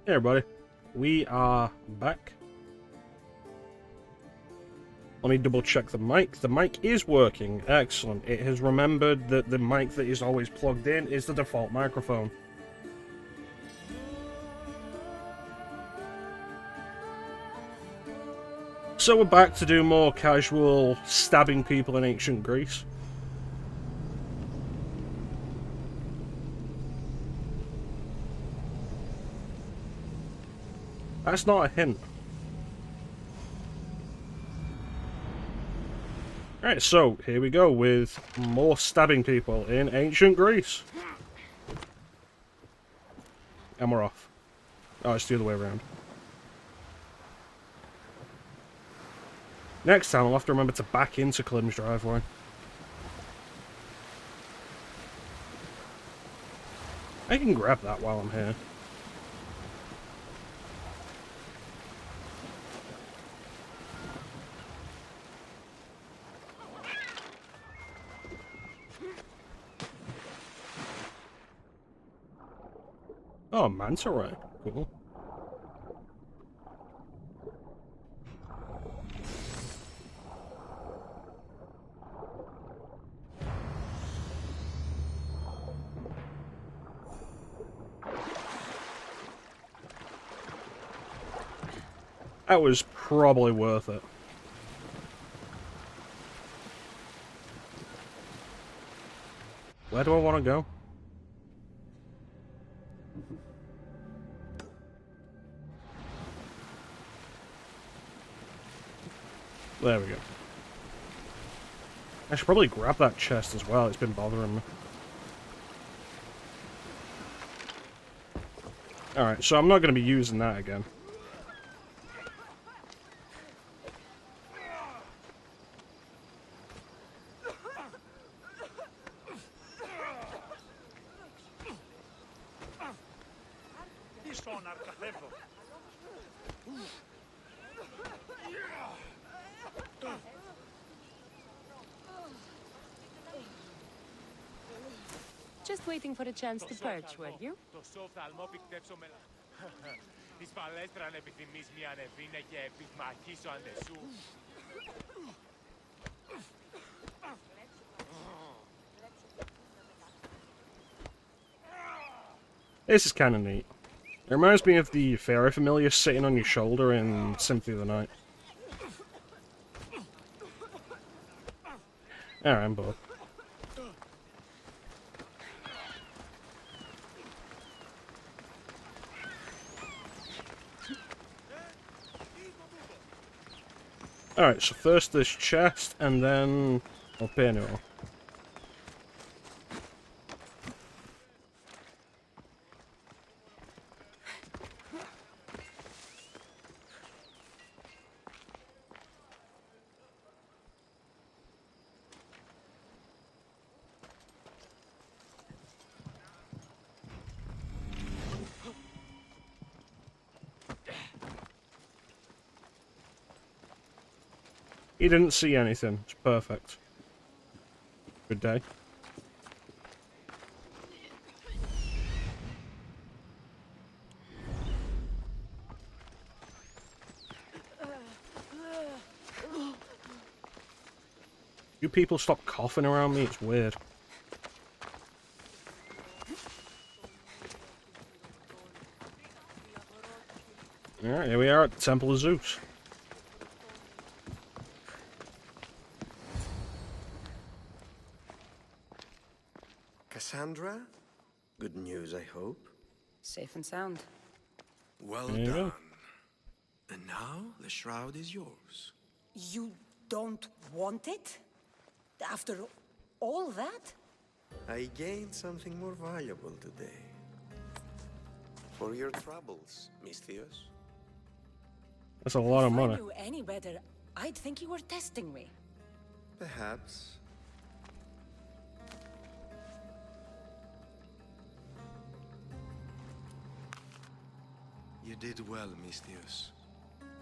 Hey everybody, we are back. Let me double check the mic. The mic is working. Excellent. It has remembered that the mic that is always plugged in is the default microphone. So we're back to do more casual stabbing people in ancient Greece. That's not a hint. Alright, so here we go with more stabbing people in ancient Greece. And we're off. Oh, it's the other way around. Next time I'll have to remember to back into Klim's driveway. I can grab that while I'm here. Oh, manta ray. Cool. That was probably worth it. Where do I want to go? There we go. I should probably grab that chest as well, it's been bothering me. Alright, so I'm not going to be using that again. Just waiting for a chance to perch, were you? This is kind of neat. It reminds me of the fairy familiar sitting on your shoulder in Symphony of the Night. Alright, I'm bored. Alright, so first this chest, and then up here now. He didn't see anything. It's perfect. Good day. You people stop coughing around me, it's weird. Alright, here we are at the Temple of Zeus. Kassandra? Good news, I hope. Safe and sound. Well There you done. go. And now the shroud is yours. You don't want it? After all that? I gained something more valuable today. For your troubles, Misthios. That's a lot of If I money. knew any better, I'd think you were testing me. Perhaps. You did well, Misthios.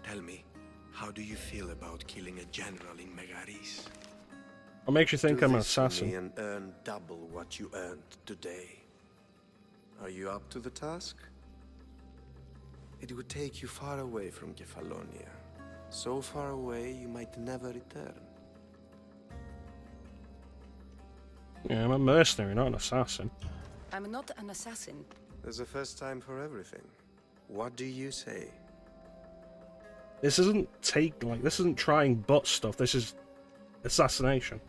Tell me, how do you feel about killing a general in Megaris? What makes you think Do I'm an this for me assassin? and earn double what you earned today. Are you up to the task? It would take you far away from Kefalonia. So far away you might never return. Yeah, I'm a mercenary, not an assassin. I'm not an assassin. There's a first time for everything. What do you say? This isn't this isn't trying butt stuff. This is assassination.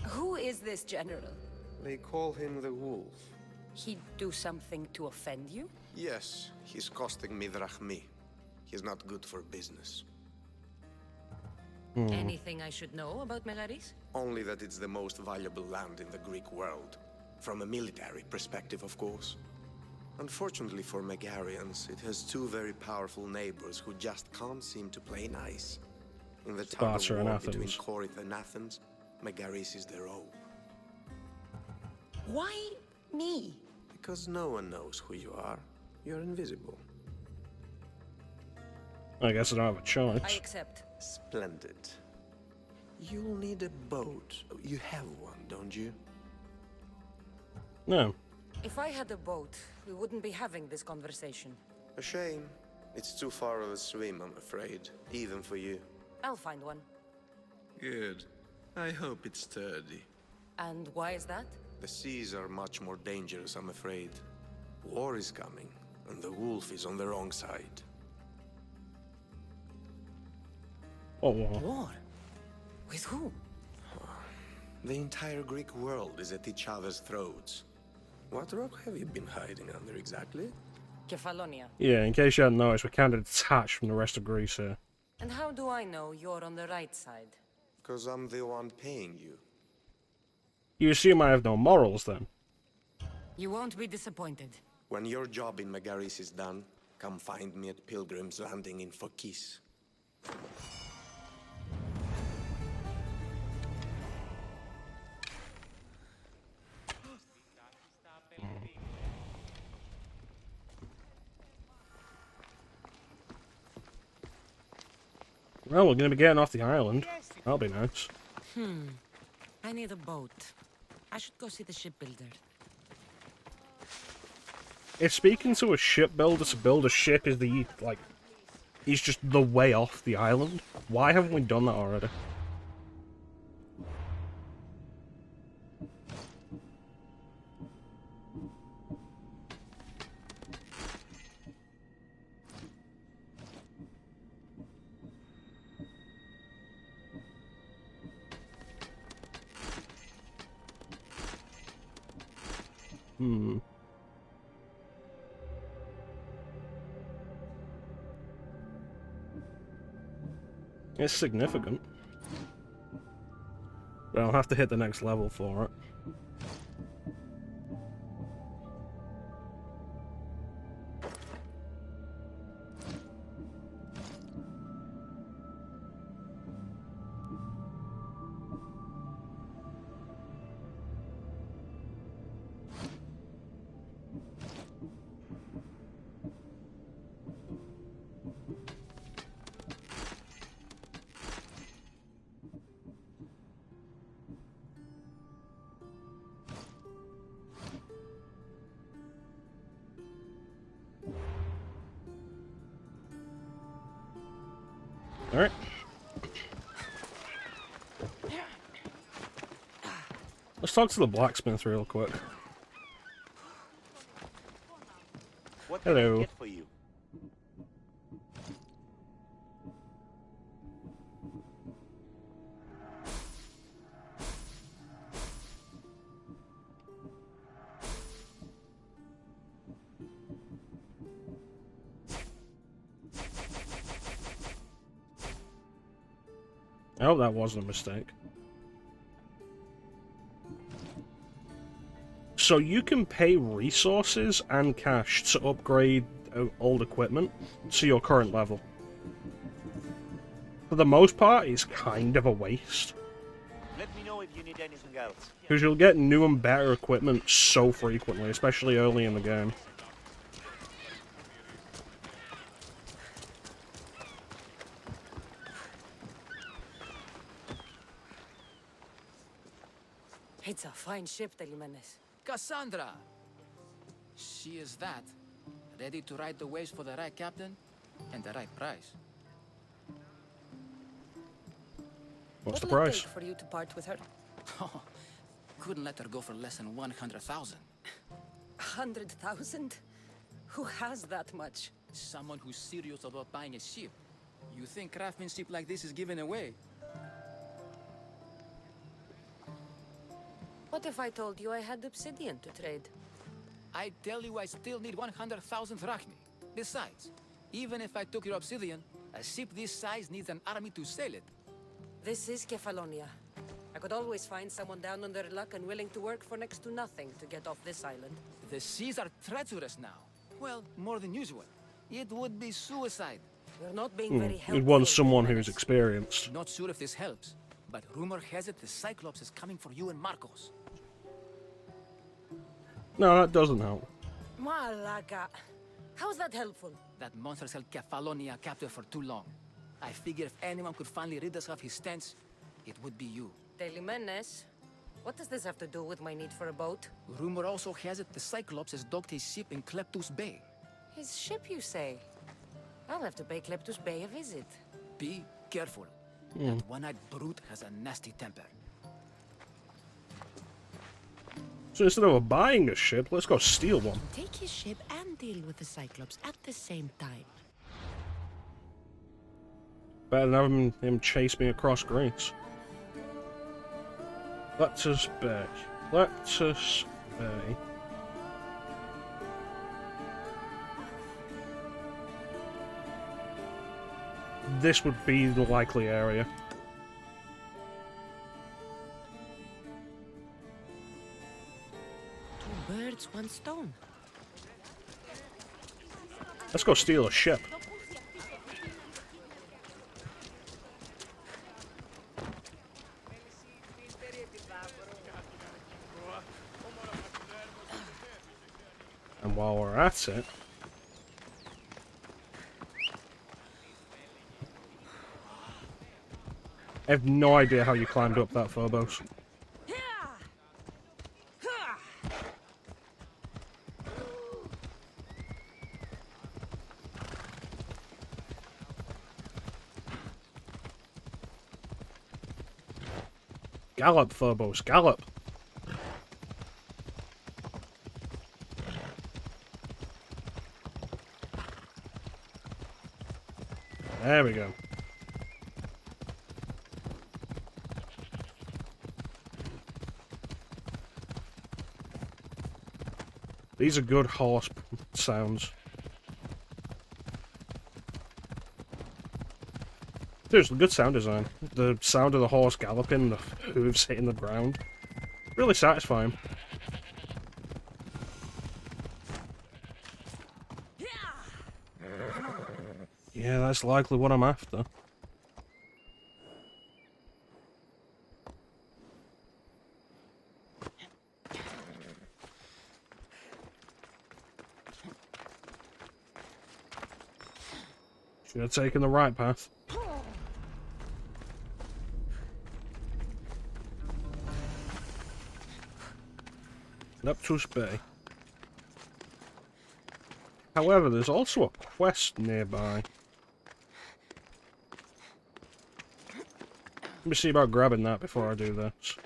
Who is this general? They call him the Wolf. He'd do something to offend you? Yes, he's costing me drachmi. He's not good for business. Anything I should know about Megaris? Only that it's the most valuable land in the Greek world. From a military perspective, of course. Unfortunately for Megarians, it has two very powerful neighbors who just can't seem to play nice. In the tug of Sparta and war between Athens. Corinth and Athens, Megaris is their own. Why me? Because no one knows who you are. You're invisible. I guess I don't have a I choice. accept. Splendid. You'll need a boat. You have one, don't you? No. If I had a boat, we wouldn't be having this conversation. A shame. It's too far of a swim, I'm afraid. Even for you. I'll find one. Good. I hope it's sturdy. And why is that? The seas are much more dangerous, I'm afraid. War is coming, and the wolf is on the wrong side. What war? War? With whom? The entire Greek world is at each other's throats. What rock have you been hiding under exactly? Kefalonia. Yeah, in case you hadn't noticed, we're kind of detached from the rest of Greece here. And how do I know you're on the right side? Because I'm the one paying you. You assume I have no morals, then? You won't be disappointed. When your job in Megaris is done, come find me at Pilgrim's Landing in Phokis. Well, we're going to be getting off the island. That'll be nice. I need a boat. I should go see the shipbuilder. If speaking to a shipbuilder to build a ship is the, he's just the way off the island, why haven't we done that already? It's significant. But I'll have to hit the next level for it. Alright. Let's talk to the blacksmith real quick. What can I Hello. get for you? I hope that wasn't a mistake. So you can pay resources and cash to upgrade old equipment to your current level. For the most part, it's kind of a waste. Let me know if you need anything else. Because you'll get new and better equipment so frequently, especially early in the game. It's a fine ship, Telimenes. Kassandra! She is that. Ready to ride the waves for the right captain and the right price. What's the What'll it price? take for you to part with her? Couldn't let her go for less than 100,000. 100,000? Who has that much? Someone who's serious about buying a ship. You think craftsmanship like this is given away? What if I told you I had obsidian to trade? I tell you I still need 100,000 drachmi. Besides, even if I took your obsidian, a ship this size needs an army to sail it. This is Kefalonia. I could always find someone down on their luck and willing to work for next to nothing to get off this island. The seas are treacherous now. Well, more than usual. It would be suicide. You're not being very helpful. You'd want someone who's Jimenez. experienced. Not sure if this helps, but rumor has it the Cyclops is coming for you and Marcos. No, that doesn't help. Malaga. How's that helpful? That monster's held Kefalonia captive for too long. I figure if anyone could finally rid us of his stench, it would be you. Jimenez, what does this have to do with my need for a boat? Rumor also has it the Cyclops has docked his ship in Kleptus Bay. His ship, you say? I'll have to pay Kleptus Bay a visit. Be careful. That one-eyed brute has a nasty temper. So instead of buying a ship, let's go steal one. Take his ship and deal with the Cyclops at the same time. Better than having him chase me across Greece. Let's Bay. Let's Bay. This would be the likely area. Two birds, one stone. Let's go steal a ship. And while we're at it, I have no idea how you climbed up that Phobos. Gallop, Phobos, gallop! There we go. These are good horse sounds. There's good sound design. The sound of the horse galloping, the hooves hitting the ground. Really satisfying. Yeah, that's likely what I'm after. Should have taken the right path. Neptus Bay. However, there's also a quest nearby. Let me see about grabbing that before I do this.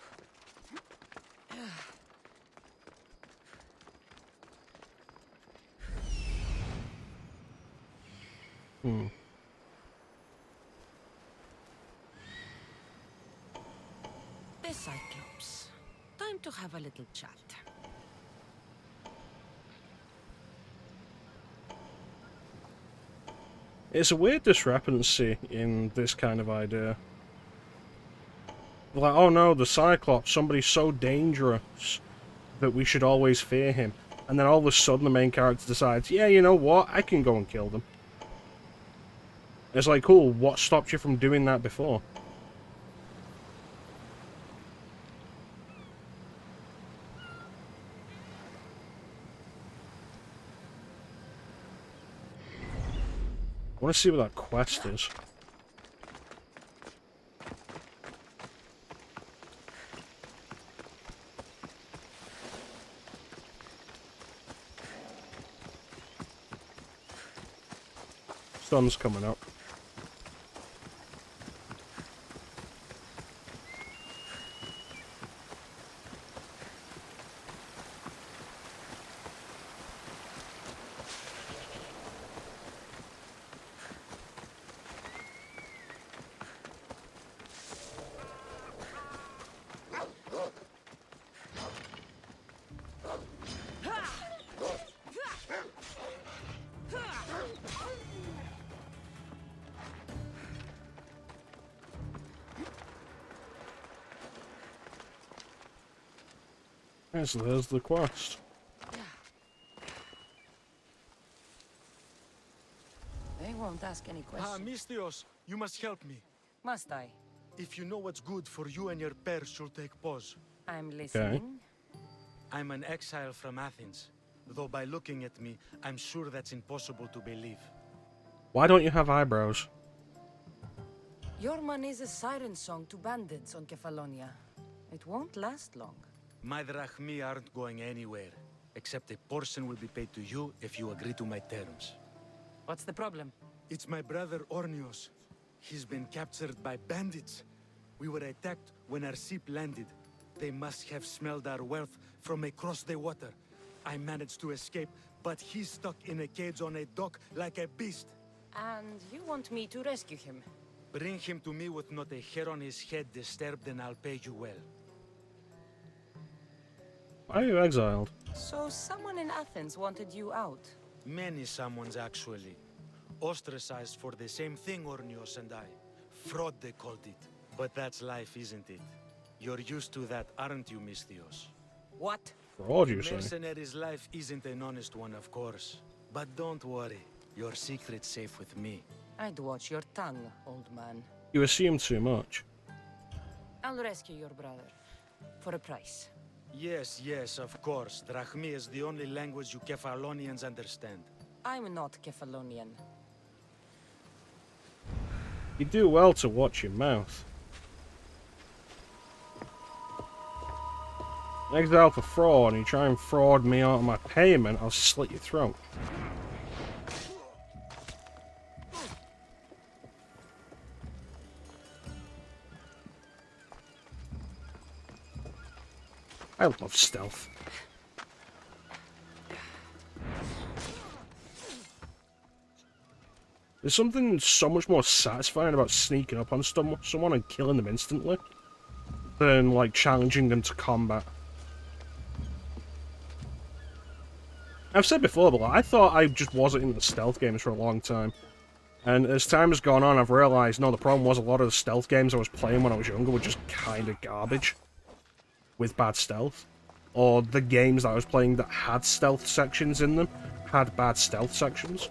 The Cyclops. Time to have a little chat. It's a weird discrepancy in this kind of idea. Like, oh no, the Cyclops, somebody's so dangerous that we should always fear him. And then all of a sudden the main character decides, yeah, you know what, I can go and kill them. It's like, cool, what stopped you from doing that before? I want to see what that quest is. Sun's coming up. Yes, there's the quest. They won't ask any Ah, questions. Mistios, you must help me. Must I? If you know what's good for you and your pairs, should take pause. I'm listening. I'm an exile from Athens. Though by looking at me, I'm sure that's impossible to believe. Why don't you have eyebrows? Your money's a siren song to bandits on Kefalonia. It won't last long. My drachmi aren't going anywhere, except a portion will be paid to you if you agree to my terms. What's the problem? It's my brother Ornios. He's been captured by bandits. We were attacked when our ship landed. They must have smelled our wealth from across the water. I managed to escape, but he's stuck in a cage on a dock like a beast. And you want me to rescue him? Bring him to me with not a hair on his head disturbed, and I'll pay you well. Why are you exiled? So someone in Athens wanted you out. Many someones, actually. Ostracized for the same thing, Ornios and I. Fraud, they called it. But that's life, isn't it? You're used to that, aren't you, Mistios? What? Fraud, you say? Mercenary's life isn't an honest one, of course. But don't worry. Your secret's safe with me. I'd watch your tongue, old man. You assume too much. I'll rescue your brother. For a price. Yes, yes, of course. Drachmi is the only language you Kefalonians understand. I'm not Kefalonian. You do well to watch your mouth. Exile for fraud, and you try and fraud me out of my payment, I'll slit your throat. I love stealth. There's something so much more satisfying about sneaking up on someone and killing them instantly than, like, challenging them to combat. I've said before, but I thought I just wasn't into stealth games for a long time. And as time has gone on, I've realised, no, the problem was a lot of the stealth games I was playing when I was younger were just kind of garbage. With bad stealth. Or the games that I was playing that had stealth sections in them had bad stealth sections.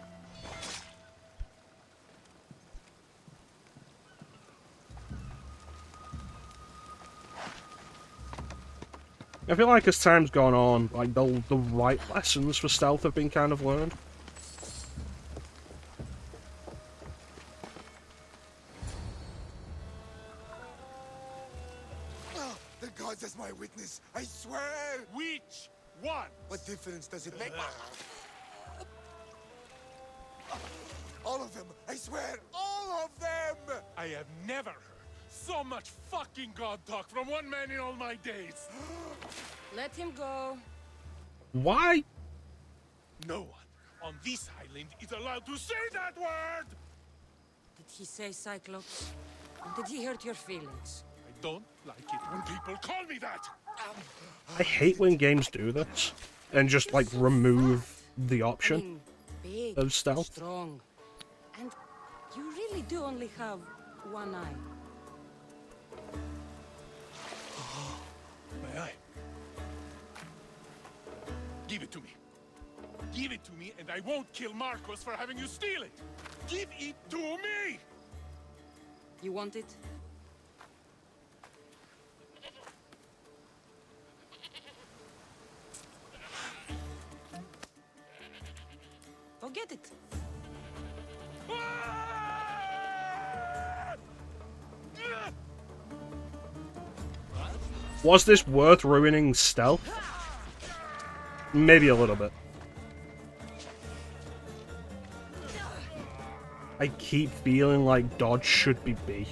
I feel like as time's gone on, like the right lessons for stealth have been kind of learned. The gods as my witness, I swear! Which one? What difference does it make? All of them! I swear, all of them! I have never heard so much fucking god talk from one man in all my days. Let him go. Why? No one on this island is allowed to say that word! Did he say Cyclops? Or did he hurt your feelings? I don't like it when people call me that! I hate when games do this and just like remove the option. I mean, big, of stealth. strong. And you really do only have one eye. My eye. Give it to me. Give it to me and I won't kill Marcos for having you steal it! Give it to me! You want it? Go get it. Was this worth ruining stealth? Maybe a little bit. I keep feeling like dodge should be B.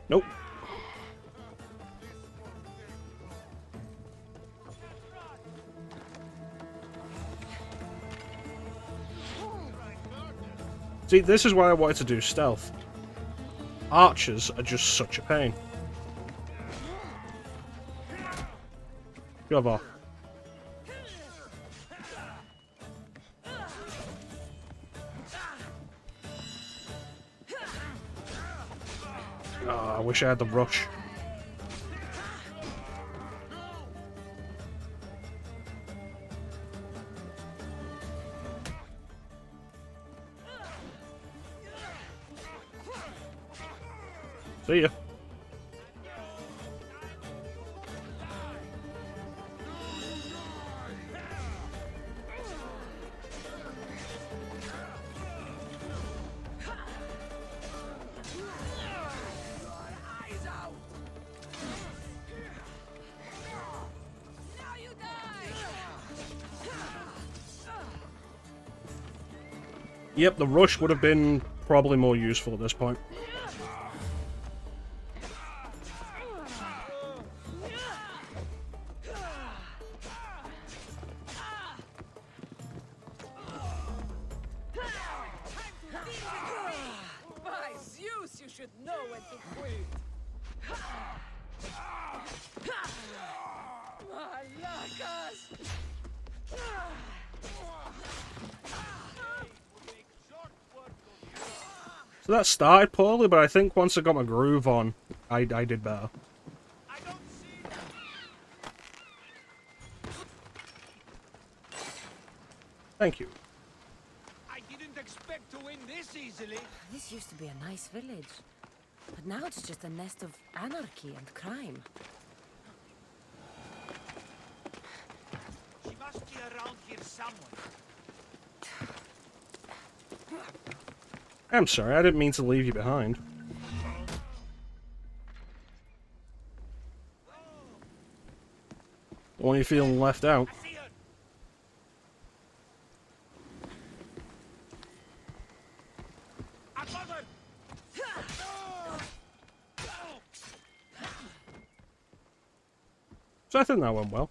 Nope. See, this is why I wanted to do stealth. Archers are just such a pain. Go off. Oh, I wish I had the rush. See ya. Yep, the rush would have been probably more useful at this point. By Zeus, you should know when to quit. Malacas! So that started poorly, but I think once I got my groove on, I did better. Thank you. I didn't expect to win this easily. This used to be a nice village, but now it's just a nest of anarchy and crime. She must be around here somewhere. I'm sorry, I didn't mean to leave you behind. Don't want you feeling left out. So I think that went well.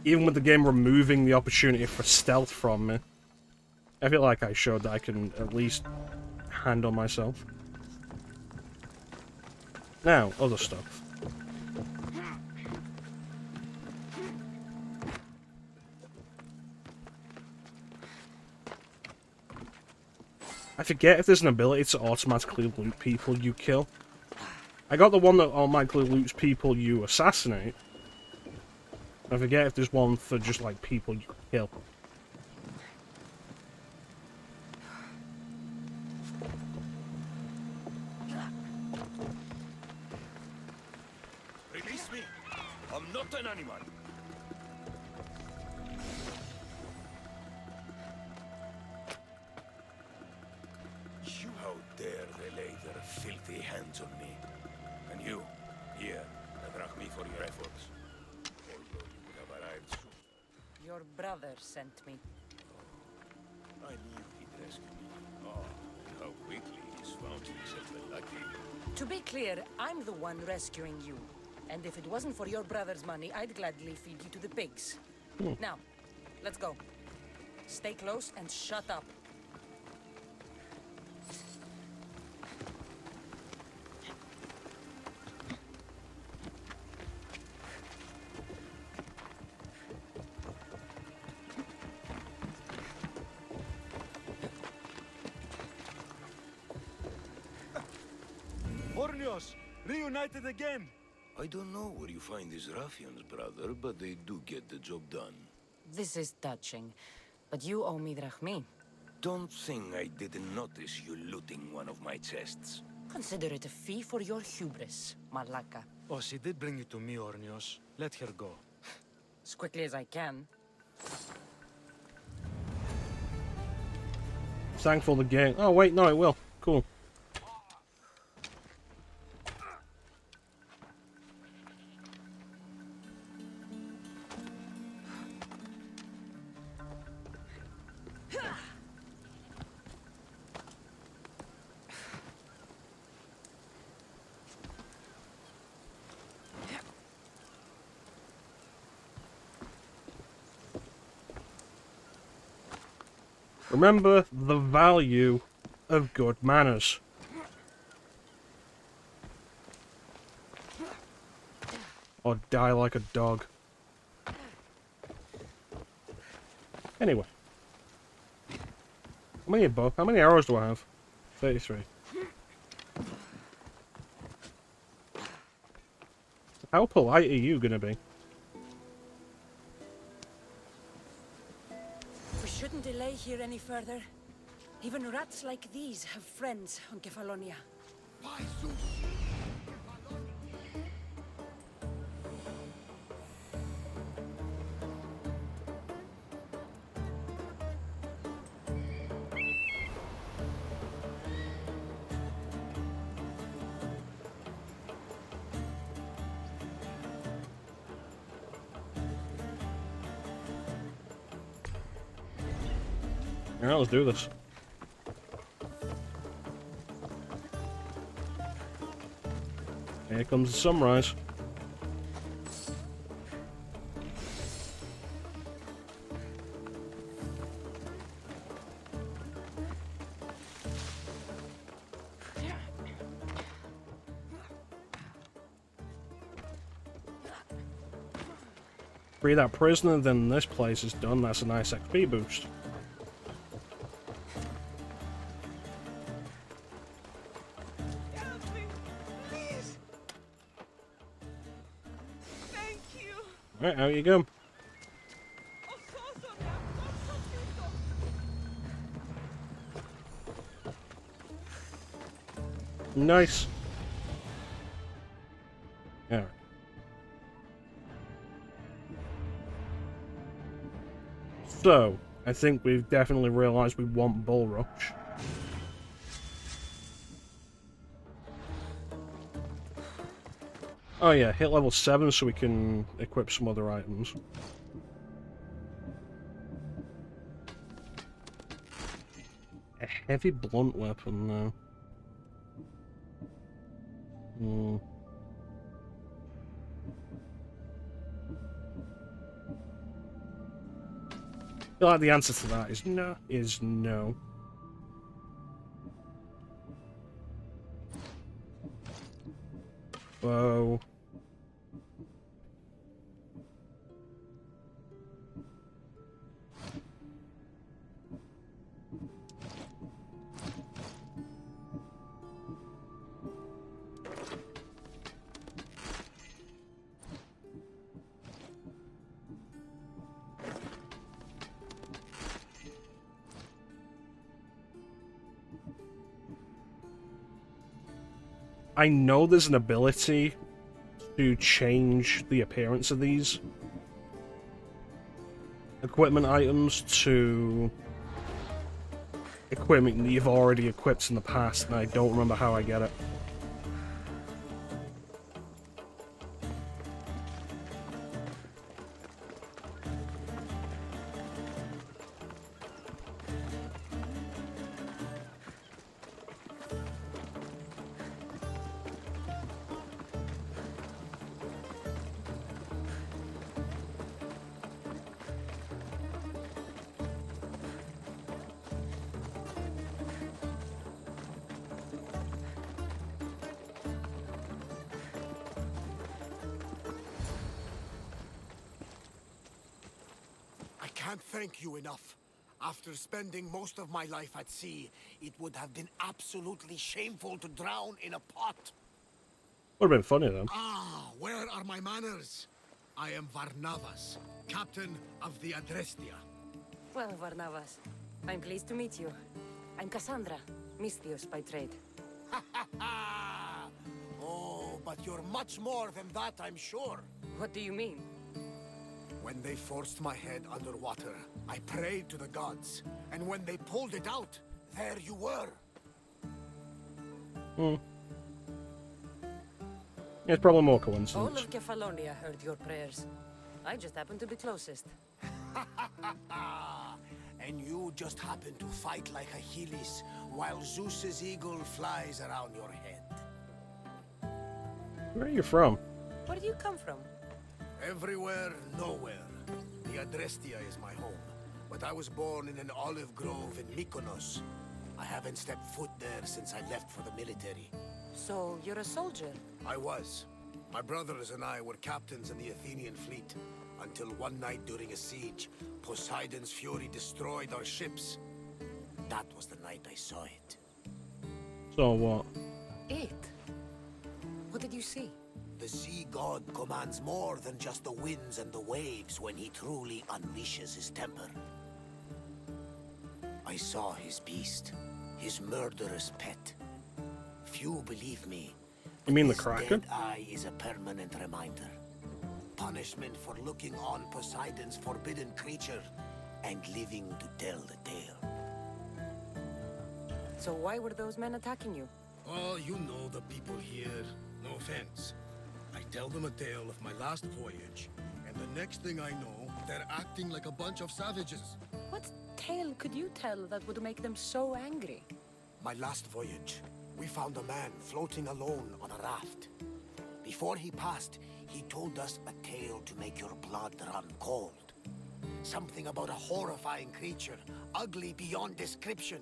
Even with the game removing the opportunity for stealth from me, I feel like I showed that I can at least handle myself. Now, other stuff. I forget if there's an ability to automatically loot people you kill. I got the one that automatically loots people you assassinate. I forget if there's one for just like people you kill. Release me. I'm not an animal. How dare they lay their filthy hands on me? And you, here, thank me for your efforts. Although you would have arrived soon. Your brother sent me. I knew he'd rescue me. Oh, how quickly he's found himself a lucky. To be clear, I'm the one rescuing you. And if it wasn't for your brother's money, I'd gladly feed you to the pigs. Now, let's go. Stay close and shut up. Ornios, reunited again. I don't know where you find these ruffians, brother, but they do get the job done. This is touching, but you owe me drachmi. Don't think I didn't notice you looting one of my chests. Consider it a fee for your hubris, Malaka. Oh, she did bring you to me, Ornios. Let her go. As quickly as I can. Thankful the game... Oh, wait, no, it will. Cool. Remember the value of good manners. Or die like a dog. Anyway. How many arrows do I have? 33. How polite are you gonna be? We shouldn't delay here any further. Even rats like these have friends on Kefalonia. Alright, let's do this. Here comes the sunrise. Free that prisoner, then this place is done. That's a nice XP boost. Alright, out you go. Nice. Alright. So, I think we've definitely realised we want Bull Rush. Oh yeah, hit level 7 so we can equip some other items. A heavy blunt weapon, though. I feel like the answer to that is no. Whoa. I know there's an ability to change the appearance of these equipment items to equipment that you've already equipped in the past, and I don't remember how I get it. I can't thank you enough. After spending most of my life at sea, it would have been absolutely shameful to drown in a pot. Would have been funny then. Ah, where are my manners? I am Varnavas, captain of the Adrestia. Well, Varnavas, I'm pleased to meet you. I'm Kassandra, Misthios by trade. Oh, but you're much more than that, I'm sure. What do you mean? When they forced my head underwater, I prayed to the gods. And when they pulled it out, there you were. It's probably more All coincidence. of Kefalonia heard your prayers. I just happened to be closest. And you just happen to fight like Achilles while Zeus's eagle flies around your head. Where are you from? Where do you come from? Everywhere, nowhere. The Adrestia is my home, but I was born in an olive grove in Mykonos. I haven't stepped foot there since I left for the military. So, you're a soldier? I was. My brothers and I were captains in the Athenian fleet, until one night during a siege, Poseidon's fury destroyed our ships. That was the night I saw it. So what? It? What did you see? The sea god commands more than just the winds and the waves when he truly unleashes his temper. I saw his beast, his murderous pet. Few believe me. You mean the His Kraken? dead eye is a permanent reminder. Punishment for looking on Poseidon's forbidden creature and living to tell the tale. So why were those men attacking you? Oh, you know the people here. No offense. I tell them a tale of my last voyage, and the next thing I know, they're acting like a bunch of savages. What tale could you tell that would make them so angry? My last voyage, we found a man floating alone on a raft. Before he passed, he told us a tale to make your blood run cold. Something about a horrifying creature, ugly beyond description.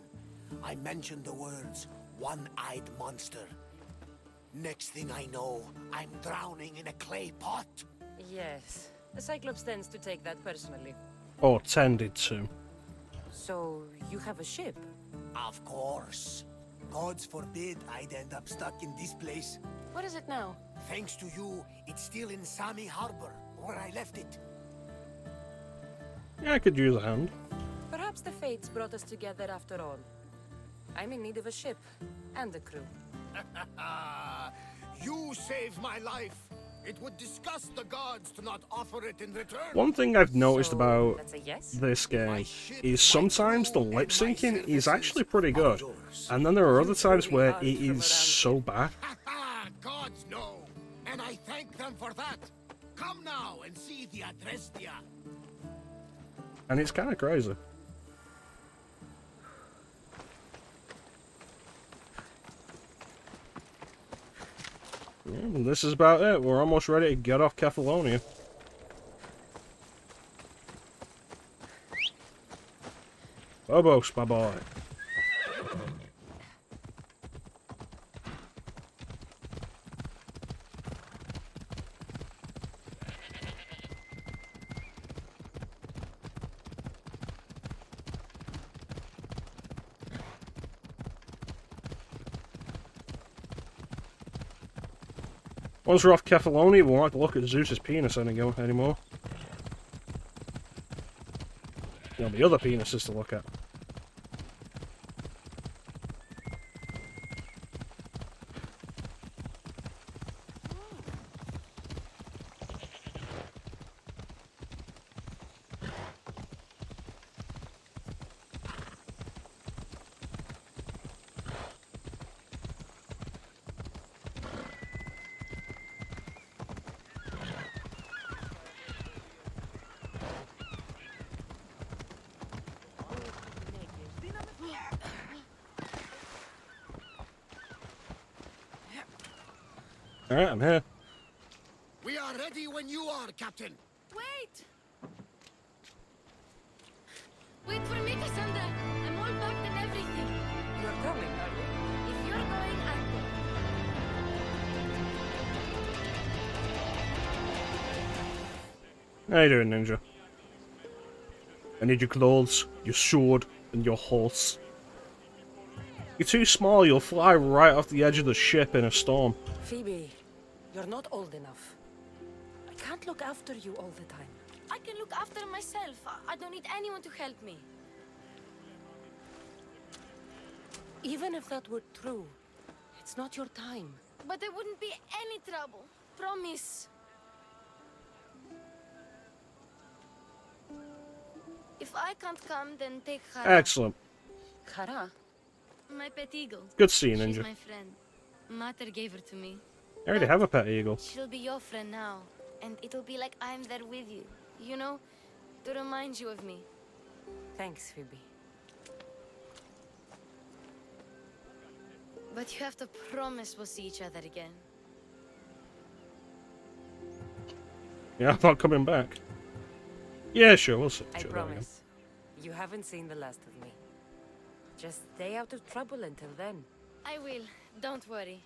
I mentioned the words, one-eyed monster. Next thing I know, I'm drowning in a clay pot. Yes. The Cyclops tends to take that personally. Or tended to. So, you have a ship? Of course. Gods forbid I'd end up stuck in this place. What is it now? Thanks to you, it's still in Sami Harbor, where I left it. Yeah, I could use a hand. Perhaps the fates brought us together after all. I'm in need of a ship and a crew. You saved my life. It would disgust the gods to not offer it in return. One thing I've noticed So, about that's a yes? this game is sometimes the lip syncing is actually pretty good, and then there are other times where it is so bad. Gods know, and I thank them for that. Come now and see the Adrestia. And it's kind of crazy. Yeah, well, this is about it. We're almost ready to get off Kefalonia. Phobos, my boy. Once we're off Kefalonia, we won't have to look at Zeus's penis anymore. There'll be other penises to look at. Alright, I'm here. We are ready when you are, Captain. Wait! Wait for me, Kassandra. I'm all packed and everything. You're coming, are you? If you're going, I'm going. How you doing, Ninja? I need your clothes, your sword, and your horse. You're too small, you'll fly right off the edge of the ship in a storm. Phoebe, you're not old enough. I can't look after you all the time. I can look after myself. I don't need anyone to help me. Even if that were true, it's not your time. But there wouldn't be any trouble. Promise. If I can't come, then take Hara. Excellent. Kara? My pet eagle. Good seeing, She's Ninja. my friend. Mater gave her to me. I already have a pet eagle. She'll be your friend now, and it'll be like I'm there with you. You know, to remind you of me. Thanks, Phoebe. But you have to promise we'll see each other again. Yeah, I thought coming back. Yeah, sure, we'll see I each other again. promise. You haven't seen the last of me. Just stay out of trouble until then. I will. Don't worry.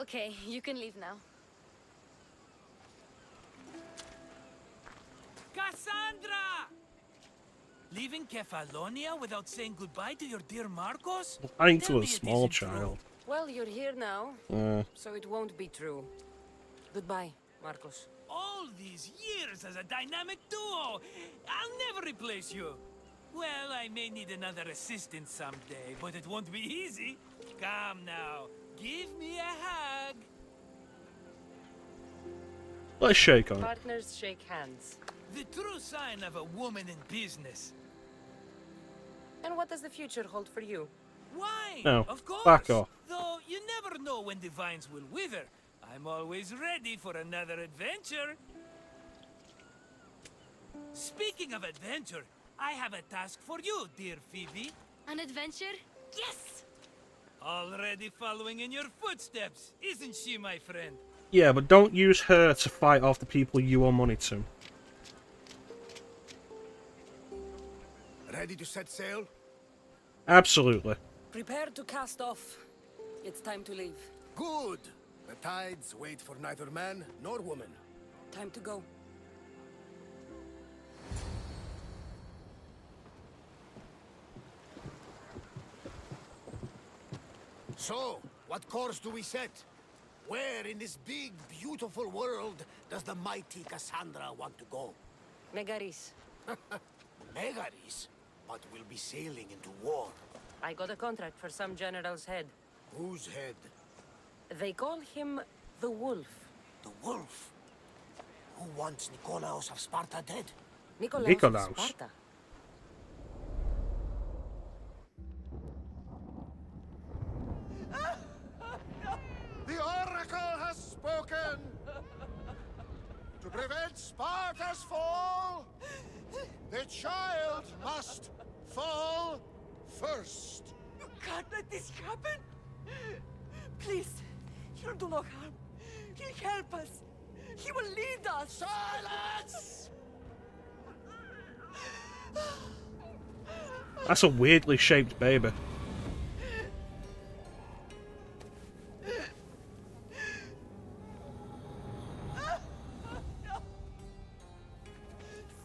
Okay, you can leave now. Kassandra! Leaving Kefalonia without saying goodbye to your dear Marcos? Lying Tell to a me it small isn't true. child. Well, you're here now, so it won't be true. Goodbye, Marcos. All these years as a dynamic duo! I'll never replace you! Well, I may need another assistant someday, but it won't be easy. Come now, give me a hug. Let's shake on it. Partners shake hands. The true sign of a woman in business. And what does the future hold for you? Wine, No, of course. back off. Though you never know when the vines will wither. I'm always ready for another adventure. Speaking of adventure, I have a task for you, dear Phoebe. An adventure? Yes! Already following in your footsteps, isn't she, my friend? Yeah, but don't use her to fight off the people you owe money to. Ready to set sail? Absolutely. Prepare to cast off. It's time to leave. Good. The tides wait for neither man nor woman. Time to go. So, what course do we set? Where in this big, beautiful world does the mighty Kassandra want to go? Megaris. Megaris? But we'll be sailing into war. I got a contract for some general's head. Whose head? They call him the Wolf. The Wolf? Who wants Nikolaos of Sparta dead? Nikolaos of Sparta. The Oracle has spoken! To prevent Sparta's fall, the child must fall first. You can't let this happen! Please, he'll do no harm. He'll help us. He will lead us. Silence! That's a weirdly shaped baby.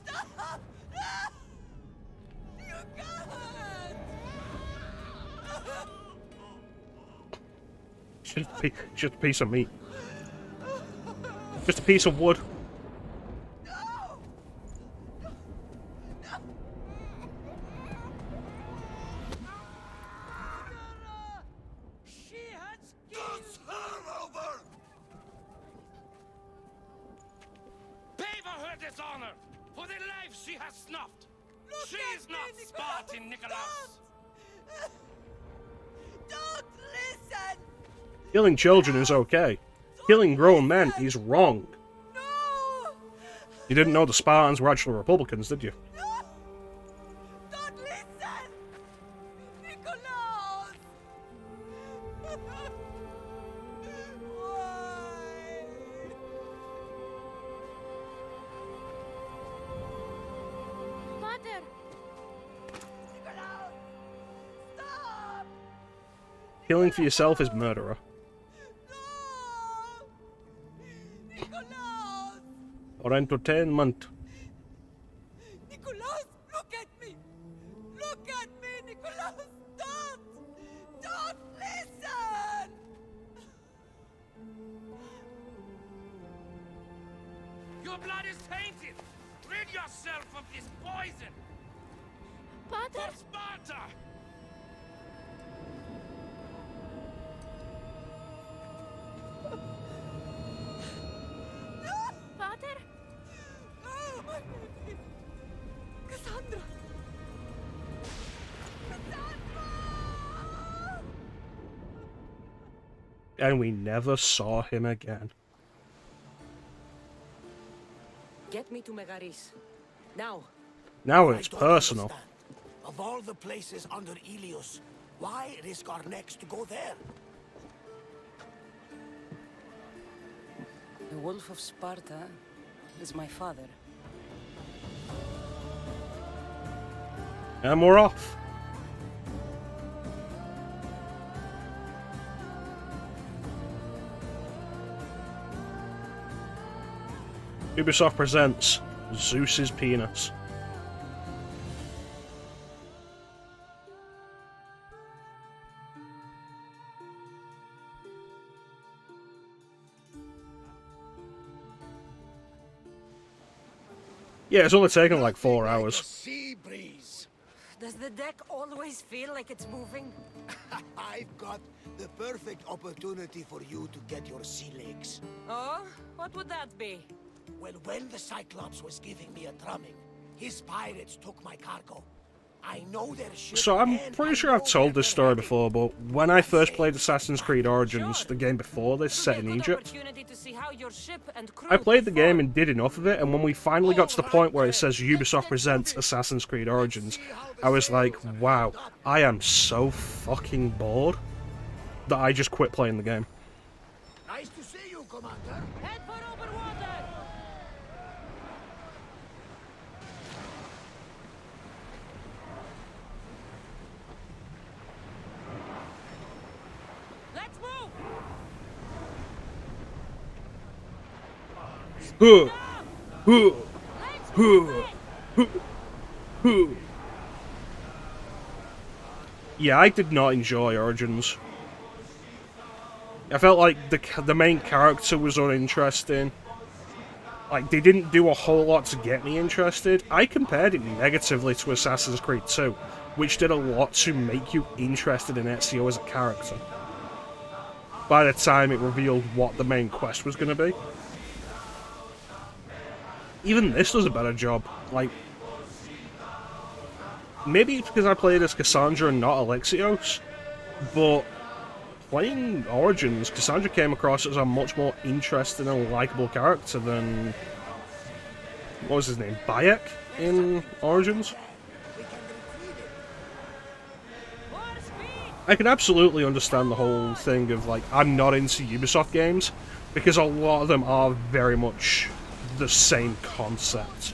Stop! You can't! Just a piece of meat. Just a piece of wood. Dishonor for the life she has snuffed. She is not Spartan, Nikolaos. Don't listen! Killing children is okay. Killing grown men is wrong. No! You didn't know the Spartans were actually Republicans, did you? Don't listen! Nikolaos! Mater! Nikolaos! Stop! Killing for yourself is murderer. Nikolaos! Or entertainment. Nikolaos, look at me! Look at me, Nikolaos! Don't! Don't listen! Your blood is tainted. Rid yourself of this poison. Pater! For Sparta! Pater! Oh, my baby! Kassandra! Kassandra! And we never saw him again. Get me to Megaris. Now. Now I it's don't personal. understand. Of all the places under Ilios, why risk our necks to go there? The Wolf of Sparta is my father. And we're off. Ubisoft presents Zeus's Penis. Yeah, it's only taken like 4 hours. Sea breeze. Does the deck always feel like it's moving? I've got the perfect opportunity for you to get your sea legs. Oh? What would that be? Well, when the Cyclops was giving me a drumming, his pirates took my cargo. I know their ship. So I'm pretty sure I've told this story before, but when I first played Assassin's Creed Origins, the game before this, set in Egypt, I played the game and did enough of it, and when we finally got to the point where it says Ubisoft presents Assassin's Creed Origins, I was like, wow, I am so fucking bored that I just quit playing the game. Nice to see you, Commander. Head for open water! Let's move! Yeah, I did not enjoy Origins. I felt like the main character was uninteresting. Like, they didn't do a whole lot to get me interested. I compared it negatively to Assassin's Creed 2, which did a lot to make you interested in Ezio as a character. By the time it revealed what the main quest was going to be. Even this does a better job. Like, maybe it's because I played as Kassandra and not Alexios, but playing Origins, Kassandra came across as a much more interesting and likable character than, what was his name, Bayek in Origins? I can absolutely understand the whole thing of, like, I'm not into Ubisoft games, because a lot of them are very much the same concept.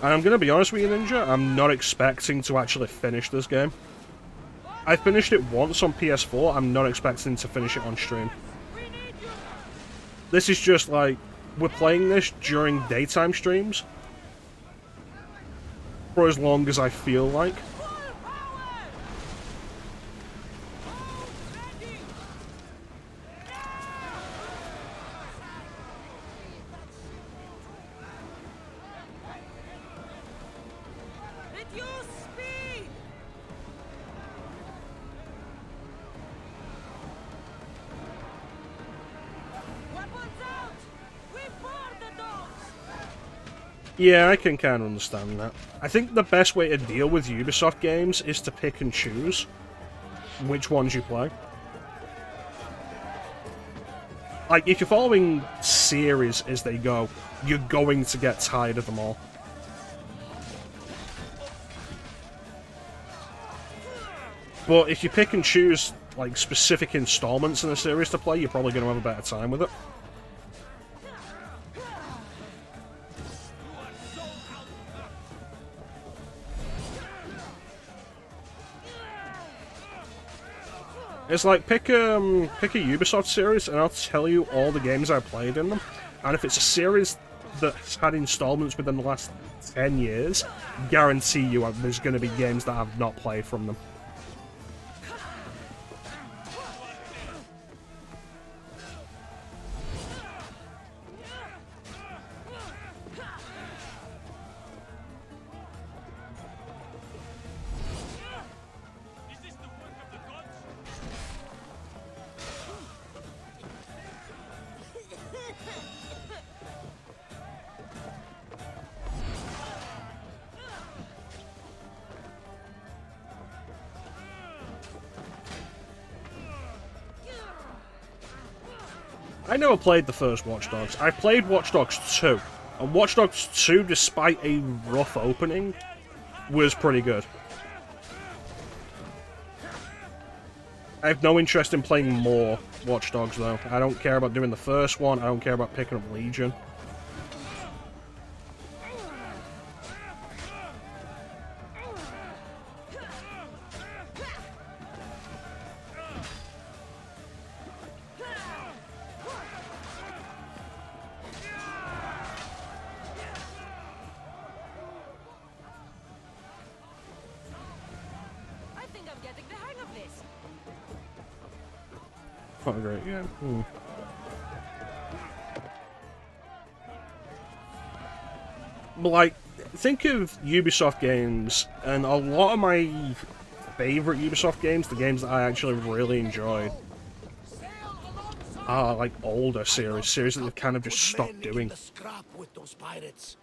And I'm going to be honest with you, Ninja, I'm not expecting to actually finish this game. I finished it once on PS4, I'm not expecting to finish it on stream. This is just like, we're playing this during daytime streams, for as long as I feel like. Yeah, I can kind of understand that. I think the best way to deal with Ubisoft games is to pick and choose which ones you play. Like, if you're following series as they go, you're going to get tired of them all. But if you pick and choose, like, specific installments in a series to play, you're probably going to have a better time with it. It's like, pick a Ubisoft series, and I'll tell you all the games I played in them. And if it's a series that's had installments within the last 10 years, guarantee you there's going to be games that I've not played from them. I never played the first Watch Dogs. I played Watch Dogs 2. And Watch Dogs 2, despite a rough opening, was pretty good. I have no interest in playing more Watch Dogs, though. I don't care about doing the first one. I don't care about picking up Legion. I think I'm getting the hang of this. Oh, great, yeah. But, like, think of Ubisoft games, and a lot of my favorite Ubisoft games, the games that I actually really enjoyed, are, like, older series that they've kind of just stopped doing. Scrap with those pirates.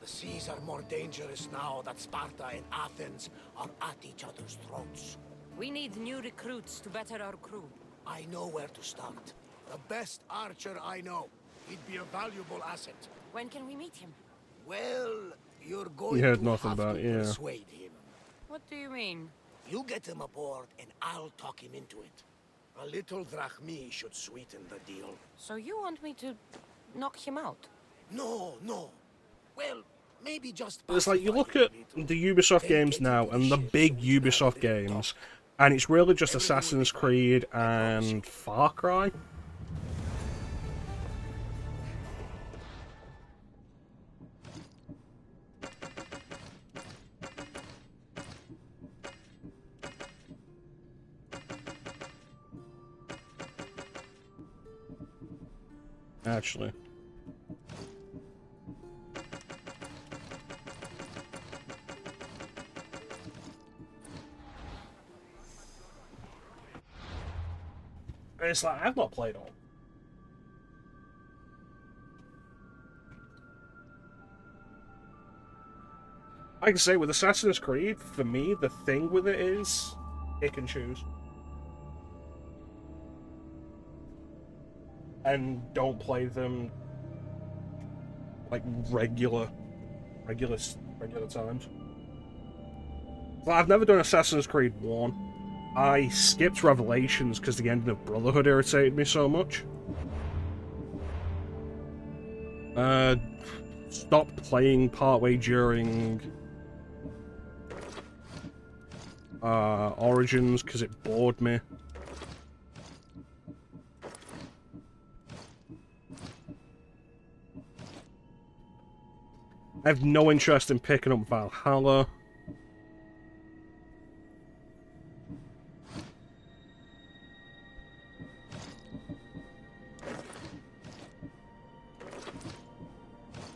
The seas are more dangerous now that Sparta and Athens are at each other's throats. We need new recruits to better our crew. I know where to start. The best archer I know. He'd be a valuable asset. When can we meet him? Well, you're going You heard to nothing have about to it, yeah. persuade him. What do you mean? You get him aboard and I'll talk him into it. A little drachmi should sweeten the deal. So you want me to knock him out? No. Well, maybe just... It's like, you look at the Ubisoft games now, and the big Ubisoft games, and it's really just Assassin's Creed and Far Cry. Actually. And it's like, I've not played all. Like I say, with Assassin's Creed, for me, the thing with it is, pick and choose. And don't play them like regular times. Well, I've never done Assassin's Creed 1. I skipped Revelations because the ending of Brotherhood irritated me so much. Stopped playing partway during Origins because it bored me. I have no interest in picking up Valhalla.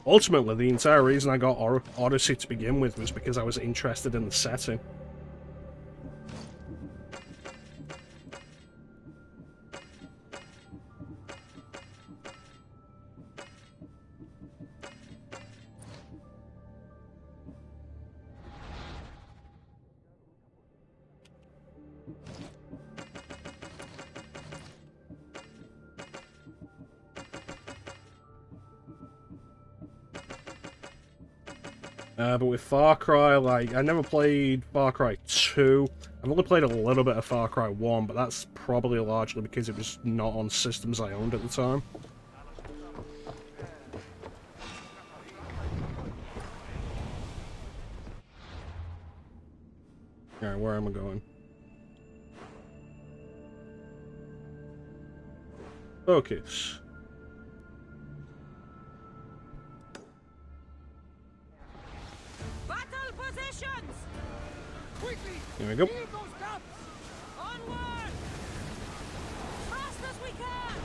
Ultimately, the entire reason I got Odyssey to begin with was because I was interested in the setting. But with Far Cry, like, I never played Far Cry 2. I've only played a little bit of Far Cry 1, but that's probably largely because it was not on systems I owned at the time. Alright, where am I going? Focus. There we go. Onward! Fast as we can!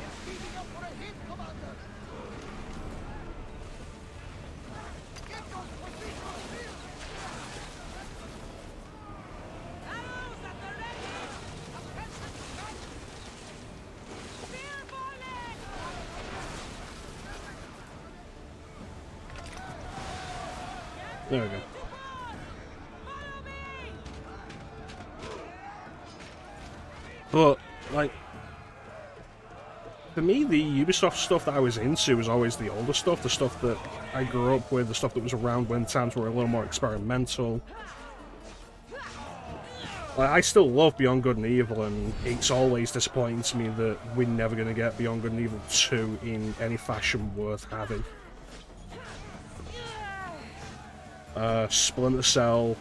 It's speeding up for a hit, Commander! Get those positions filled! Arrows at the ready! Attention, strike! Spear balling! There we go. But, like, For me, the Ubisoft stuff that I was into was always the older stuff, the stuff that I grew up with, the stuff that was around when times were a little more experimental. Like, I still love Beyond Good and Evil, and it's always disappointing to me that we're never going to get Beyond Good and Evil 2 in any fashion worth having. Splinter Cell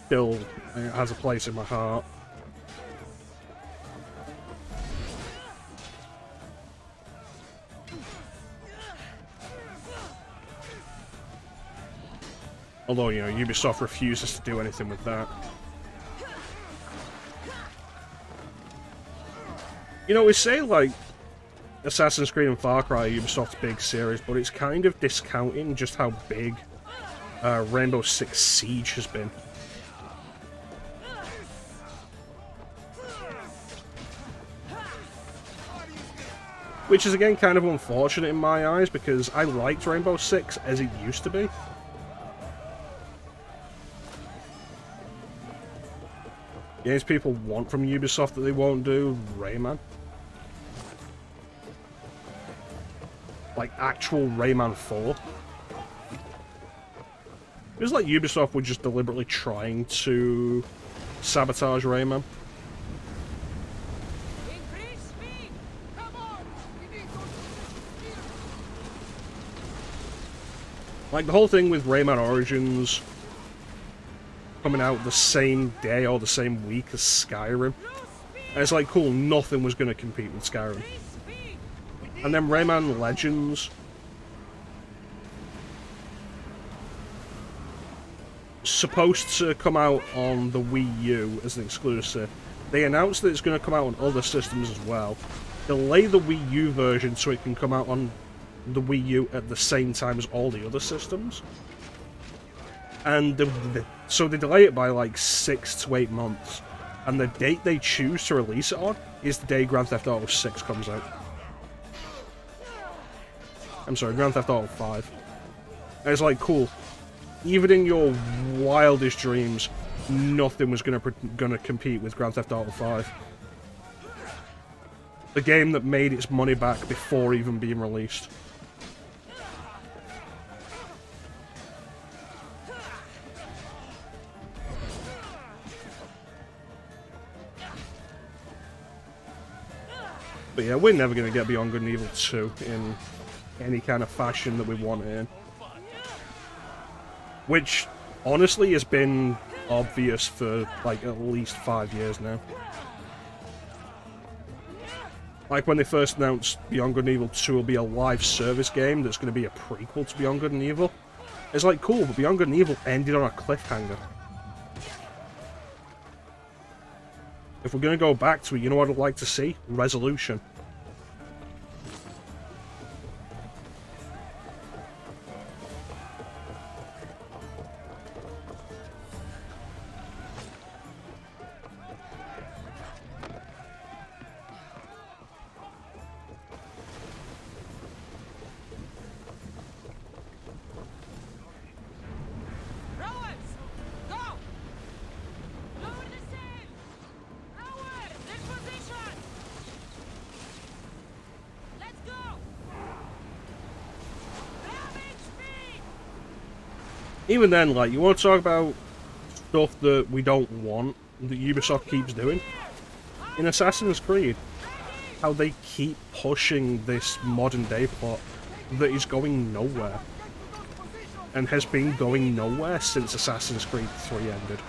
still has a place in my heart. Although, you know, Ubisoft refuses to do anything with that. You know, we say, like, Assassin's Creed and Far Cry are Ubisoft's big series, but it's kind of discounting just how big Rainbow Six Siege has been. Which is, again, kind of unfortunate in my eyes, because I liked Rainbow Six as it used to be. Games people want from Ubisoft that they won't do, Rayman. Like, actual Rayman 4. It was like Ubisoft were just deliberately trying to sabotage Rayman. Like, the whole thing with Rayman Origins coming out the same day or the same week as Skyrim. And it's like, cool, nothing was going to compete with Skyrim. And then Rayman Legends supposed to come out on the Wii U as an exclusive. They announced that it's going to come out on other systems as well. Delay the Wii U version so it can come out on the Wii U at the same time as all the other systems. And so they delay it by like 6 to 8 months. And the date they choose to release it on is the day Grand Theft Auto 6 comes out. I'm sorry, Grand Theft Auto 5. And it's like, cool. Even in your wildest dreams, nothing was gonna compete with Grand Theft Auto 5. The game that made its money back before even being released. But yeah, we're never going to get Beyond Good and Evil 2 in any kind of fashion that we want it in. Which, honestly, has been obvious for, like, at least 5 years now. Like, when they first announced Beyond Good and Evil 2 will be a live service game that's going to be a prequel to Beyond Good and Evil, it's like, cool, but Beyond Good and Evil ended on a cliffhanger. If we're going to go back to it, you know what I'd like to see? Resolution. Even then, like, you want to talk about stuff that we don't want, that Ubisoft keeps doing? In Assassin's Creed, how they keep pushing this modern-day plot that is going nowhere. And has been going nowhere since Assassin's Creed 3 ended.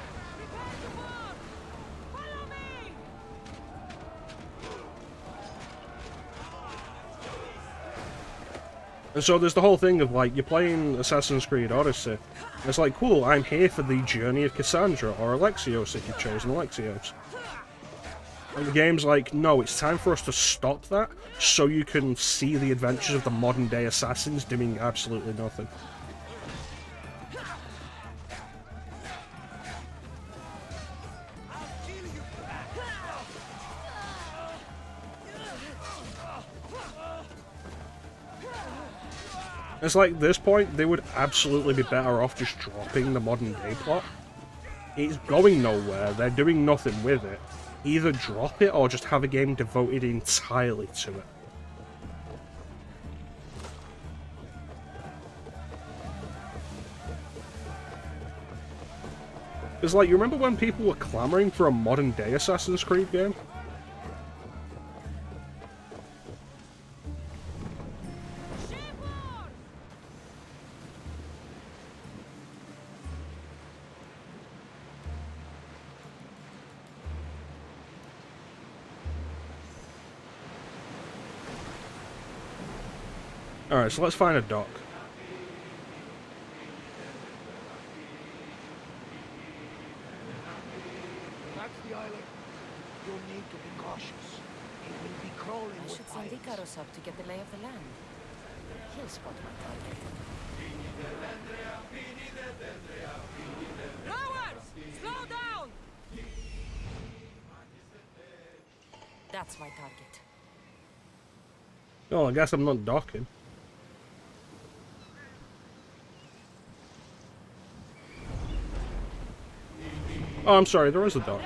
And so there's the whole thing of, like, you're playing Assassin's Creed Odyssey, and it's like, cool, I'm here for the journey of Kassandra, or Alexios if you've chosen Alexios. And the game's like, no, it's time for us to stop that, so you can see the adventures of the modern-day assassins doing absolutely nothing. It's like, at this point, they would absolutely be better off just dropping the modern day plot. It's going nowhere, they're doing nothing with it. either drop it or just have a game devoted entirely to it. It's like, you remember when people were clamoring for a modern-day Assassin's Creed game? Alright, so let's find a dock. That's the island. You'll need to be cautious. It will be crawling I with should send pirates. Icarus up to get the lay of the land. He'll spot my target. Rowers! Slow down! That's my target. Oh, I guess I'm not docking. Oh, I'm sorry, there is a dock.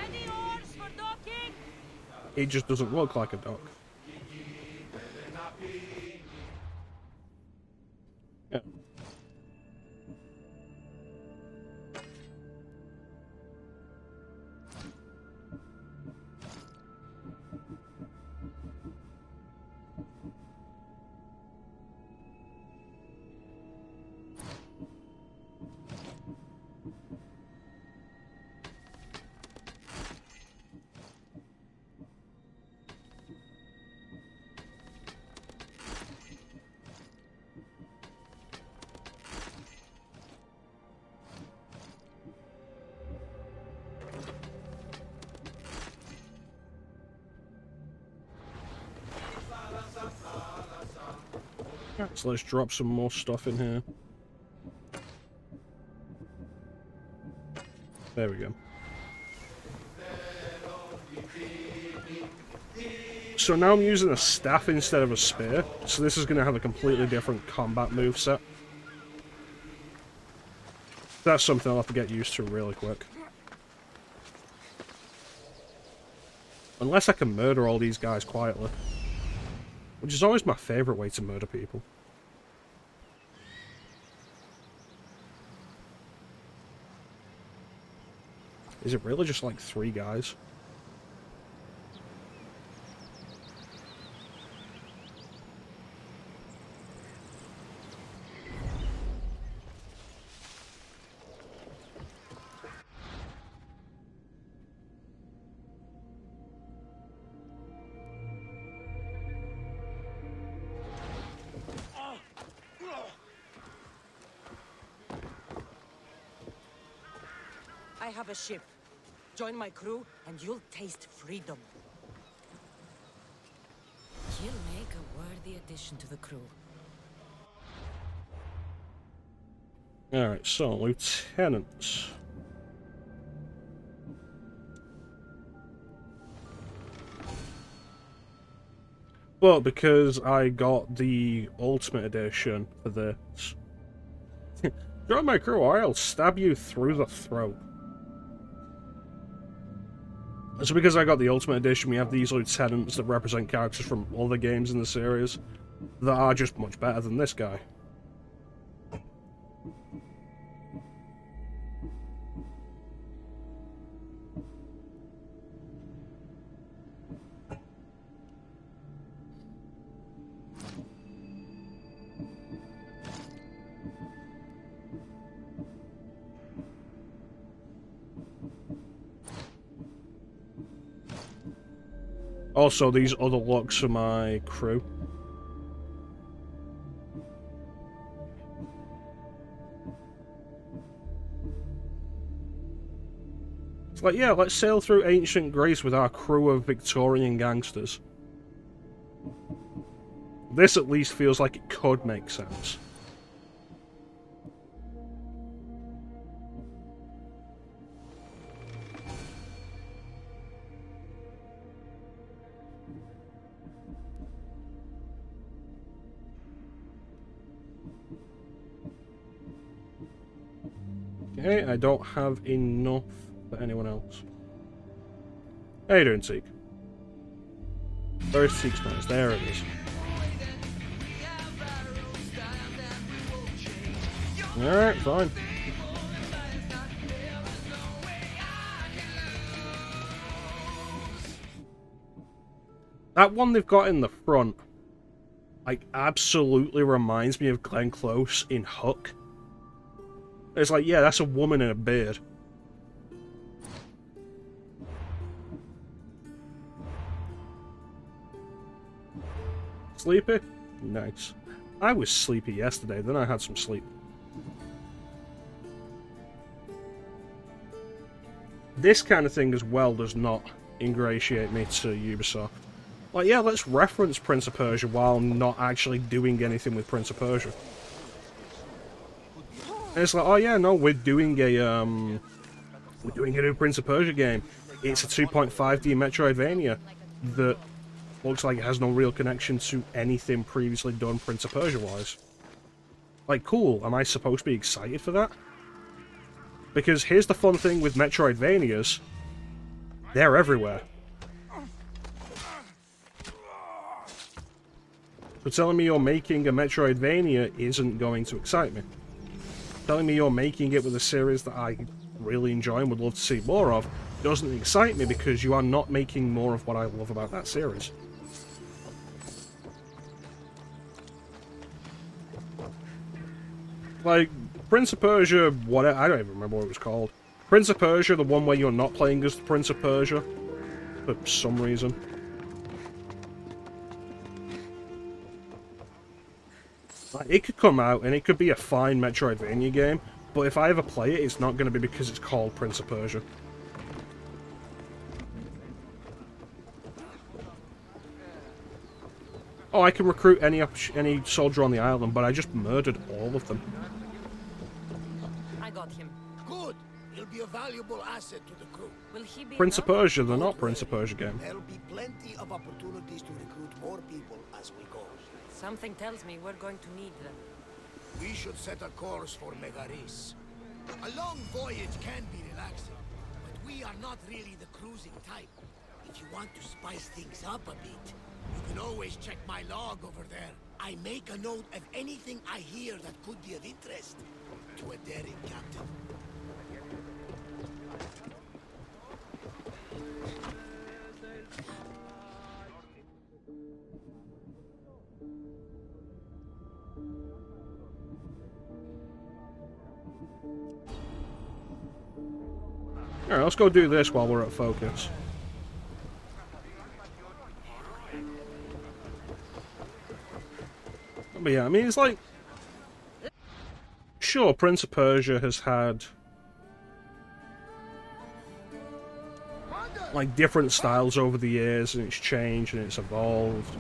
It just doesn't look like a dock. Yeah. So let's drop some more stuff in here. There we go. So now I'm using a staff instead of a spear, so this is going to have a completely different combat moveset. That's something I'll have to get used to really quick. Unless I can murder all these guys quietly. Which is always my favourite way to murder people. Is it really just like 3 guys? I have a ship. Join my crew, and you'll taste freedom. You'll make a worthy addition to the crew. Alright, so, lieutenants. Well, because I got the Ultimate Edition for this. Join my crew or I'll stab you through the throat. So because I got the Ultimate Edition, we have these lieutenants that represent characters from other games in the series that are just much better than this guy. Also, these other looks are my crew. It's like, yeah, let's sail through ancient Greece with our crew of Victorian gangsters. This at least feels like it could make sense. Okay, I don't have enough for anyone else. How you doing, Teak? Where's Teak's nose? There it is. Alright, fine. That one they've got in the front, like, absolutely reminds me of Glenn Close in Hook. It's like, yeah, that's a woman in a beard. Sleepy? Nice. I was sleepy yesterday, then I had some sleep. This kind of thing as well does not ingratiate me to Ubisoft. Like, yeah, let's reference Prince of Persia while not actually doing anything with Prince of Persia. And it's like, oh yeah, no, we're doing a new Prince of Persia game. It's a 2.5D Metroidvania that looks like it has no real connection to anything previously done Prince of Persia-wise. Like, cool, am I supposed to be excited for that? Because here's the fun thing with Metroidvanias. They're everywhere. So telling me you're making a Metroidvania isn't going to excite me. Telling me you're making it with a series that I really enjoy and would love to see more of doesn't excite me because you are not making more of what I love about that series. Like, Prince of Persia, whatever, I don't even remember what it was called. Prince of Persia, the one where you're not playing as the Prince of Persia, for some reason. Like, it could come out and it could be a fine Metroidvania game, but if I ever play it, it's not going to be because it's called Prince of Persia. Oh, I can recruit any soldier on the island, but I just murdered all of them. I got him. Good. He'll be a valuable asset to the crew. Will he be Prince of enough? Persia, they're not Prince of Persia game. There'll be plenty of opportunities to recruit more people as we go. Something tells me we're going to need them. We should set a course for Megaris. A long voyage can be relaxing, but we are not really the cruising type. If you want to spice things up a bit, you can always check my log over there. I make a note of anything I hear that could be of interest to a daring captain. Alright, let's go do this while we're at focus. But yeah, I mean, it's like... Sure, Prince of Persia has had... like, different styles over the years, and it's changed and it's evolved.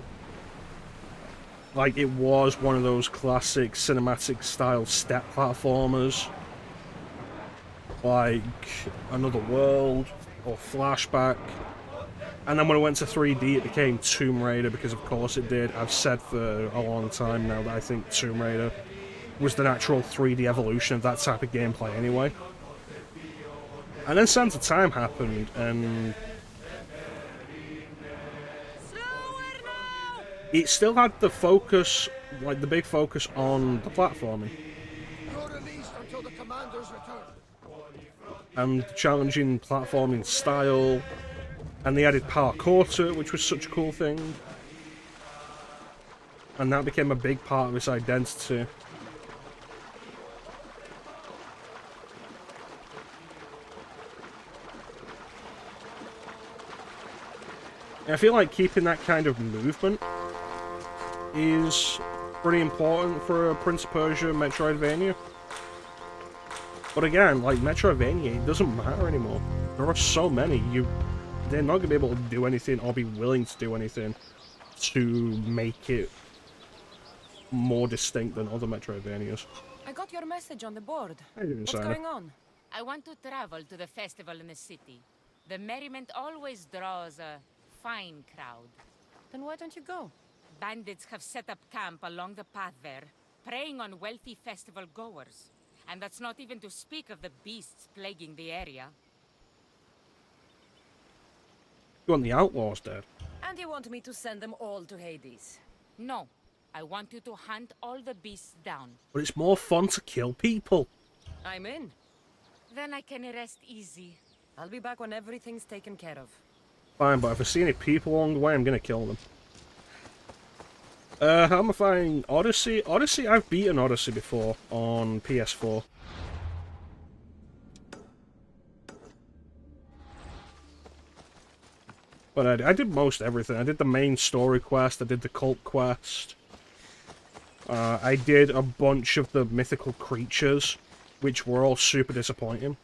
Like, it was one of those classic cinematic-style step platformers. Like Another World or Flashback, and then when it went to 3D it became Tomb Raider, because of course it did. I've said for a long time now that I think Tomb Raider was the natural 3D evolution of that type of gameplay anyway. And then Sands of Time happened, and it still had the focus, like the big focus on the platforming. You're released until the commander's return. And challenging platforming style, and they added parkour to it, which was such a cool thing. And that became a big part of its identity. And I feel like keeping that kind of movement is pretty important for a Prince of Persia Metroidvania. But again, like Metroidvania, it doesn't matter anymore. There are so many, they're not going to be able to do anything or be willing to do anything to make it more distinct than other Metroidvanias. I got your message on the board. How you doing, What's Simon? going on? I want to travel to the festival in the city. The merriment always draws a fine crowd. Then why don't you go? Bandits have set up camp along the path there, preying on wealthy festival goers. And that's not even to speak of the beasts plaguing the area. You want the outlaws dead? And you want me to send them all to Hades? No. I want you to hunt all the beasts down. But it's more fun to kill people. I'm in. Then I can rest easy. I'll be back when everything's taken care of. Fine, but if I see any people along the way, I'm gonna kill them. How am I finding Odyssey? Odyssey, I've beaten Odyssey before on PS4. But I did most everything. I did the main story quest, I did the cult quest. I did a bunch of the mythical creatures, which were all super disappointing.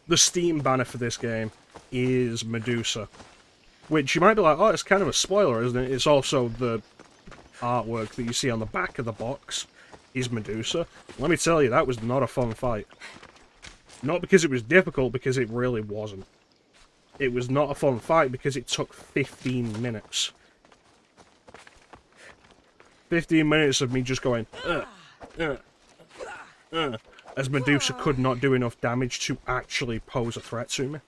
The Steam banner for this game is Medusa. Which you might be like, oh, it's kind of a spoiler, isn't it? It's also the artwork that you see on the back of the box is Medusa. Let me tell you, that was not a fun fight. Not because it was difficult, because it really wasn't. It was not a fun fight because it took 15 minutes. 15 minutes of me just going, as Medusa could not do enough damage to actually pose a threat to me.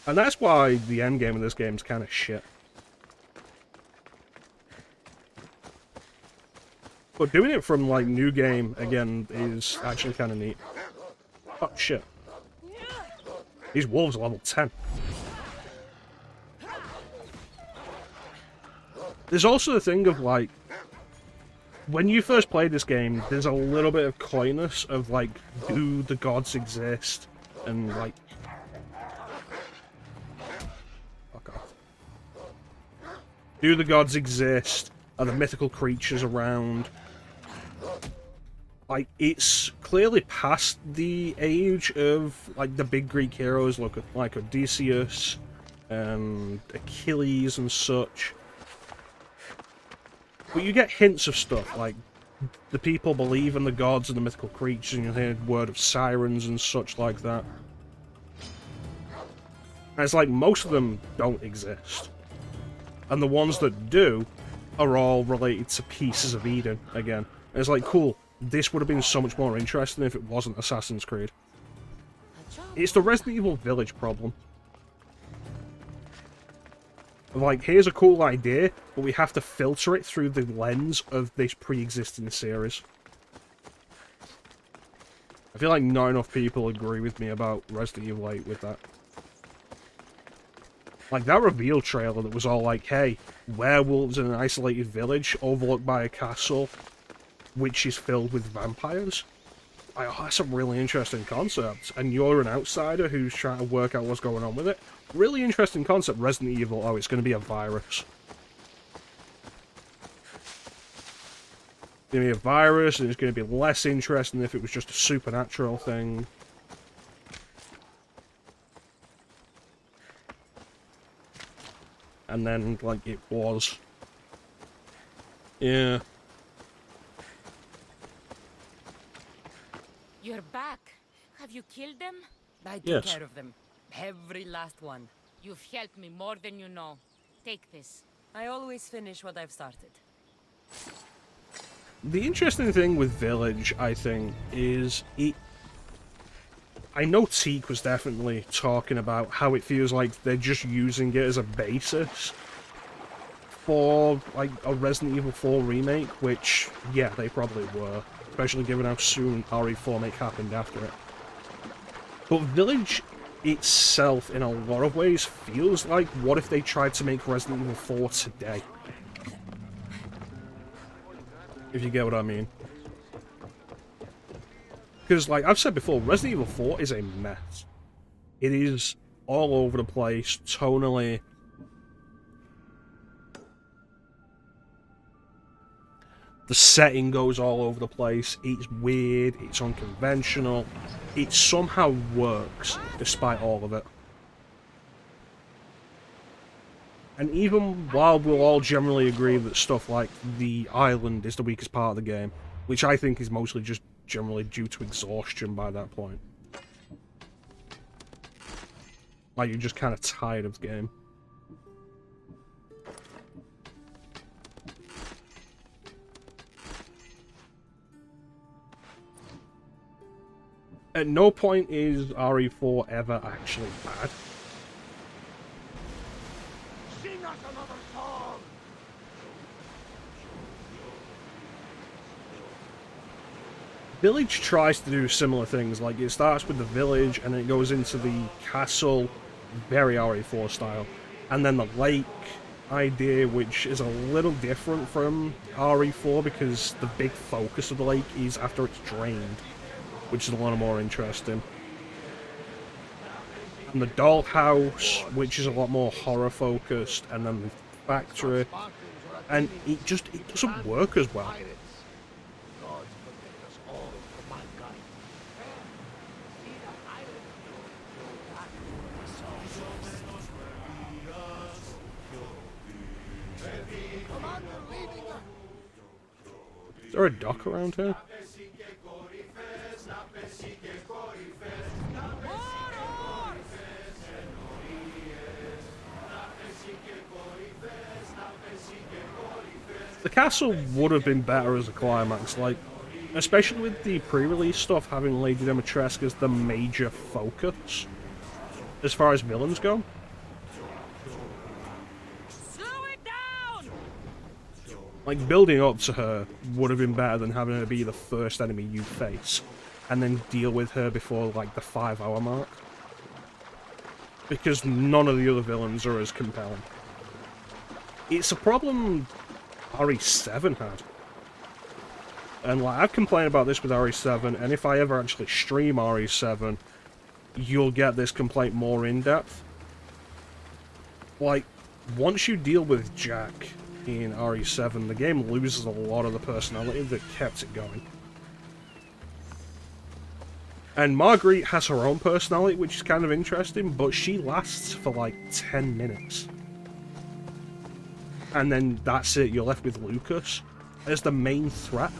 And that's why the endgame of this game is kind of shit. But doing it from, like, new game, again, is actually kind of neat. Oh, shit. These wolves are level 10. There's also the thing of, like, when you first play this game, there's a little bit of coyness of, like, do the gods exist? And, like... Fuck off. Do the gods exist? Are the mythical creatures around? Like, it's clearly past the age of, like, the big Greek heroes, like Odysseus, and Achilles and such. But you get hints of stuff, like, the people believe in the gods and the mythical creatures, and you hear word of sirens and such like that. And it's like, most of them don't exist. And the ones that do are all related to pieces of Eden, again. And it's like, cool, this would have been so much more interesting if it wasn't Assassin's Creed. It's the Resident Evil Village problem. Like, here's a cool idea, but we have to filter it through the lens of this pre-existing series. I feel like not enough people agree with me about Resident Evil 8 with that. Like, that reveal trailer that was all like, hey, werewolves in an isolated village overlooked by a castle, which is filled with vampires. Like, oh, that's a really interesting concept. And you're an outsider who's trying to work out what's going on with it. Really interesting concept, Resident Evil. Oh, it's going to be a virus. It's going to be a virus, and it's going to be less interesting if it was just a supernatural thing. And then, like, it was. Yeah. You're back. Have you killed them? I took care of them. Every last one. You've helped me more than you know. Take this. I always finish what I've started. The interesting thing with Village, I think, is it... I know Teak was definitely talking about how it feels like they're just using it as a basis for, like, a Resident Evil 4 remake, which, yeah, they probably were. Especially given how soon RE4 make happened after it. But Village itself, in a lot of ways, feels like what if they tried to make Resident Evil 4 today? If you get what I mean. Because, like I've said before, Resident Evil 4 is a mess. It is all over the place, tonally. The setting goes all over the place. It's weird, it's unconventional. It somehow works, despite all of it. And even while we'll all generally agree that stuff like the island is the weakest part of the game, which I think is mostly just generally due to exhaustion by that point. Like, you're just kind of tired of the game. At no point is RE4 ever actually bad. Sing us another song! Village tries to do similar things, like it starts with the village and then it goes into the castle, very RE4 style, and then the lake idea, which is a little different from RE4 because the big focus of the lake is after it's drained, which is a lot more interesting. And the dollhouse, which is a lot more horror focused, and then the factory, and it doesn't work as well. Is there a dock around here? The castle would have been better as a climax, like, especially with the pre-release stuff having Lady Dimitrescu as the major focus, as far as villains go. Like, building up to her would have been better than having her be the first enemy you face, and then deal with her before, like, the 5-hour mark. Because none of the other villains are as compelling. It's a problem RE7 had. And, like, I've complained about this with RE7, and if I ever actually stream RE7, you'll get this complaint more in-depth. Like, once you deal with Jack in RE7, the game loses a lot of the personality that kept it going. And Marguerite has her own personality, which is kind of interesting, but she lasts for like 10 minutes. And then that's it, you're left with Lucas as the main threat.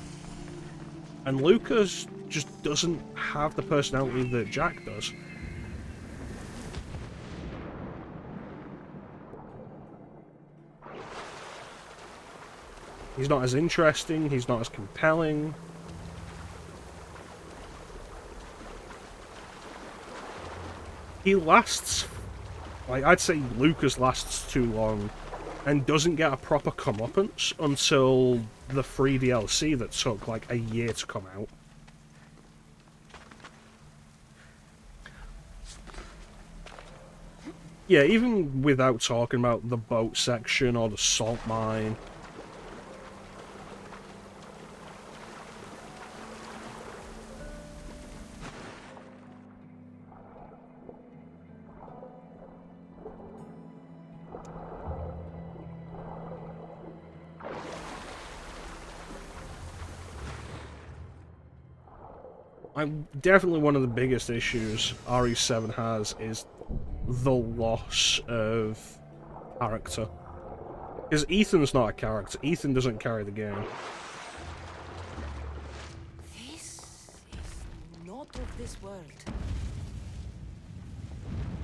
And Lucas just doesn't have the personality that Jack does. He's not as interesting, he's not as compelling. He lasts, like, I'd say Lucas lasts too long and doesn't get a proper comeuppance until the free DLC that took like a year to come out. Yeah, even without talking about the boat section or the salt mine. Definitely one of the biggest issues RE7 has is the loss of character. Because Ethan's not a character. Ethan doesn't carry the game. This is not of this world.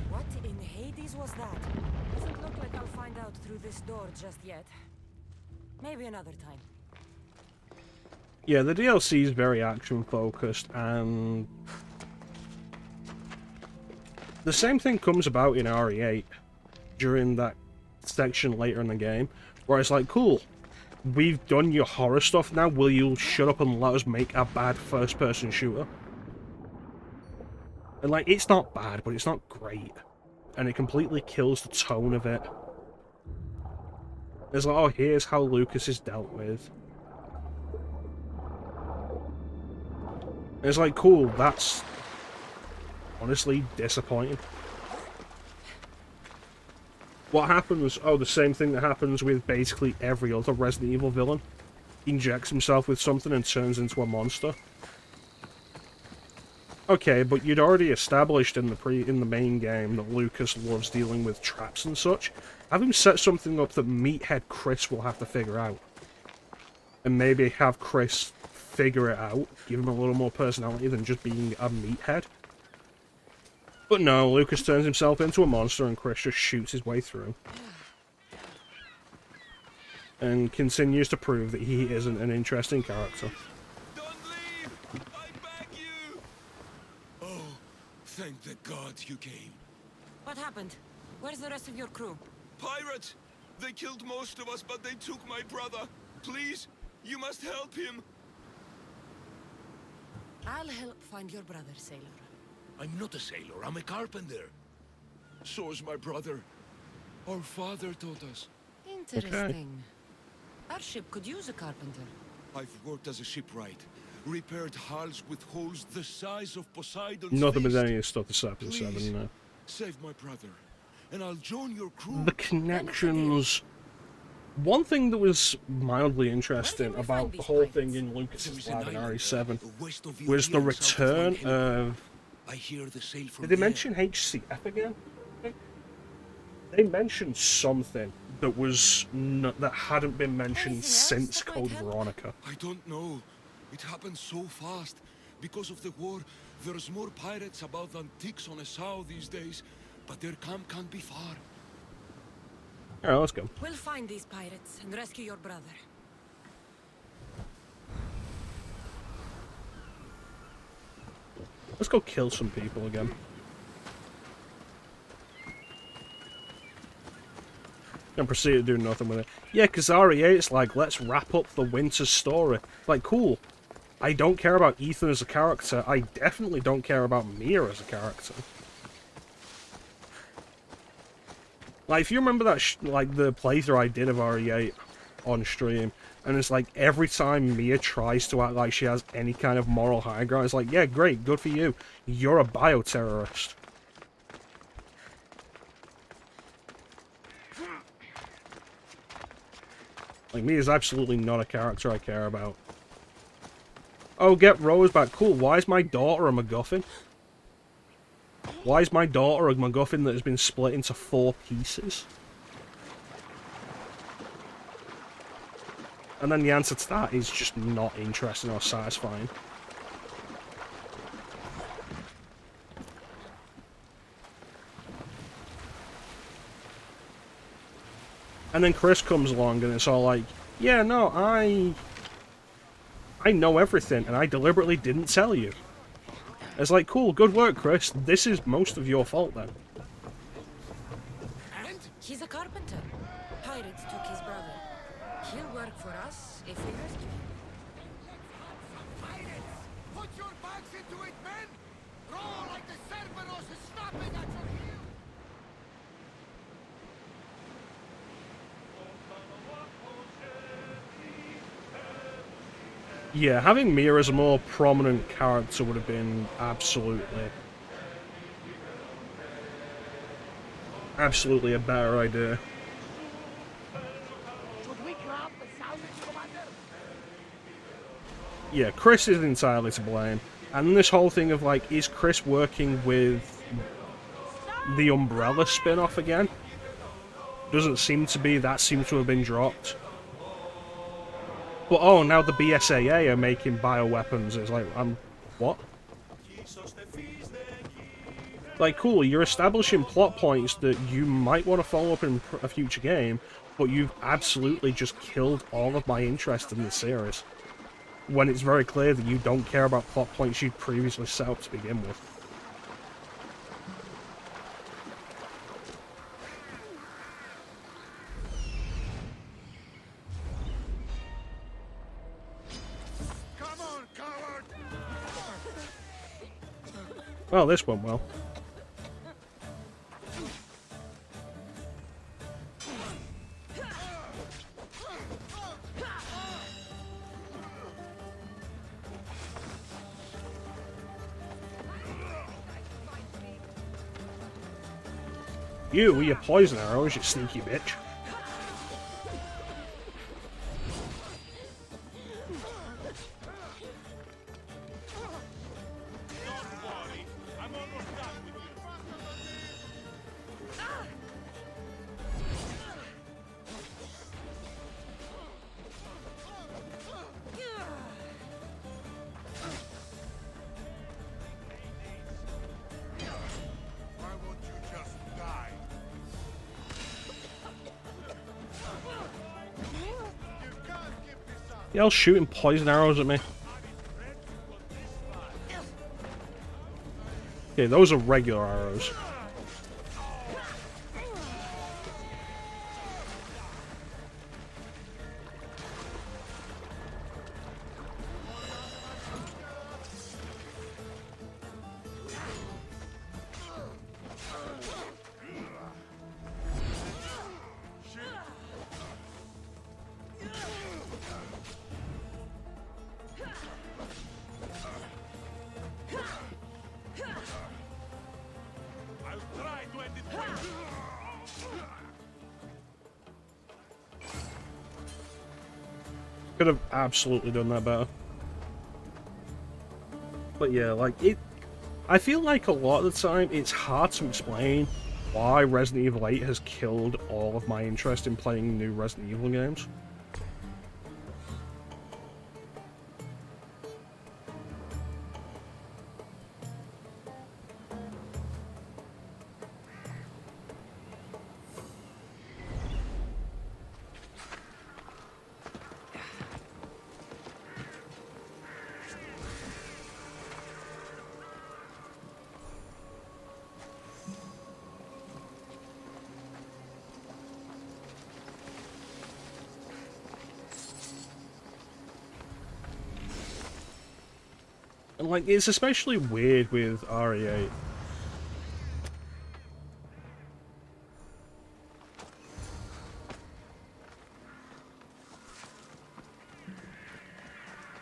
What in Hades was that? Doesn't look like I'll find out through this door just yet. Maybe another time. Yeah, the DLC is very action-focused, and the same thing comes about in RE8 during that section later in the game, where it's like, cool, we've done your horror stuff now, will you shut up and let us make a bad first-person shooter? And, like, it's not bad, but it's not great, and it completely kills the tone of it. It's like, oh, here's how Lucas is dealt with. It's like, cool, that's honestly disappointing. What happens? Oh, the same thing that happens with basically every other Resident Evil villain. He injects himself with something and turns into a monster. Okay, but you'd already established in the main game that Lucas loves dealing with traps and such. Have him set something up that Meathead Chris will have to figure out. And maybe have Chris figure it out, give him a little more personality than just being a meathead. But no, Lucas turns himself into a monster and Chris just shoots his way through. And continues to prove that he isn't an interesting character. Don't leave! I beg you! Thank the gods you came. What happened? Where's the rest of your crew? Pirates! They killed most of us, but they took my brother. Please, you must help him. I'll help find your brother, sailor. I'm not a sailor, I'm a carpenter. So's my brother. Our father taught us. Interesting. Our ship could use a carpenter. I've worked as a shipwright. Repaired hulls with holes the size of Poseidon's Nothing but fist. any stuff to set episode 7, no. Save my brother, and I'll join your crew. The connections. One thing that was mildly interesting about the whole thing in Lucas's Lab in RE7 was the return of... I hear the sail from Did they mention HCF again? They mentioned something that was that hadn't been mentioned since Code Veronica. I don't know. It happened so fast. Because of the war, there's more pirates about than ticks on a sow these days. But their camp can't be far. Alright, let's go. We'll find these pirates and rescue your brother. Let's go kill some people again. And proceed to do nothing with it. Yeah, because RE8's like, let's wrap up the winter story. Like, cool. I don't care about Ethan as a character. I definitely don't care about Mia as a character. Like, if you remember that, like, the playthrough I did of RE8 on stream, and it's like, every time Mia tries to act like she has any kind of moral high ground, it's like, yeah, great, good for you. You're a bioterrorist. Like, Mia's absolutely not a character I care about. Oh, get Rose back. Cool, why is my daughter a MacGuffin? Why is my daughter a MacGuffin that has been split into 4 pieces? And then the answer to that is just not interesting or satisfying. And then Chris comes along and it's all like, yeah, no, I know everything and I deliberately didn't tell you. It's like, cool, good work, Chris. This is most of your fault then. And he's a carpenter. Pirates took his brother. He'll work for us if we rescue him. Pirates! Put your backs into it, men! Roll like the Cerberus is snapping at your heel! Yeah, having Mia as a more prominent character would have been absolutely a better idea. Should we grab the sound, Commander? Yeah, Chris is entirely to blame. And this whole thing of, like, is Chris working with the Umbrella spin-off again? Doesn't seem to be. That seems to have been dropped. But, oh, now the BSAA are making bioweapons. It's like, what? Like, cool, you're establishing plot points that you might want to follow up in a future game, but you've absolutely just killed all of my interest in the series. When it's very clear that you don't care about plot points you'd previously set up to begin with. Come on, coward! Well, this went well. You with your poison arrows, you sneaky bitch. Y'all shooting poison arrows at me. Okay, those are regular arrows. Could have absolutely done that better. But yeah, like, I feel like a lot of the time it's hard to explain why Resident Evil 8 has killed all of my interest in playing new Resident Evil games. And like, it's especially weird with RE8.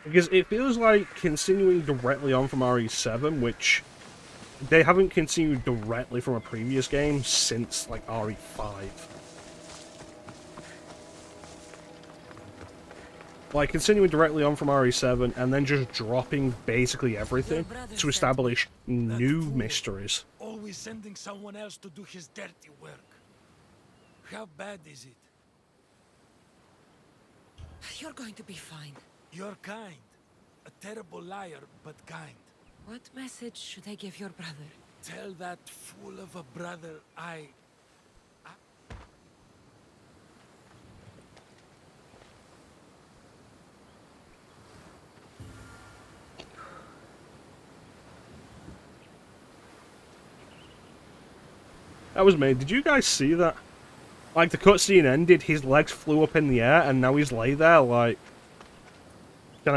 Because it feels like continuing directly on from RE7, which they haven't continued directly from a previous game since, like, RE5. Like, continuing directly on from RE7 and then just dropping basically everything to establish new mysteries. Always sending someone else to do his dirty work. How bad is it? You're going to be fine. You're kind. A terrible liar, but kind. What message should I give your brother? Tell that fool of a brother That was me. Did you guys see that? Like, the cutscene ended, his legs flew up in the air, and now he's lay there, like... Can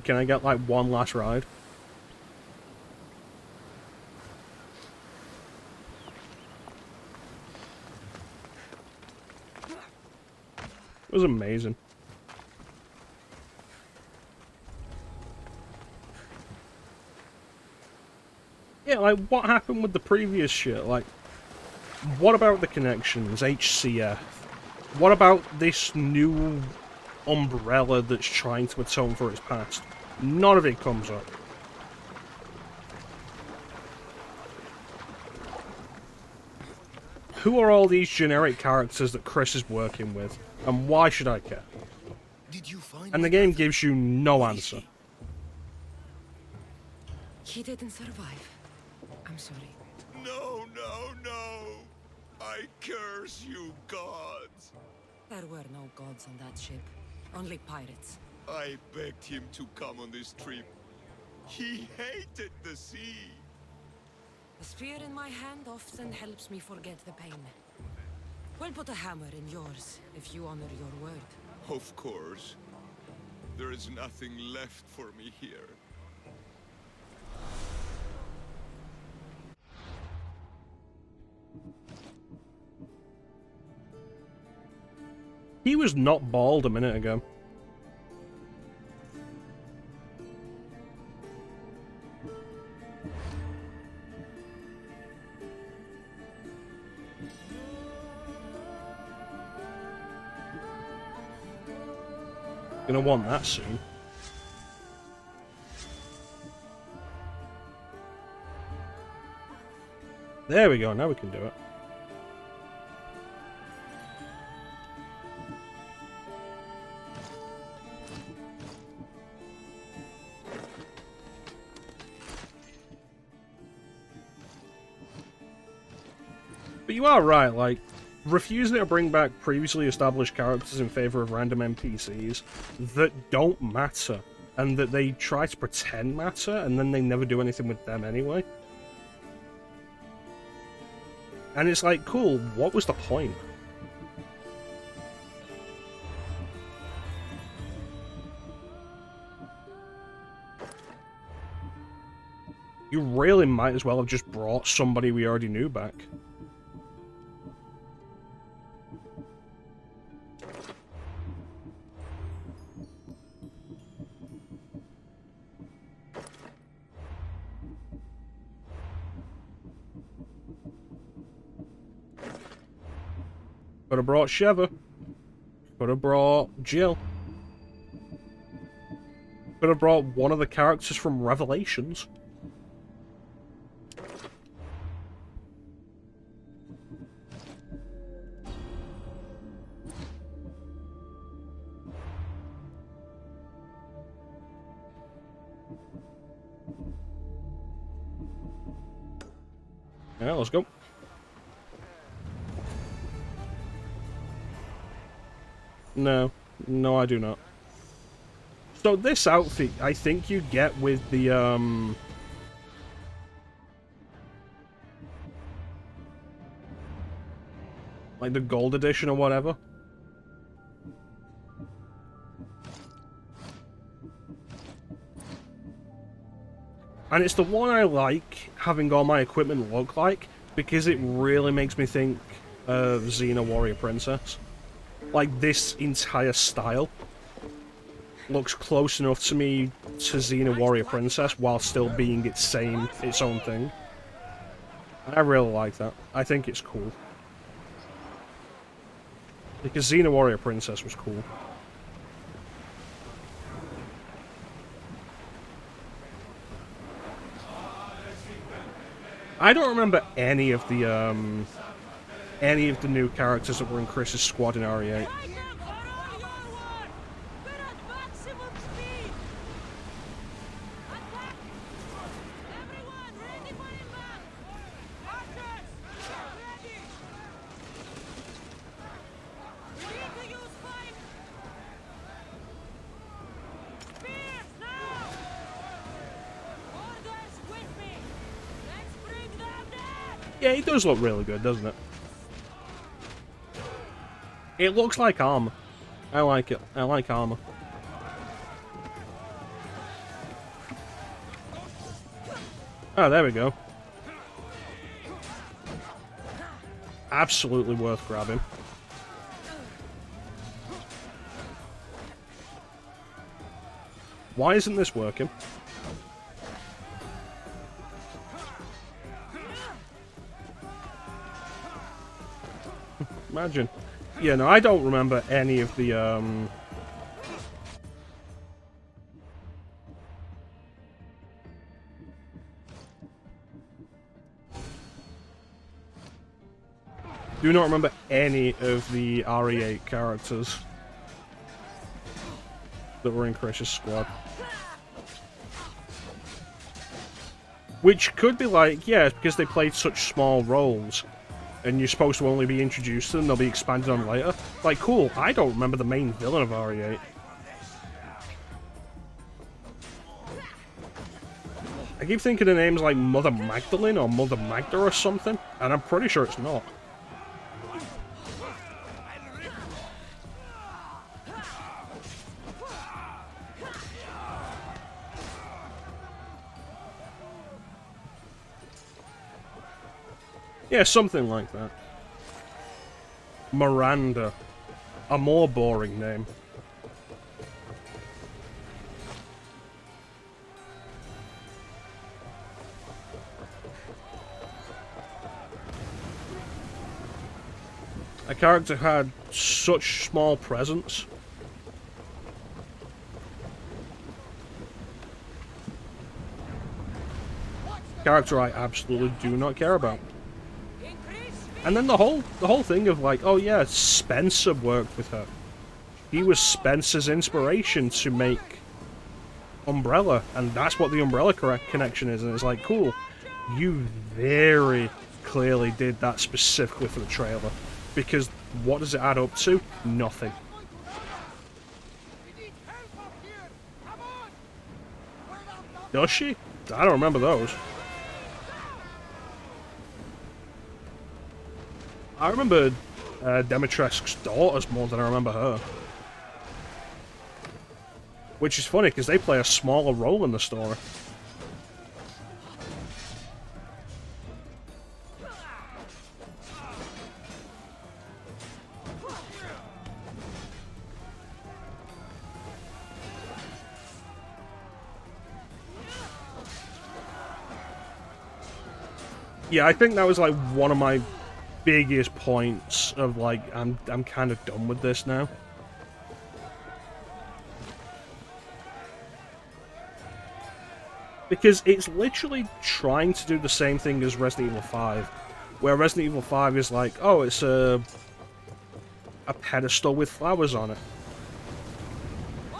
I get, like, one last ride? It was amazing. Yeah, like, what happened with the previous shit? Like, what about the connections, HCF? What about this new umbrella that's trying to atone for its past? None of it comes up. Who are all these generic characters that Chris is working with, and why should I care? And the game gives you no answer. He didn't survive. I'm sorry. No, no, no! I curse you, gods! There were no gods on that ship. Only pirates. I begged him to come on this trip. He hated the sea. The spear in my hand often helps me forget the pain. We'll put a hammer in yours, if you honor your word. Of course. There is nothing left for me here. He was not bald a minute ago. Gonna want that soon. There we go, now we can do it. But you are right, like, refusing to bring back previously established characters in favor of random NPCs that don't matter, and that they try to pretend matter, and then they never do anything with them anyway. And it's like, cool, what was the point? You really might as well have just brought somebody we already knew back. Could have brought Sheva. Could have brought Jill. Could have brought one of the characters from Revelations. Yeah, let's go. No. No, I do not. So this outfit, I think you get with the, like the gold edition or whatever. And it's the one I like having all my equipment look like, because it really makes me think of Xena Warrior Princess. Like, this entire style looks close enough to me to Xena Warrior Princess while still being its own thing. I really like that. I think it's cool. Because Xena Warrior Princess was cool. I don't remember any of the new characters that were in Chris's squad in RE8. Yeah, it does look really good, doesn't it? It looks like armor. I like it. I like armor. Oh, there we go. Absolutely worth grabbing. Why isn't this working? Imagine. Yeah, no, I don't remember any of the, do not remember any of the RE8 characters that were in Chris's squad. Which could be like, yeah, because they played such small roles, and you're supposed to only be introduced to them, they'll be expanded on later. Like, cool, I don't remember the main villain of RE8. I keep thinking of names like Mother Magdalene or Mother Magda or something, and I'm pretty sure it's not. Yeah, something like that. Miranda. A more boring name. A character had such small presence. Character I absolutely do not care about. And then the whole thing of like, oh yeah, Spencer worked with her. He was Spencer's inspiration to make Umbrella, and that's what the Umbrella connection is. And it's like, cool, you very clearly did that specifically for the trailer, because what does it add up to? Nothing. Does she? I don't remember those. I remember Demetresque's daughters more than I remember her. Which is funny, because they play a smaller role in the story. Yeah, I think that was like one of my biggest points of like, I'm kind of done with this now. Because it's literally trying to do the same thing as Resident Evil 5. Where Resident Evil 5 is like, oh, it's a pedestal with flowers on it.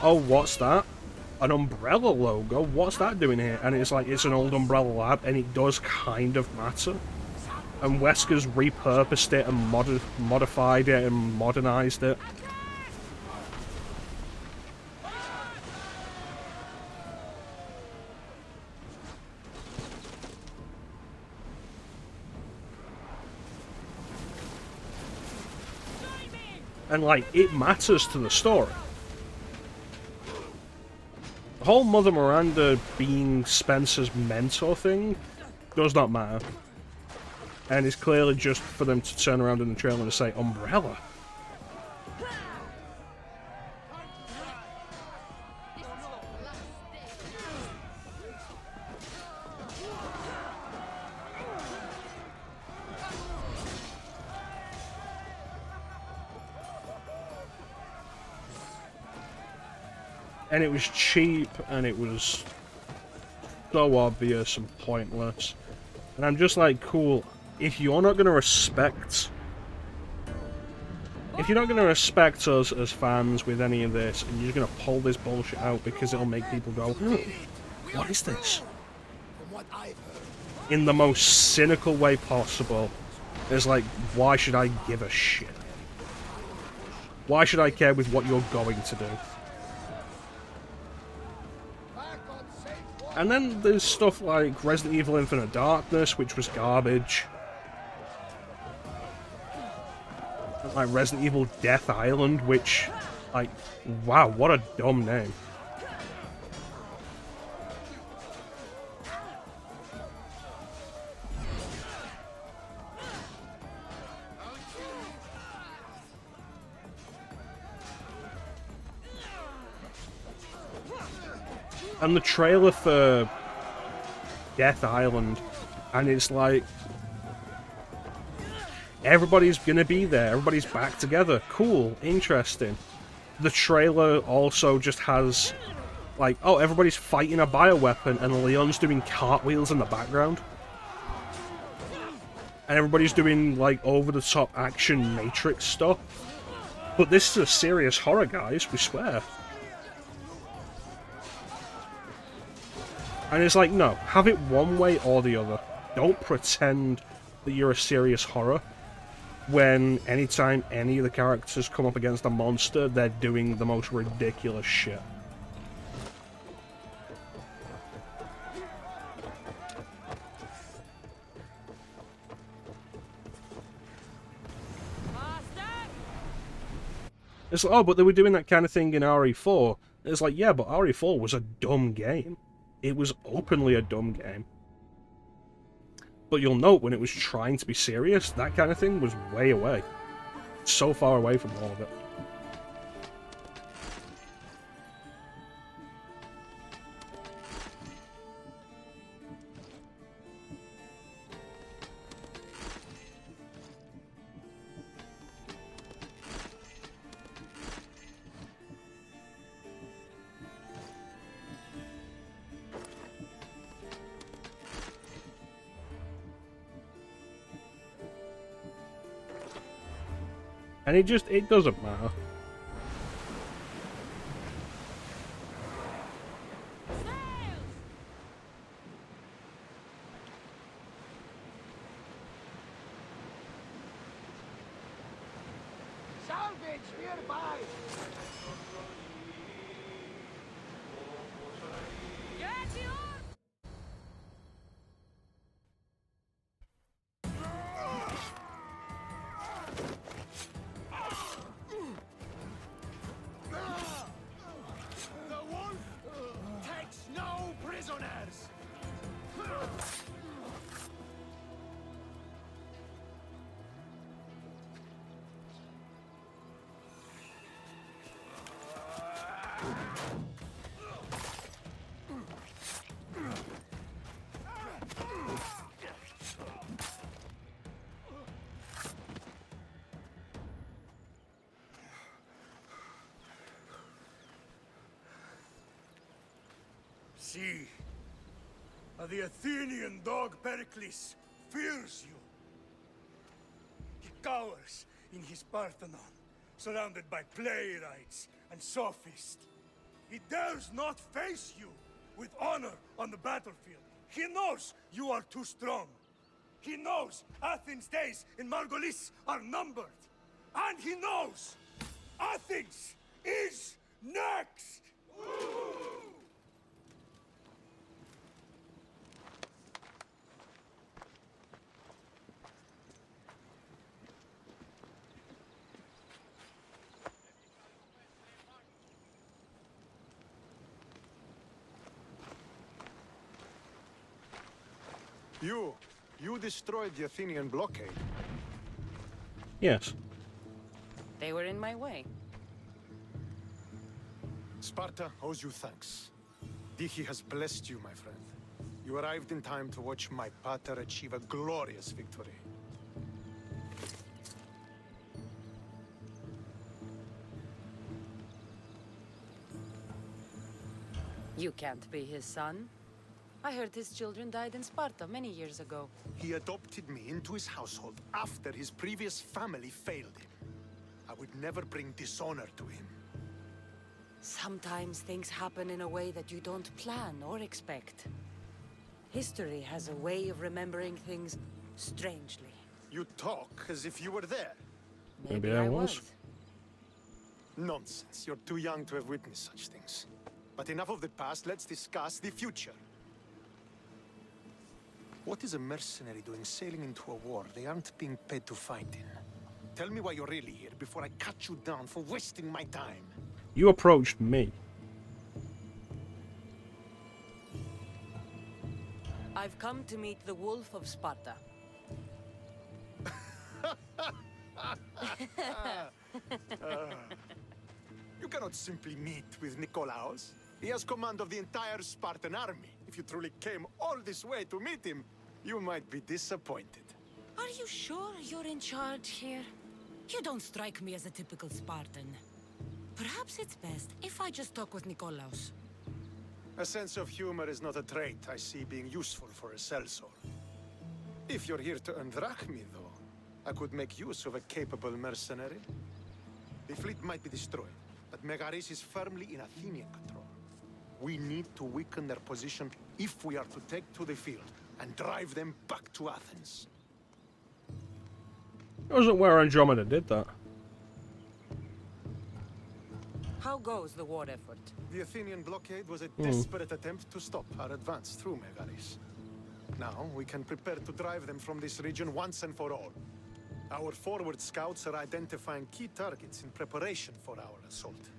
Oh, what's that? An Umbrella logo? What's that doing here? And it's like, it's an old Umbrella lab, and it does kind of matter. And Wesker's repurposed it and modified it and modernized it. And, like, it matters to the story. The whole Mother Miranda being Spencer's mentor thing does not matter. And it's clearly just for them to turn around in the trailer and say, Umbrella. And it was cheap, and it was so obvious and pointless. And I'm just like, cool, if you're not going to respect... If you're not going to respect us as fans with any of this, and you're going to pull this bullshit out because it'll make people go, what is this? In the most cynical way possible, it's like, why should I give a shit? Why should I care with what you're going to do? And then there's stuff like Resident Evil Infinite Darkness, which was garbage. Like Resident Evil Death Island, which, like, wow, what a dumb name. And the trailer for Death Island, and it's like, everybody's gonna be there, everybody's back together, cool, interesting. The trailer also just has, like, oh, everybody's fighting a bioweapon, and Leon's doing cartwheels in the background. And everybody's doing, like, over-the-top action Matrix stuff. But this is a serious horror, guys, we swear. And it's like, no, have it one way or the other. Don't pretend that you're a serious horror when anytime any of the characters come up against a monster, they're doing the most ridiculous shit. It's like, oh, but they were doing that kind of thing in RE4. It's like, yeah, but RE4 was a dumb game. It was openly a dumb game. But you'll note when it was trying to be serious, that kind of thing was way away. So far away from all of it. And it doesn't matter. Salvage nearby! see. The Athenian dog Pericles fears you. He cowers in his Parthenon, surrounded by playwrights and sophists. He dares not face you with honor on the battlefield. He knows you are too strong. He knows Athens' days in Margolis are numbered. And he knows Athens is next! You destroyed the Athenian blockade. Yes. They were in my way. Sparta owes you thanks. Dihi has blessed you, my friend. You arrived in time to watch my pater achieve a glorious victory. You can't be his son. I heard his children died in Sparta many years ago. He adopted me into his household after his previous family failed him. I would never bring dishonor to him. Sometimes things happen in a way that you don't plan or expect. History has a way of remembering things strangely. You talk as if you were there. Maybe I was. Nonsense. You're too young to have witnessed such things. But enough of the past, let's discuss the future. What is a mercenary doing sailing into a war they aren't being paid to fight in? Tell me why you're really here before I cut you down for wasting my time. You approached me. I've come to meet the Wolf of Sparta. You cannot simply meet with Nikolaos. He has command of the entire Spartan army. If you truly came all this way to meet him, you might be disappointed. Are you sure you're in charge here? You don't strike me as a typical Spartan. Perhaps it's best if I just talk with Nikolaos. A sense of humor is not a trait I see being useful for a sellsword. If you're here to earn drachmi, though, I could make use of a capable mercenary. The fleet might be destroyed, but Megaris is firmly in Athenian control. We need to weaken their position if we are to take to the field and drive them back to Athens. It wasn't where Andromeda did that. How goes the war effort? The Athenian blockade was a desperate attempt to stop our advance through Megaris. Now we can prepare to drive them from this region once and for all. Our forward scouts are identifying key targets in preparation for our assault.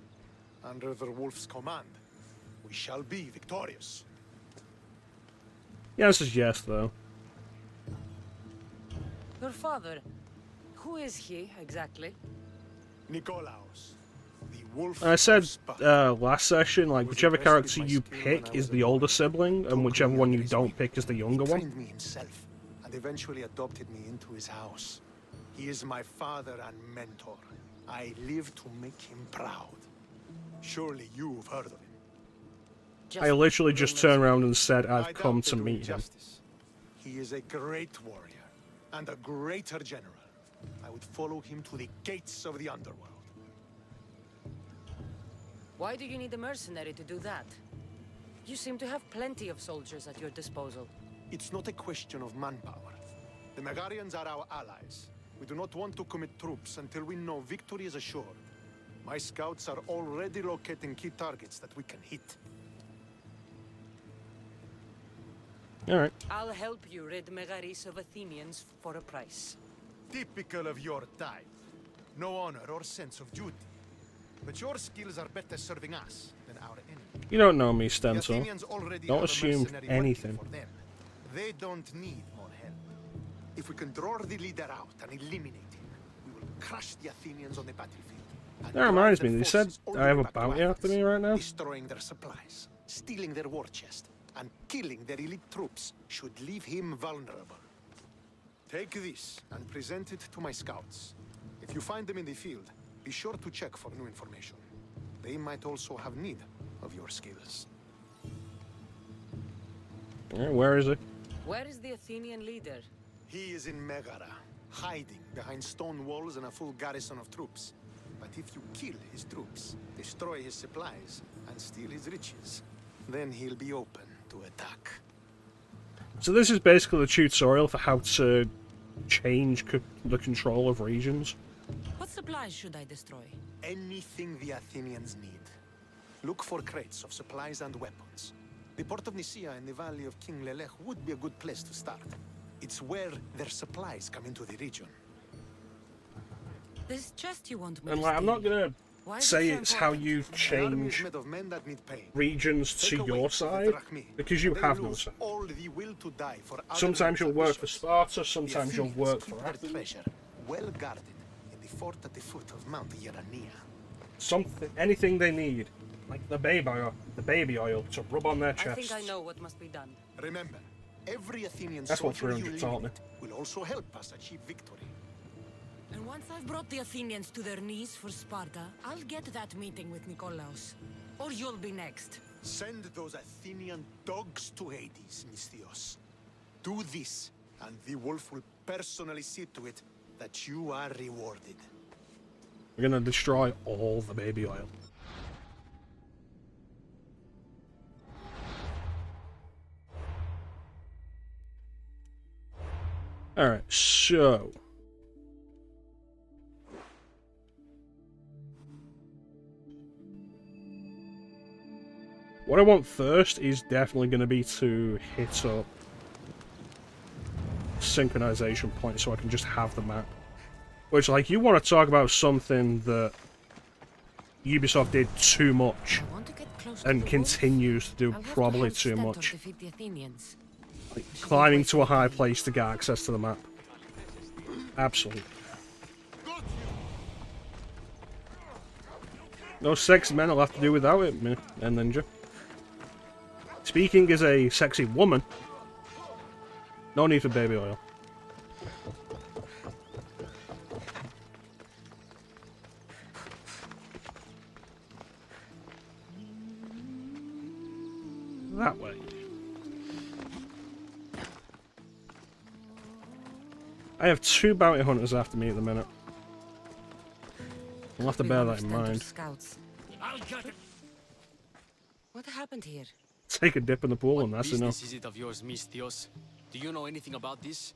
Under the Wolf's command, we shall be victorious. The answer is yes, though. Your father, who is he exactly? Nikolaos, the Wolf. I said last session, like, whichever character you pick is the older sibling, and whichever one you don't pick is the younger one. He trained me himself, and eventually adopted me into his house. He is my father and mentor. I live to make him proud. Surely you've heard of him. I literally just turned around and said I've come to meet him. He is a great warrior, and a greater general. I would follow him to the gates of the underworld. Why do you need a mercenary to do that? You seem to have plenty of soldiers at your disposal. It's not a question of manpower. The Megarians are our allies. We do not want to commit troops until we know victory is assured. My scouts are already locating key targets that we can hit. Alright. I'll help you rid Megaris of Athenians for a price. Typical of your type. No honor or sense of duty. But your skills are better serving us than our enemy. You don't know me, The Stencil. Athenians already Don't have a assume mercenary working anything. for them. They don't need more help. If we can draw the leader out and eliminate him, we will crush the Athenians on the battlefield. and That reminds drive me, their they said forces all I have the a way back to bounty Athens, after me right now. destroying their supplies, stealing their war chest, and killing their elite troops should leave him vulnerable. Take this and present it to my scouts. If you find them in the field, be sure to check for new information. They might also have need of your skills. Yeah, where is he? Where is the Athenian leader? He is in Megara, hiding behind stone walls and a full garrison of troops. But if you kill his troops, destroy his supplies, and steal his riches, then he'll be open to attack. So this is basically the tutorial for how to change the control of regions. What supplies should I destroy? Anything the Athenians need. Look for crates of supplies and weapons. The port of Nicaea in the valley of King Lelech would be a good place to start. It's where their supplies come into the region. This chest you want me And to like, I'm not steal. gonna Why is say it so it's how important? you change Made of men that need pain. regions to Take away your the side, drachmae, because you they have no lose side. all the will to die for other Sometimes you'll men's work for ambitions. Sparta, The sometimes you'll Athenians work keep for their Athens. treasure well guarded in the fort at the foot of Mount Yerania. Something, anything they need, like the baby oil to rub on their I chests. think I know what must be done. Remember, every Athenian That's what soldier you 300 taught me. eliminate will also help us achieve victory. And once I've brought the Athenians to their knees for Sparta, I'll get that meeting with Nikolaos. Or you'll be next. Send those Athenian dogs to Hades, Misthios. Do this, and the wolf will personally see to it that you are rewarded. We're gonna destroy all the baby oil. Alright, so... what I want first is definitely going to be to hit up synchronization point so I can just have the map. Which, like, you want to talk about something that Ubisoft did too much and continues to do probably too much. Like, climbing to a high place to get access to the map. Absolutely. No sexy men will have to do without it, and Ninja. Speaking as a sexy woman, no need for baby oil. That way. I have 2 bounty hunters after me at the minute. I'll have to bear that in mind. Scouts. What happened here? Take a dip in the pool and that's enough. Is it of yours, Misthios? Do you know anything about this?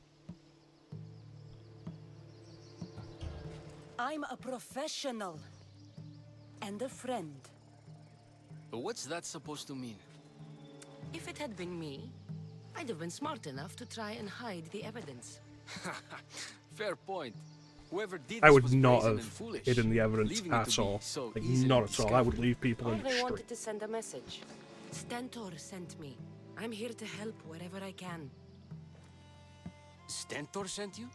I'm a professional. And a friend. But what's that supposed to mean? If it had been me, I'd have been smart enough to try and hide the evidence. Fair point. Whoever did I this would was not brazen and have foolish, hidden the evidence leaving it at to be all. so Like, easily not at all. I would discovered. leave people Or in the they street. wanted to send a message. Stentor sent me. I'm here to help wherever I can. Stentor sent you?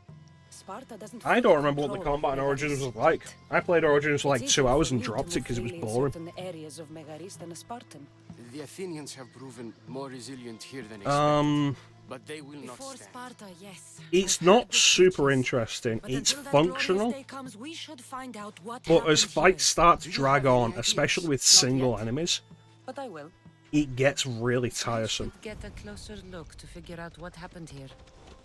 Sparta doesn't I don't remember what the control combat in Origins was Megaris. like. I played Origins for like It's 2 easier hours for and you to dropped it move because it was freely in boring. certain areas of Megaris than a Spartan. The Athenians have proven more resilient here than expected. But they will not Before stand. Sparta, yes. It's not super interesting. But It's until that glorious functional. day comes, we should find out what But as happened fights here. start to drag on, especially with single yet. enemies, But I will. it gets really tiresome. Get a closer look to figure out what happened here.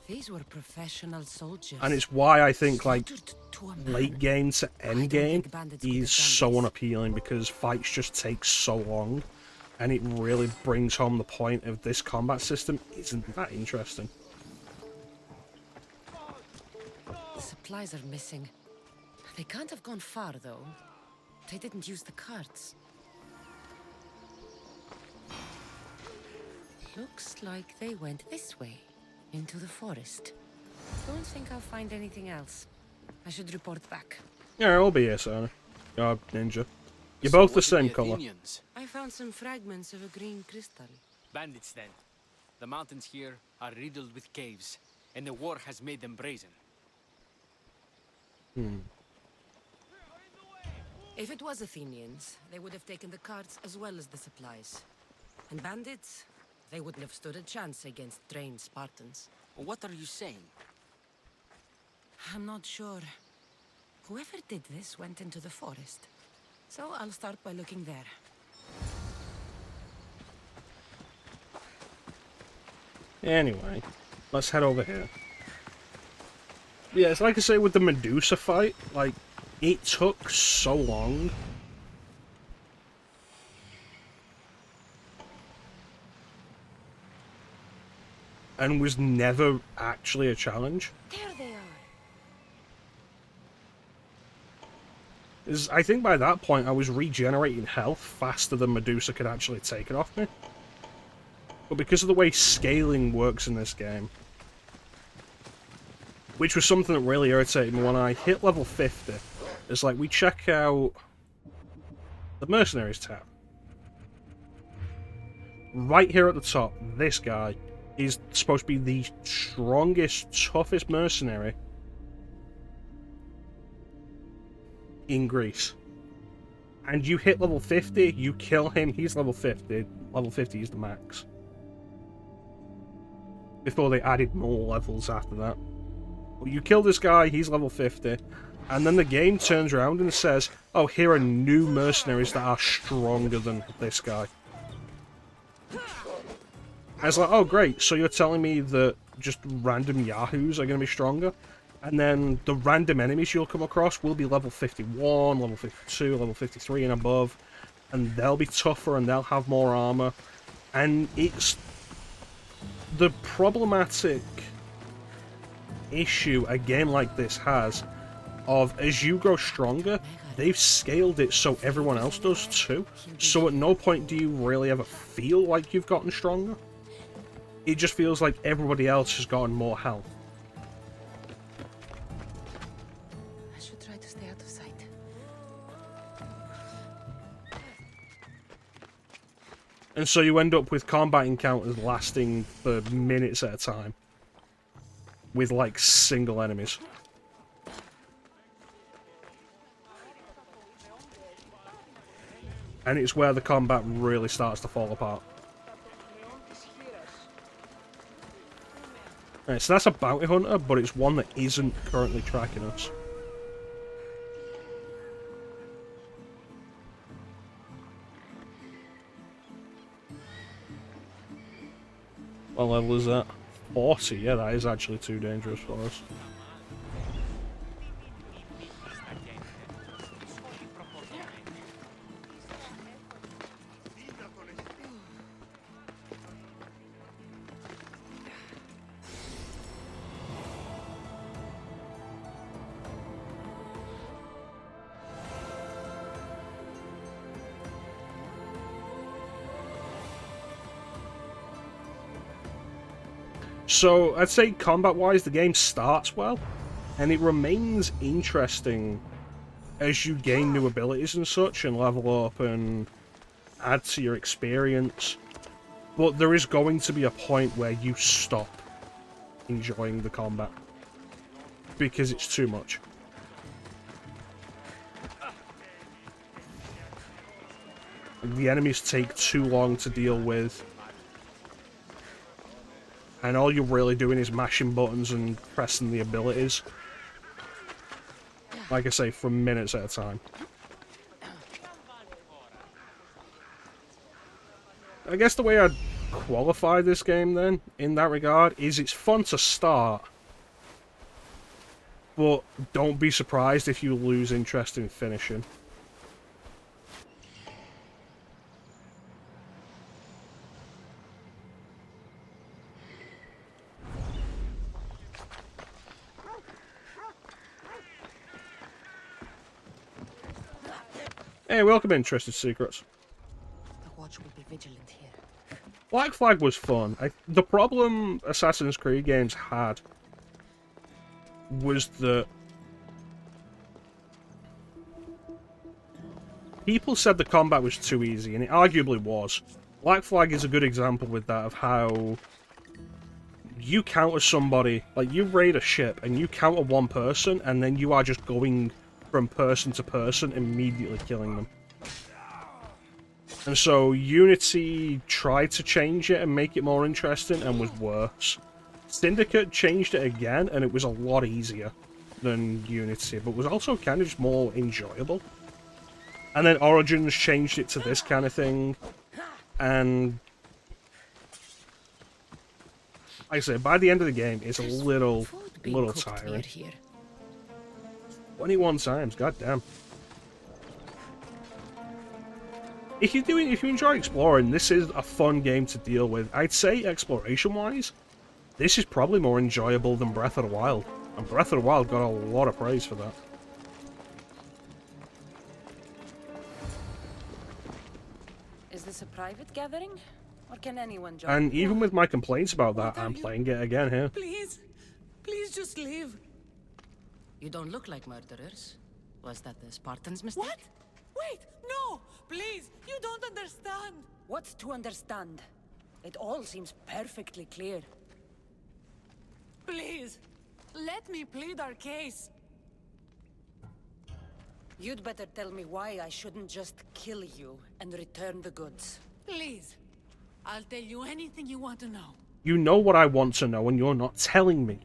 These were professional soldiers. And it's why I think like to a man. late game to end game bandits could is have done so unappealing because fights just take so long, and it really brings home the point of this combat system isn't that interesting. The supplies are missing. They can't have gone far, though. They didn't use the carts. Looks like they went this way, into the forest. Don't think I'll find anything else. I should report back. Yeah, I'll be here, Sona. Ninja. You're So both the what same did colour. Athenians? I found some fragments of a green crystal. Bandits then. The mountains here are riddled with caves, and the war has made them brazen. If it was Athenians, they would have taken the carts as well as the supplies. And bandits, they wouldn't have stood a chance against trained Spartans. What are you saying? I'm not sure. Whoever did this went into the forest. So I'll start by looking there. Anyway, let's head over here. Yeah, it's like I say with the Medusa fight, like, it took so long. And was never actually a challenge. There they are. I think by that point I was regenerating health faster than Medusa could actually take it off me. But because of the way scaling works in this game, which was something that really irritated me when I hit level 50, it's like we check out the Mercenaries tab. Right here at the top, this guy is supposed to be the strongest, toughest mercenary in Greece. And you hit level 50, you kill him, he's level 50. Level 50 is the max. Before they added more levels after that. Well, you kill this guy, he's level 50. And then the game turns around and says, oh, here are new mercenaries that are stronger than this guy. I was like, oh great, so you're telling me that just random yahoos are going to be stronger? And then the random enemies you'll come across will be level 51, level 52, level 53 and above. And they'll be tougher and they'll have more armor. And it's the problematic issue a game like this has of as you grow stronger, they've scaled it so everyone else does too. So at no point do you really ever feel like you've gotten stronger. It just feels like everybody else has gotten more health. I should try to stay out of sight. And so you end up with combat encounters lasting for minutes at a time. With, like, single enemies. And it's where the combat really starts to fall apart. Right, so that's a bounty hunter, but it's one that isn't currently tracking us. What level is that? 40, yeah, that is actually too dangerous for us. So, I'd say combat-wise, the game starts well, and it remains interesting as you gain new abilities and such, and level up and add to your experience. But there is going to be a point where you stop enjoying the combat, because it's too much. The enemies take too long to deal with. And all you're really doing is mashing buttons and pressing the abilities. Like I say, for minutes at a time. I guess the way I'd qualify this game then, in that regard, is it's fun to start. But don't be surprised if you lose interest in finishing. Hey, welcome in, Trusted Secrets. The watch will be vigilant here. Black Flag was fun. The problem Assassin's Creed games had was that people said the combat was too easy, and it arguably was. Black Flag is a good example with that, of how you counter somebody, like you raid a ship, and you counter one person, and then you are just going from person to person, immediately killing them. And so Unity tried to change it and make it more interesting, and was worse. Syndicate changed it again, and it was a lot easier than Unity, but was also kind of just more enjoyable. And then Origins changed it to this kind of thing, and I say, by the end of the game, it's a little being cooked tiring. near here. 21 times, goddamn. If you enjoy exploring, this is a fun game to deal with. I'd say exploration-wise, this is probably more enjoyable than Breath of the Wild. And Breath of the Wild got a lot of praise for that. Is this a private gathering? Or can anyone join? And even with my complaints about that, I'm playing it again here. Please, please just leave. You don't look like murderers. Was that the Spartans' mistake? What? Wait, no! Please, you don't understand. What's to understand? It all seems perfectly clear. Please, let me plead our case. You'd better tell me why I shouldn't just kill you and return the goods. Please, I'll tell you anything you want to know. You know what I want to know, and you're not telling me.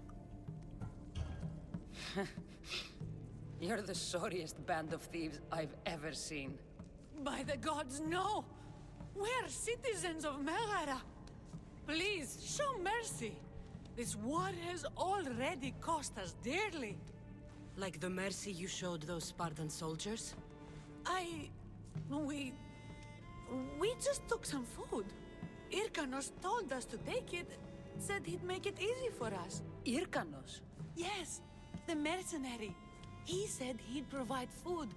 You're the sorriest band of thieves I've ever seen. By the gods, no! We're citizens of Megara. Please, show mercy. This war has already cost us dearly. Like the mercy you showed those Spartan soldiers? We just took some food. Irkanos told us to take it, said he'd make it easy for us. Irkanos? Yes, the mercenary. He said he'd provide food.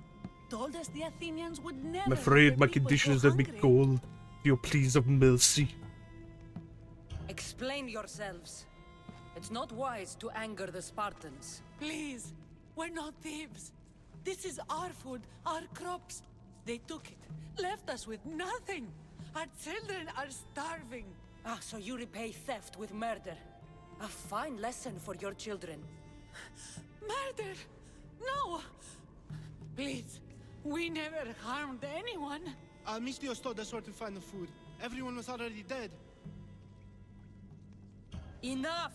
Told us the Athenians would never. I'm afraid my conditions have been cold. Your pleas of mercy. Explain yourselves. It's not wise to anger the Spartans. Please, we're not thieves. This is our food, our crops. They took it, left us with nothing. Our children are starving. Ah, so you repay theft with murder. A fine lesson for your children. Murder? No! Please, we never harmed anyone. Mistios told us where to find the food. Everyone was already dead. Enough!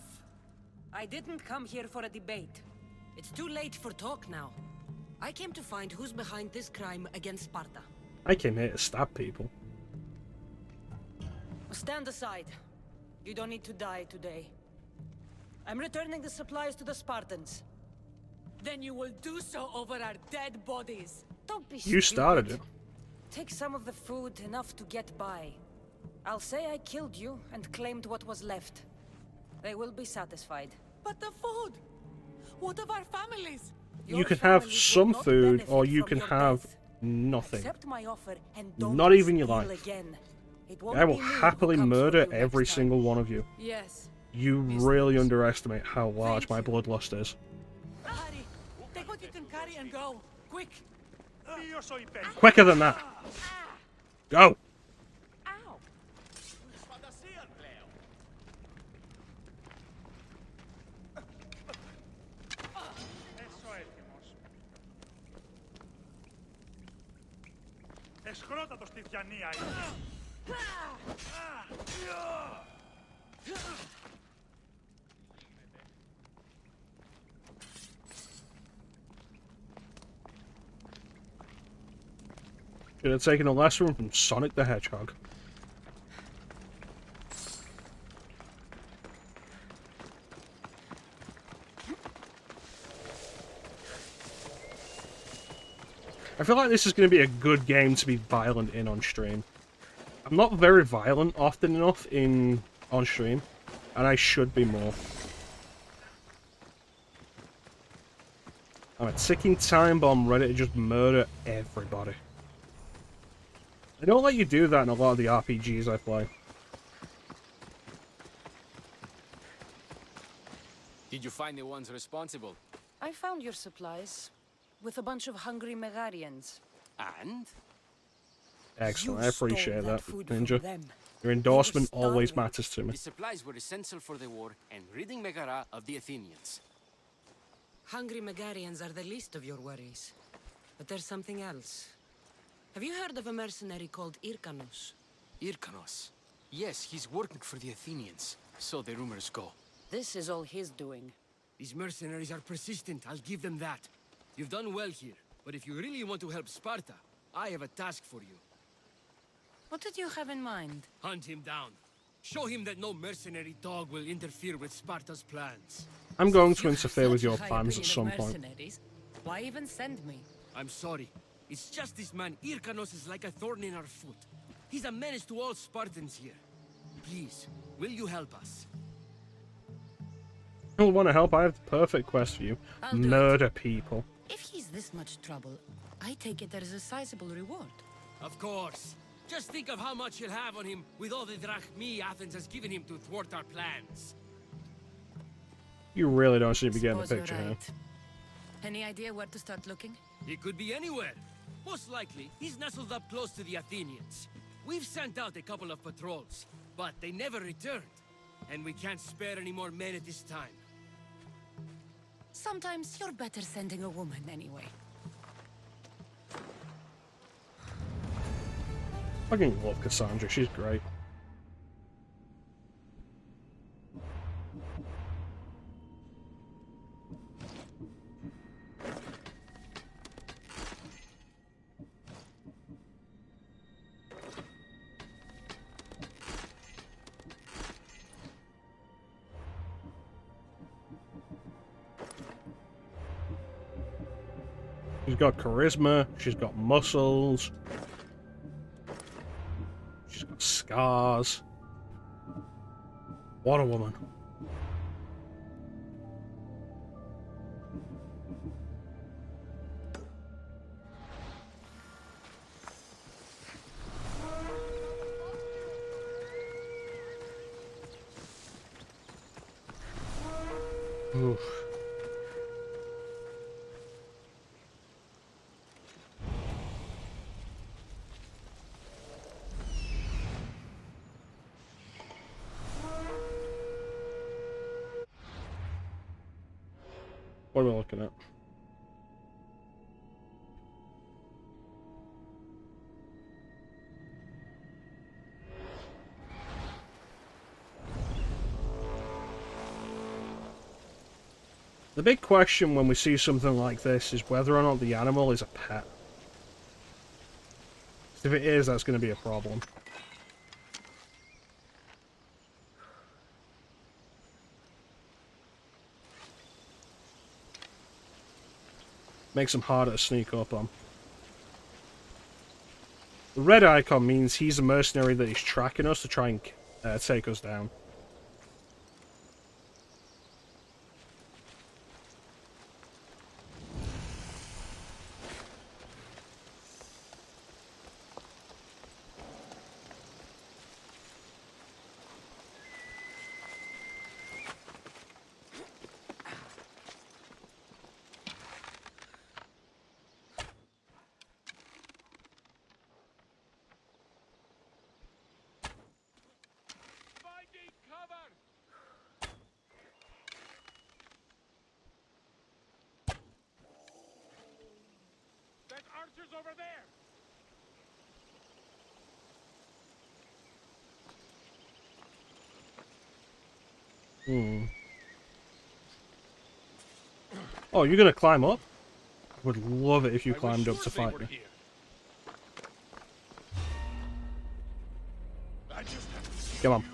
I didn't come here for a debate. It's too late for talk now. I came to find who's behind this crime against Sparta. I came here to stab people. Stand aside. You don't need to die today. I'm returning the supplies to the Spartans. Then you will do so over our dead bodies. Don't be You started it. Take some of the food, enough to get by. I'll say I killed you and claimed what was left. They will be satisfied. But the food! What of our families? You can have some food, or you can have nothing. Accept my offer and don't Not even your steal life. again. It won't I will be me who happily comes for murder you next every time. single one of you. Yes. You really underestimate how large my bloodlust is. Hurry, take what you can carry and go. Quick! Quicker than that. Go! Εσχρότατος στη διανία είναι. Should have taken a lesson from Sonic the Hedgehog. I feel like this is going to be a good game to be violent in on stream. I'm not very violent often enough on stream, and I should be more. I'm a ticking time bomb ready to just murder everybody. They don't let you do that in a lot of the RPGs I play. Did you find the ones responsible? I found your supplies. With a bunch of hungry Megarians. And? Excellent, You I appreciate stole that, food from Ninja. them. Your endorsement They were always starving. matters to me. The supplies were essential for the war and ridding Megara of the Athenians. Hungry Megarians are the least of your worries. But there's something else. Have you heard of a mercenary called Irkanos? Irkanos? Yes, he's working for the Athenians. So the rumors go. This is all his doing. These mercenaries are persistent, I'll give them that. You've done well here, but if you really want to help Sparta, I have a task for you. What did you have in mind? Hunt him down. Show him that no mercenary dog will interfere with Sparta's plans. I'm going If to you interfere have with such your a high plans at opinion of some point. mercenaries, why even send me? I'm sorry. It's just this man Irkanos is like a thorn in our foot. He's a menace to all Spartans here. Please, will you help us? You'll want to help? I have the perfect quest for you. I'll do it. Murder people. If he's this much trouble, I take it there is a sizable reward. Of course. Just think of how much he'll have on him with all the drachmi Athens has given him to thwart our plans. You really don't seem to be getting the Suppose picture you're here. right. Any idea where to start looking? He could be anywhere. Most likely, he's nestled up close to the Athenians. We've sent out a couple of patrols, but they never returned. And we can't spare any more men at this time. Sometimes you're better sending a woman anyway. Fucking love Kassandra, she's great. She's got charisma, she's got muscles, she's got scars. What a woman. Oof. What am I looking at? The big question when we see something like this is whether or not the animal is a pet. If it is, that's going to be a problem. Makes him harder to sneak up on. The red icon means he's a mercenary that is tracking us to try and take us down. Over there! Oh, you're gonna climb up? I would love it if you climbed up to fight me. Come on.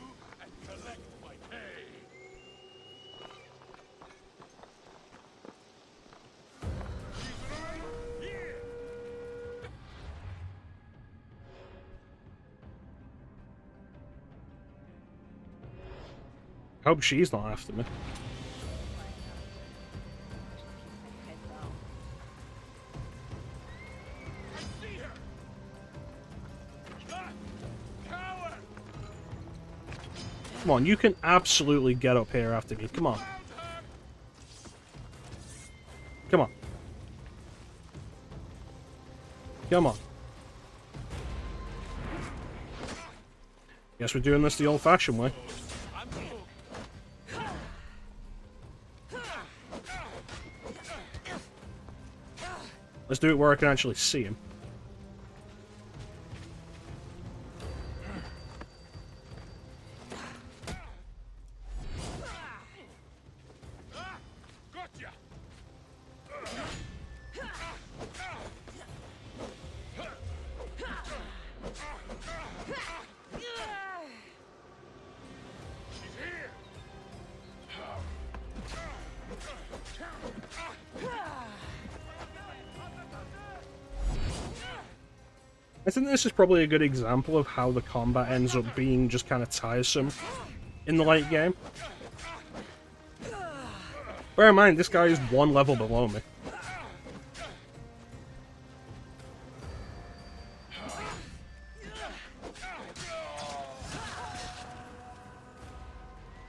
I hope she's not after me. Come on, you can absolutely get up here after me. Come on. Come on. Come on. Guess we're doing this the old-fashioned way. Let's do it where I can actually see him. I think this is probably a good example of how the combat ends up being just kind of tiresome in the late game. Bear in mind, this guy is one level below me.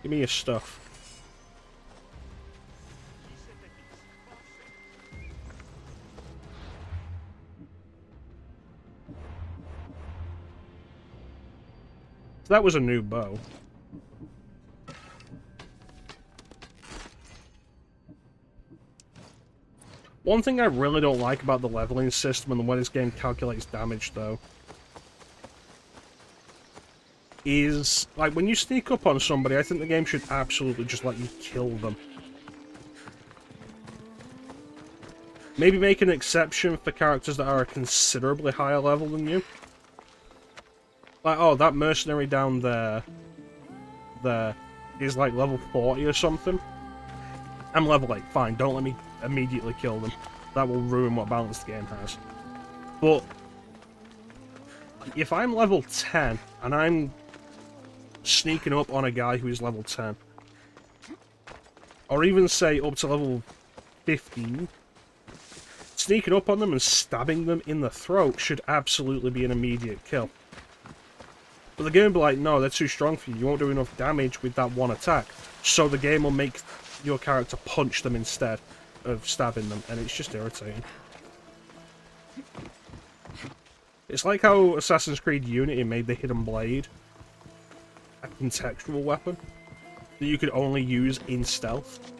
Give me your stuff. So that was a new bow. One thing I really don't like about the leveling system and the way this game calculates damage, though, is, like, when you sneak up on somebody, I think the game should absolutely just let you kill them. Maybe make an exception for characters that are a considerably higher level than you. Like, oh, that mercenary down there is like level 40 or something. I'm level 8, fine, don't let me immediately kill them. That will ruin what balance the game has. But if I'm level 10 and I'm sneaking up on a guy who is level 10, or even say up to level 15, sneaking up on them and stabbing them in the throat should absolutely be an immediate kill. But the game will be like, no, they're too strong for you. You won't do enough damage with that one attack. So the game will make your character punch them instead of stabbing them, and it's just irritating. It's like how Assassin's Creed Unity made the Hidden Blade a contextual weapon that you could only use in stealth.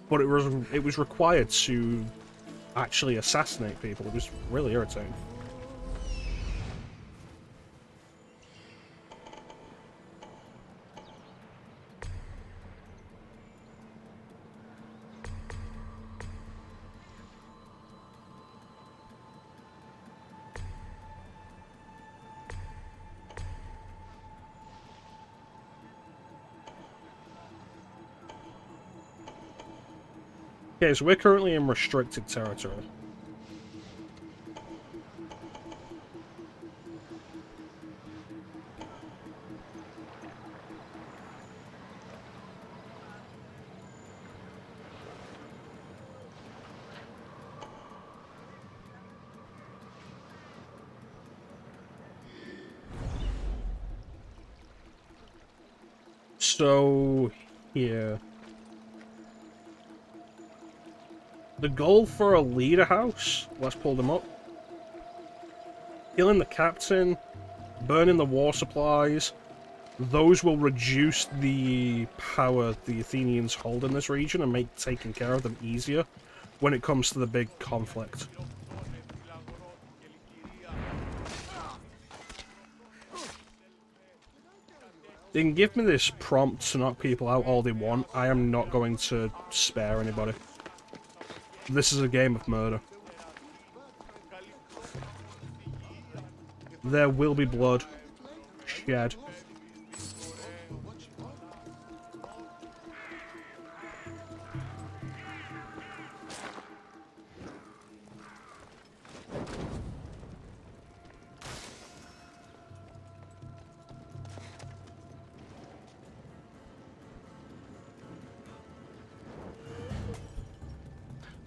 But it was required to actually assassinate people. It was really irritating. Okay, so we're currently in restricted territory. So, here. The goal for a leader house, let's pull them up. Killing the captain, burning the war supplies, those will reduce the power the Athenians hold in this region and make taking care of them easier when it comes to the big conflict. They can give me this prompt to knock people out all they want. I am not going to spare anybody. This is a game of murder. There will be blood shed.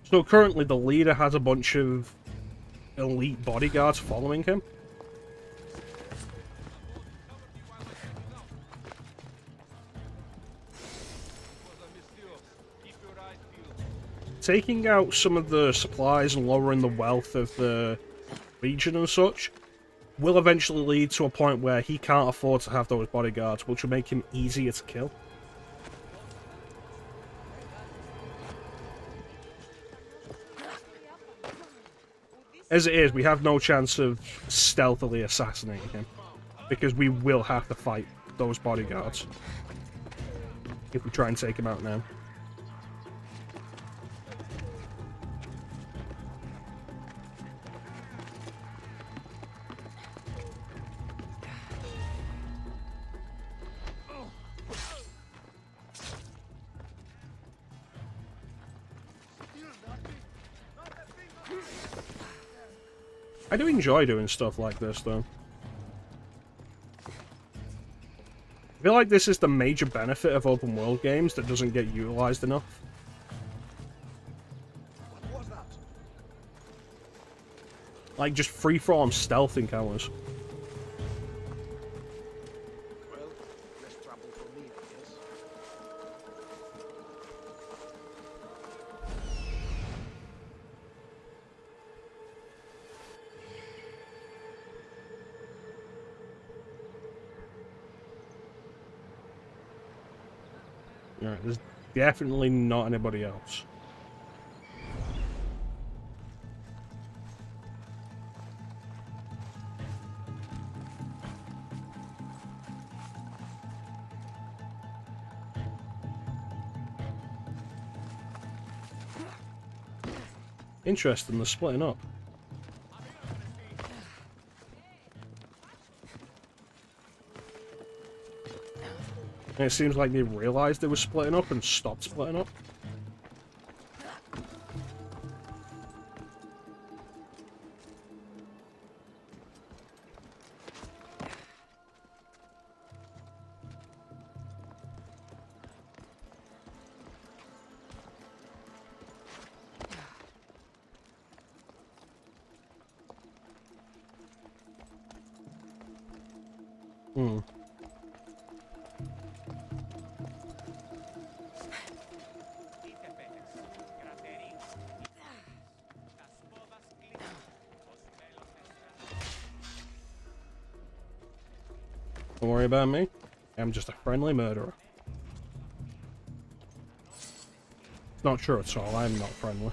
So currently the leader has a bunch of elite bodyguards following him. Taking out some of the supplies and lowering the wealth of the region and such will eventually lead to a point where he can't afford to have those bodyguards, which will make him easier to kill. As it is, we have no chance of stealthily assassinating him, because we will have to fight those bodyguards if we try and take him out now. I do enjoy doing stuff like this, though. I feel like this is the major benefit of open world games that doesn't get utilized enough. What was that? Like, just freeform stealth encounters. Well, less trouble for me, I guess. Alright, there's definitely not anybody else. Interesting, they're splitting up. And it seems like they realised they were splitting up and stopped splitting up. Hmm. Don't worry about me. I'm just a friendly murderer. Not true at all, I'm not friendly.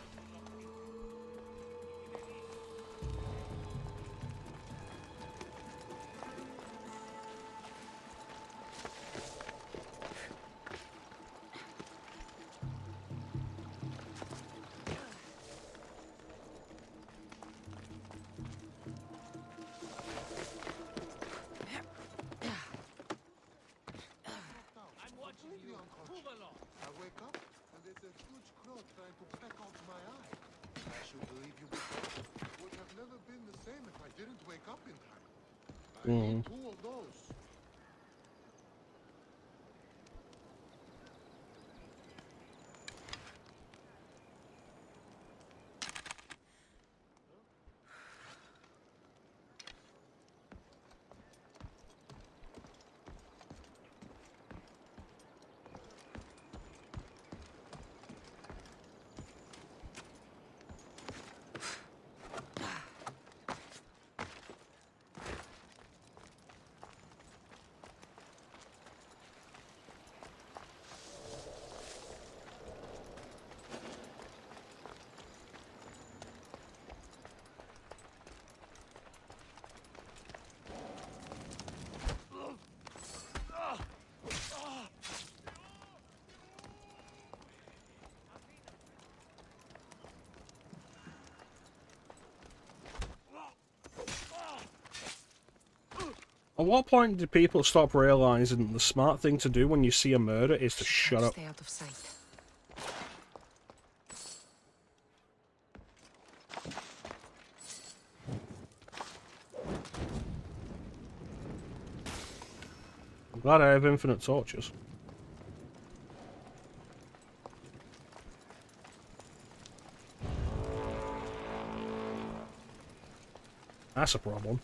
I wake up and there's a huge crow trying to peck out my eye. I should believe you before. Would have never been the same if I didn't wake up in time. I need 2 of those. At what point do people stop realizing the smart thing to do when you see a murder is to shut up? Stay out of sight. I'm glad I have infinite torches. That's a problem.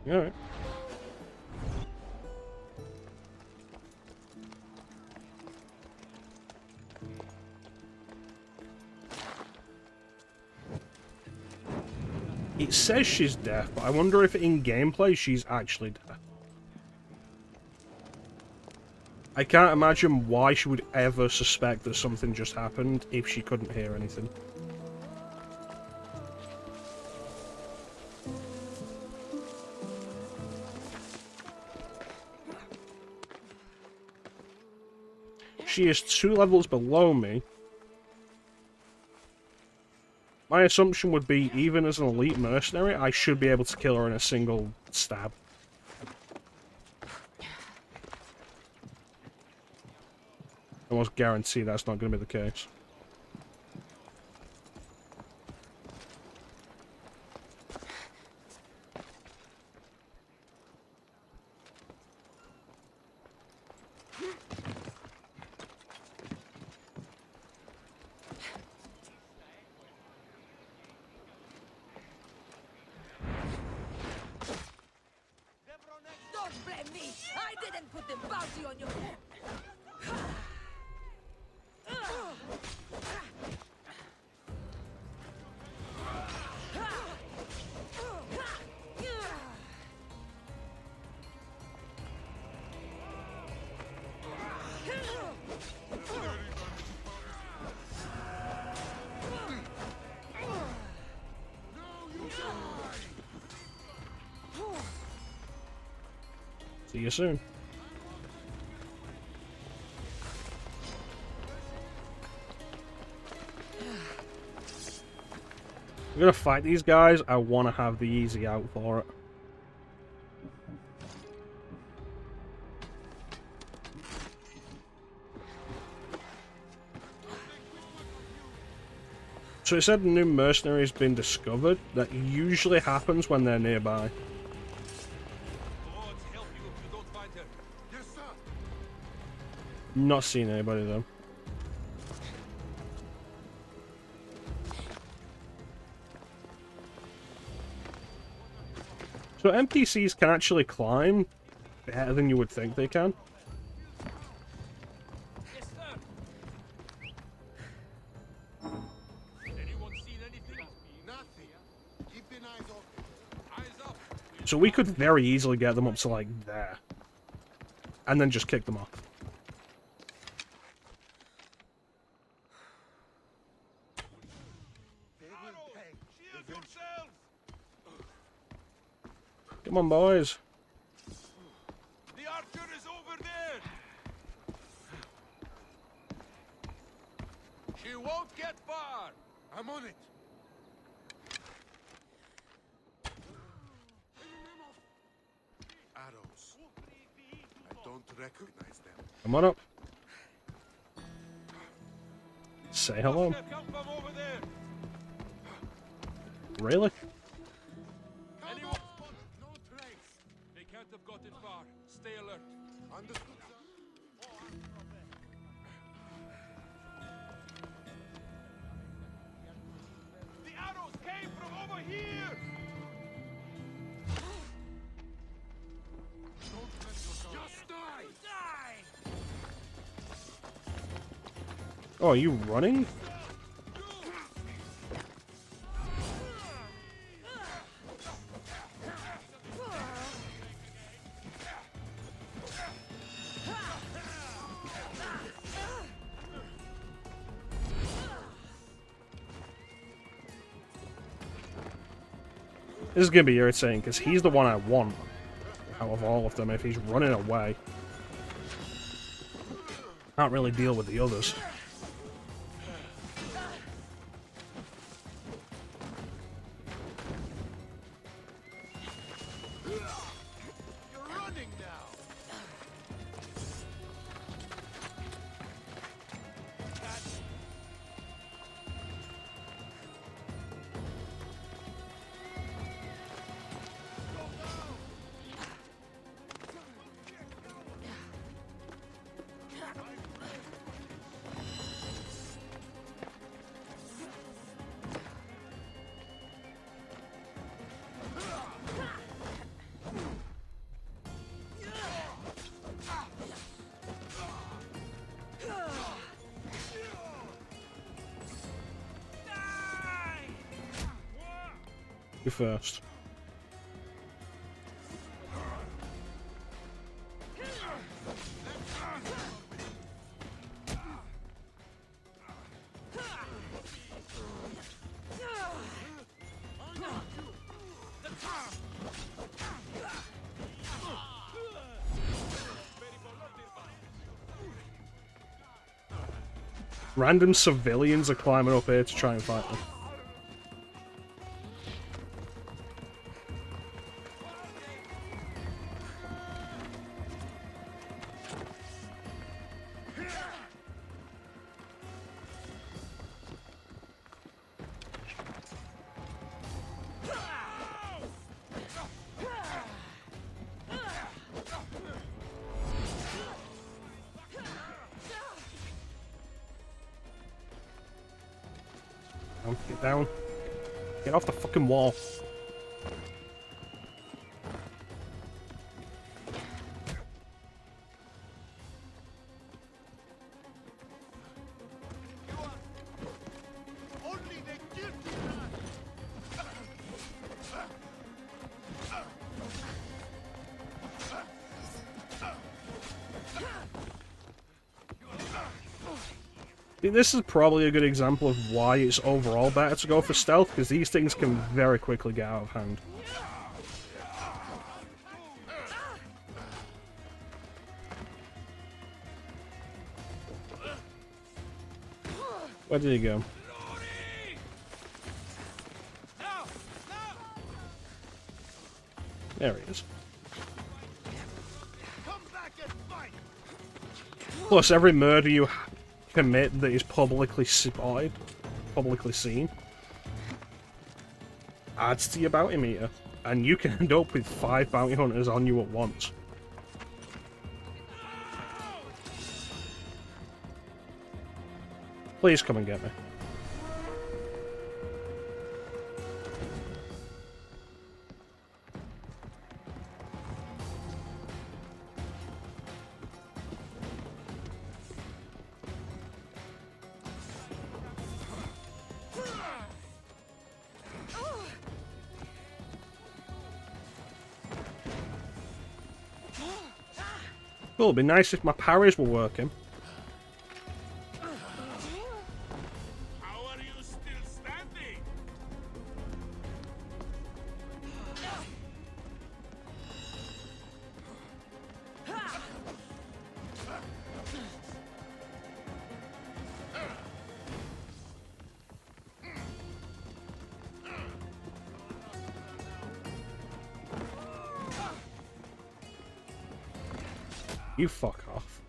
Alright. It says she's deaf, but I wonder if in gameplay she's actually deaf. I can't imagine why she would ever suspect that something just happened if she couldn't hear anything. She is 2 levels below me. My assumption would be, even as an elite mercenary, I should be able to kill her in a single stab. I almost guarantee that's not going to be the case. Don't blame me! I didn't put the bounty on your head! See you soon. We're gonna fight these guys. I want to have the easy out for it. So it said a new mercenary has been discovered. That usually happens when they're nearby. Not seeing anybody though. So NPCs can actually climb better than you would think they can. So we could very easily get them up to like there. And then just kick them off. Come on, boys. The archer is over there. She won't get far. I'm on it. Arrows. I don't recognize them. Come on up. Say hello. Really? Anyone? No trace. They can't have gotten far. Stay alert. Understood, sir. The arrows came from over here. Just die. Die. Oh, are you running? This is gonna be irritating because he's the one I want out of all of them if he's running away. Can't really deal with the others. You first. Random civilians are climbing up here to try and fight them. down. Get down. Get off the fucking wall. This is probably a good example of why it's overall better to go for stealth, because these things can very quickly get out of hand. Where did he go? There he is. Plus, every murder you commit that is publicly spotted, publicly seen, adds to your bounty meter, and you can end up with 5 bounty hunters on you at once. Please come and get me. Cool, it'd be nice if my parries were working. How are you still standing? You fuck off.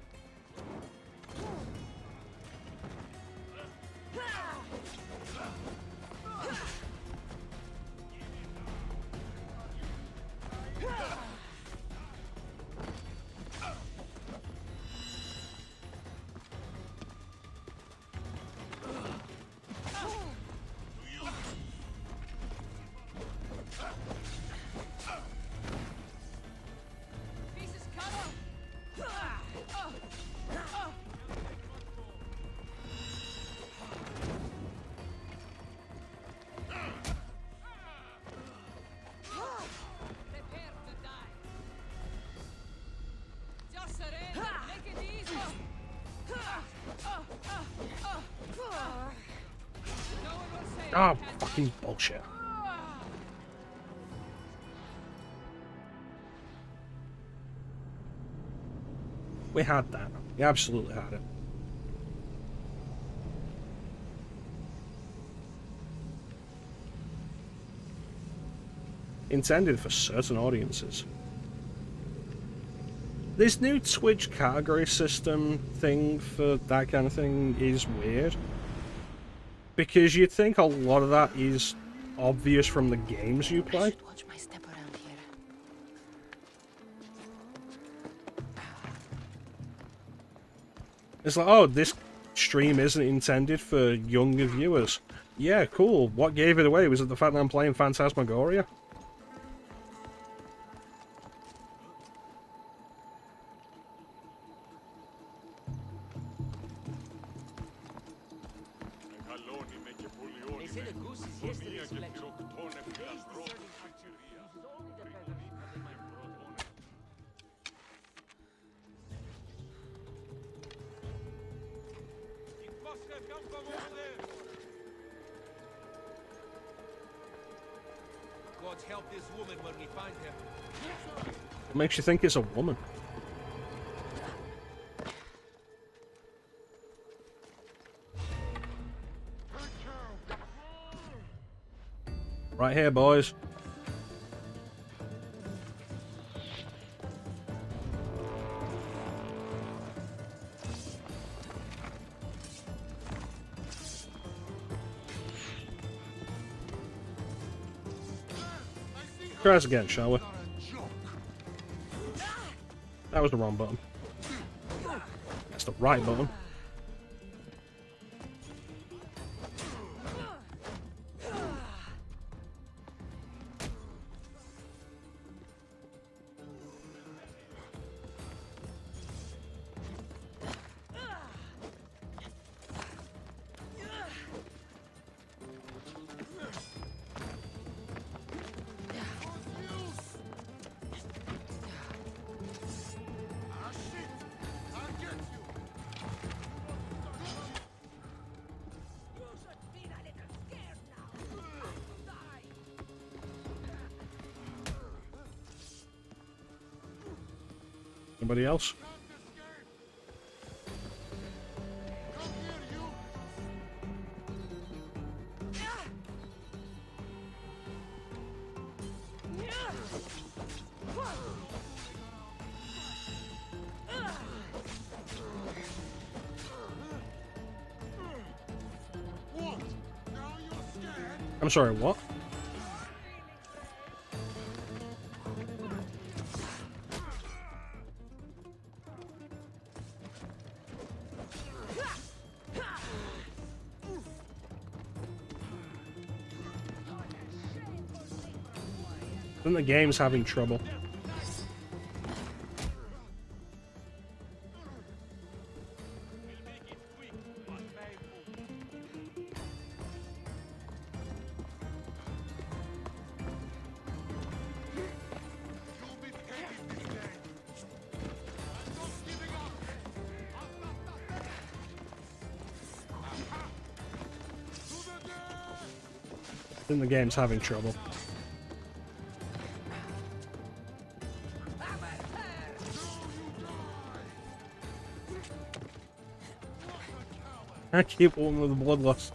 Oh, fucking bullshit. We had that. We absolutely had it. Intended for certain audiences. This new Twitch category system thing for that kind of thing is weird. Because you'd think a lot of that is obvious from the games you play. Watch my step around here. It's like, oh, this stream isn't intended for younger viewers. Yeah, cool. What gave it away? Was it the fact that I'm playing Phantasmagoria? They say the goose is yesterday's selection. God help this woman when we find her. What makes you think it's a woman? Right here, boys. Try this again, shall we? That was the wrong button. That's the right button. Anybody else? I'm sorry, what? I think the game's having trouble. I think the game's having trouble. I keep one with the bloodlust.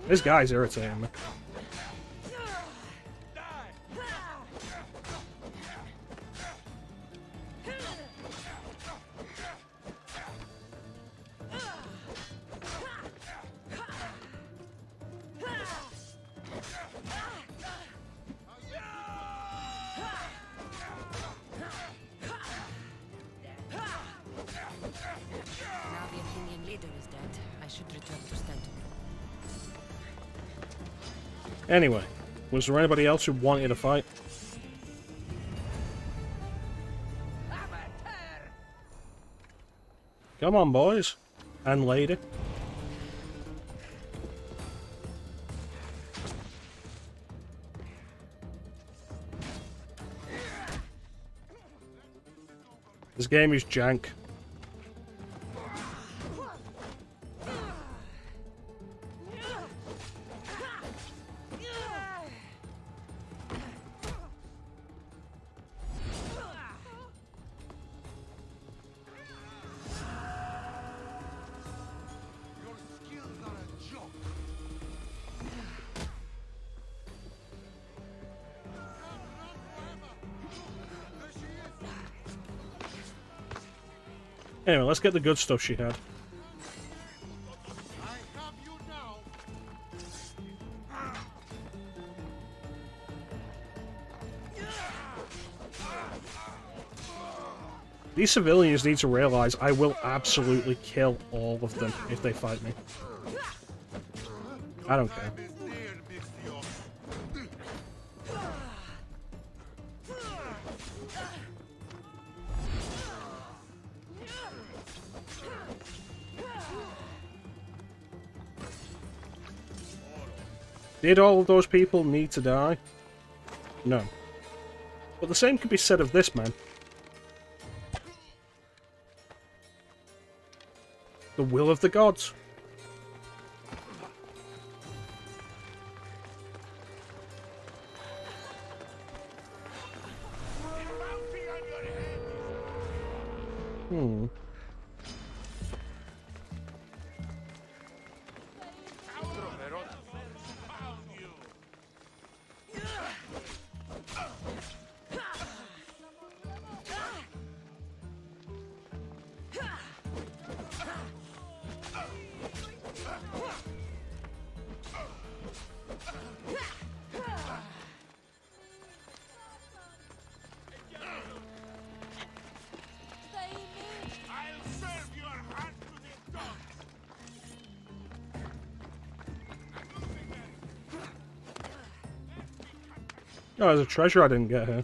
This guy's irritating me. Now the Athenian leader is dead. I should return to Stenton. Anyway, was there anybody else who wanted to fight? Come on, boys. And lady. This game is jank. Anyway, let's get the good stuff she had. These civilians need to realize I will absolutely kill all of them if they fight me. I don't care. Did all of those people need to die? No. But the same could be said of this man. The will of the gods. Oh, there's a treasure I didn't get here.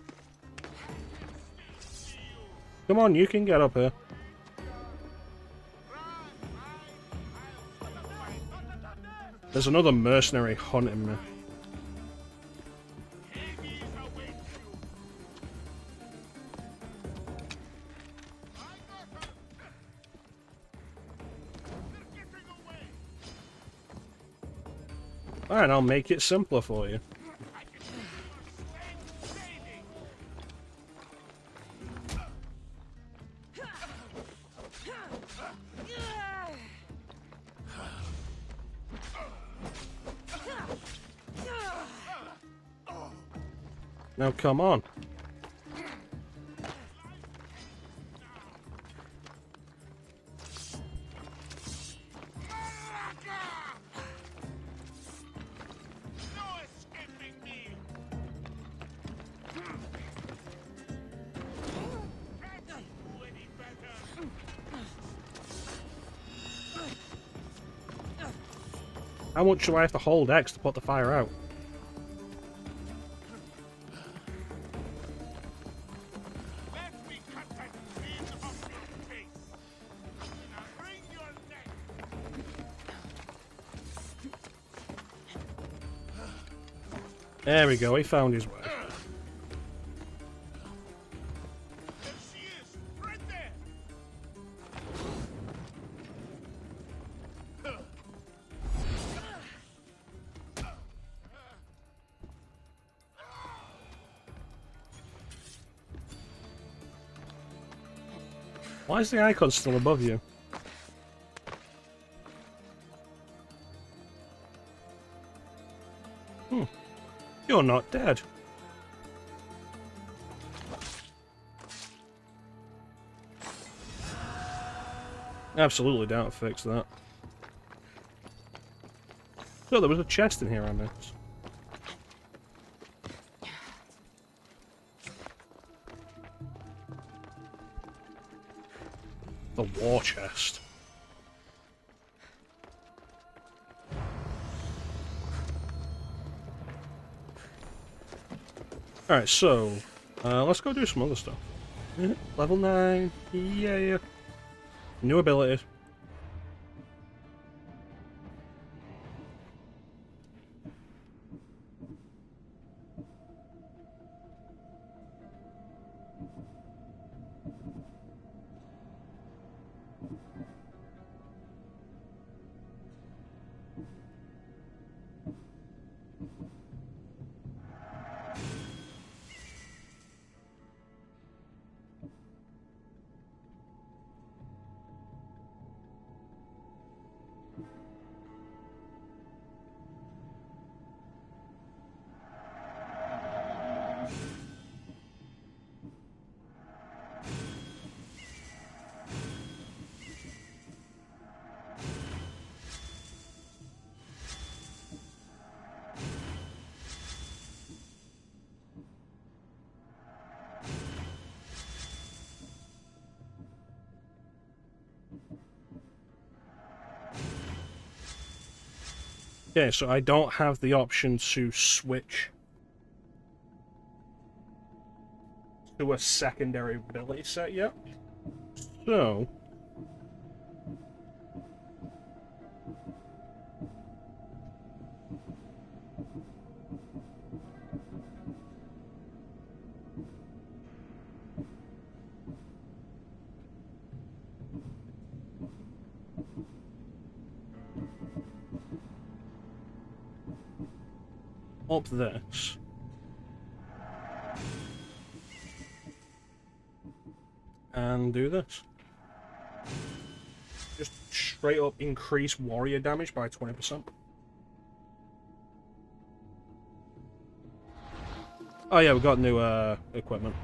Come on, you can get up here. There's another mercenary hunting me. Alright, I'll make it simpler for you. Now come on. How much do I have to hold X to put the fire out? There we go, he found his way. Why is the icon still above you? You're not dead. Absolutely don't fix that. So there was a chest in here I missed. The war chest. Alright, so let's go do some other stuff. Level 9. Yeah. New abilities. Okay, so I don't have the option to switch to a secondary ability set yet. So up this. And do this. Just straight up increase warrior damage by 20%. Oh yeah, we got new equipment.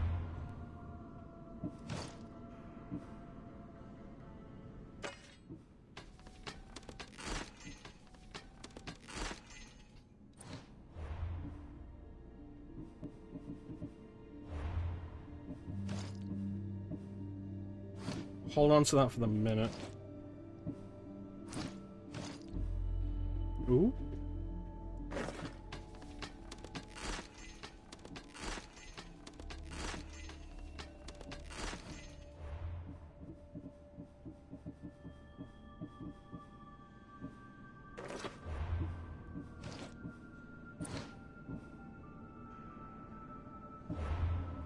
Hold on to that for the minute. Ooh.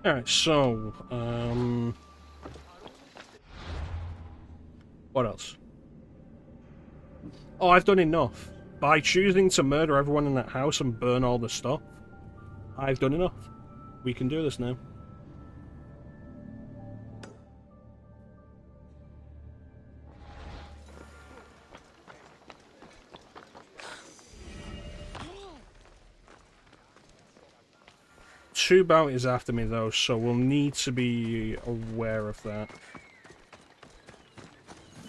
Alright, so, what else? Oh, I've done enough. By choosing to murder everyone in that house and burn all the stuff, I've done enough. We can do this now. Two bounties after me though, so we'll need to be aware of that.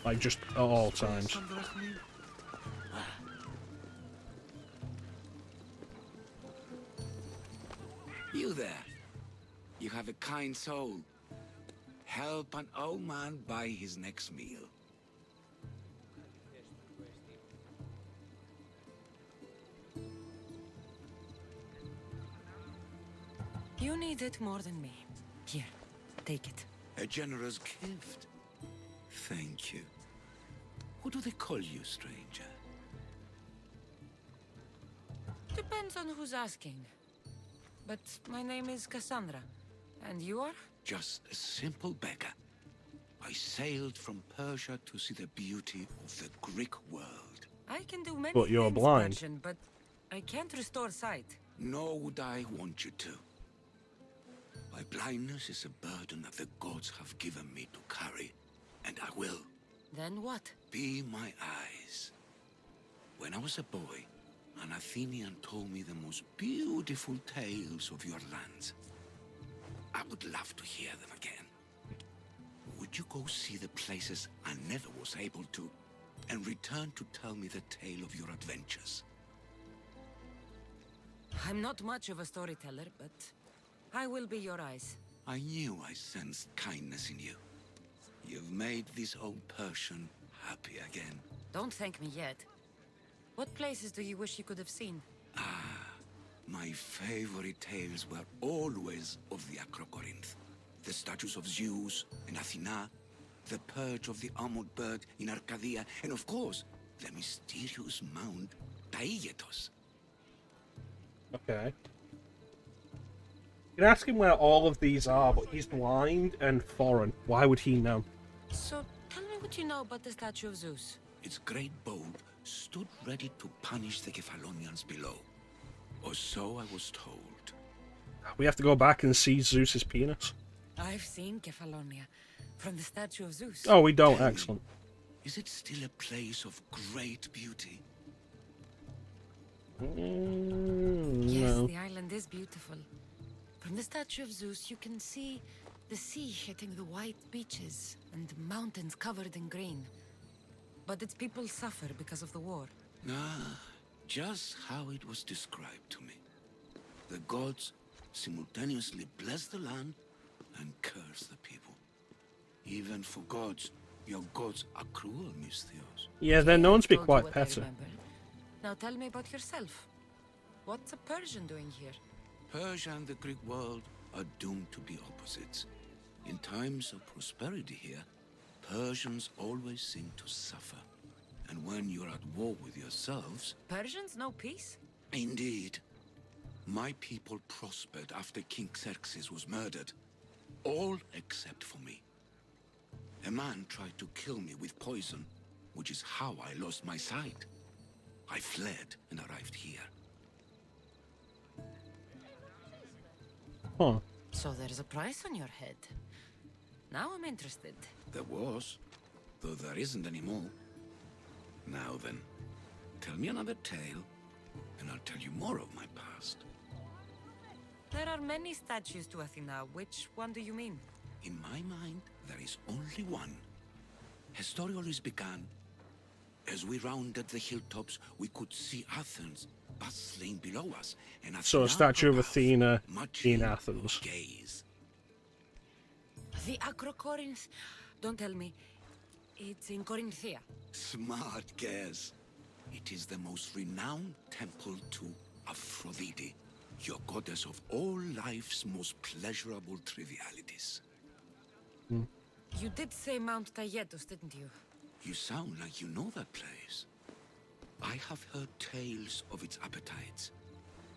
Like, just at all times. You there. You have a kind soul. Help an old man buy his next meal. You need it more than me. Here, take it. A generous gift. Thank you. What do they call you, stranger? Depends on who's asking. But my name is Kassandra. And you are? Just a simple beggar. I sailed from Persia to see the beauty of the Greek world. I can do many But you're things, blind. Persian, but I can't restore sight. Nor would I want you to. My blindness is a burden that the gods have given me to carry, and I will. Then what? Be my eyes. When I was a boy, an Athenian told me the most beautiful tales of your lands. I would love to hear them again. Would you go see the places I never was able to, and return to tell me the tale of your adventures? I'm not much of a storyteller, but I will be your eyes. I knew I sensed kindness in you. You've made this old Persian happy again. Don't thank me yet. What places do you wish you could have seen? My favorite tales were always of the Acrocorinth. The statues of Zeus and Athena, the perch of the armored bird in Arcadia, and of course, the mysterious mound Taigetos. Okay. You can ask him where all of these are, but he's blind and foreign. Why would he know? So, tell me what you know about the statue of Zeus. Its great bow stood ready to punish the Kephalonians below. Or so I was told. We have to go back and see Zeus's penis. I've seen Kephallonia from the statue of Zeus. Oh, we don't. Excellent. Is it still a place of great beauty? Yes, No. the island is beautiful. From the statue of Zeus, you can see the sea hitting the white beaches and mountains covered in green. But its people suffer because of the war. Just how it was described to me. The gods simultaneously bless the land and curse the people. Even for gods, your gods are cruel, Miss Theos. Yeah, they're known to be Told you quite what I petty. remember. Now tell me about yourself. What's a Persian doing here? Persia and the Greek world are doomed to be opposites. In times of prosperity here, Persians always seem to suffer. And when you're at war with yourselves... Persians know peace? Indeed. My people prospered after King Xerxes was murdered. All except for me. A man tried to kill me with poison, which is how I lost my sight. I fled and arrived here. Huh. So there's a price on your head. Now I'm interested. There was, though there isn't anymore. Now then, tell me another tale, and I'll tell you more of my past. There are many statues to Athena. Which one do you mean? In my mind, there is only one. Her story always began. As we rounded the hilltops, we could see Athens bustling below us, and So a statue of Athena in Athens. Gaze. The Acrocorinth. Don't tell me. It's in Corinthia. Smart guess. It is the most renowned temple to Aphrodite, your goddess of all life's most pleasurable trivialities. You did say Mount Taygetos, didn't you? You sound like you know that place. I have heard tales of its appetites.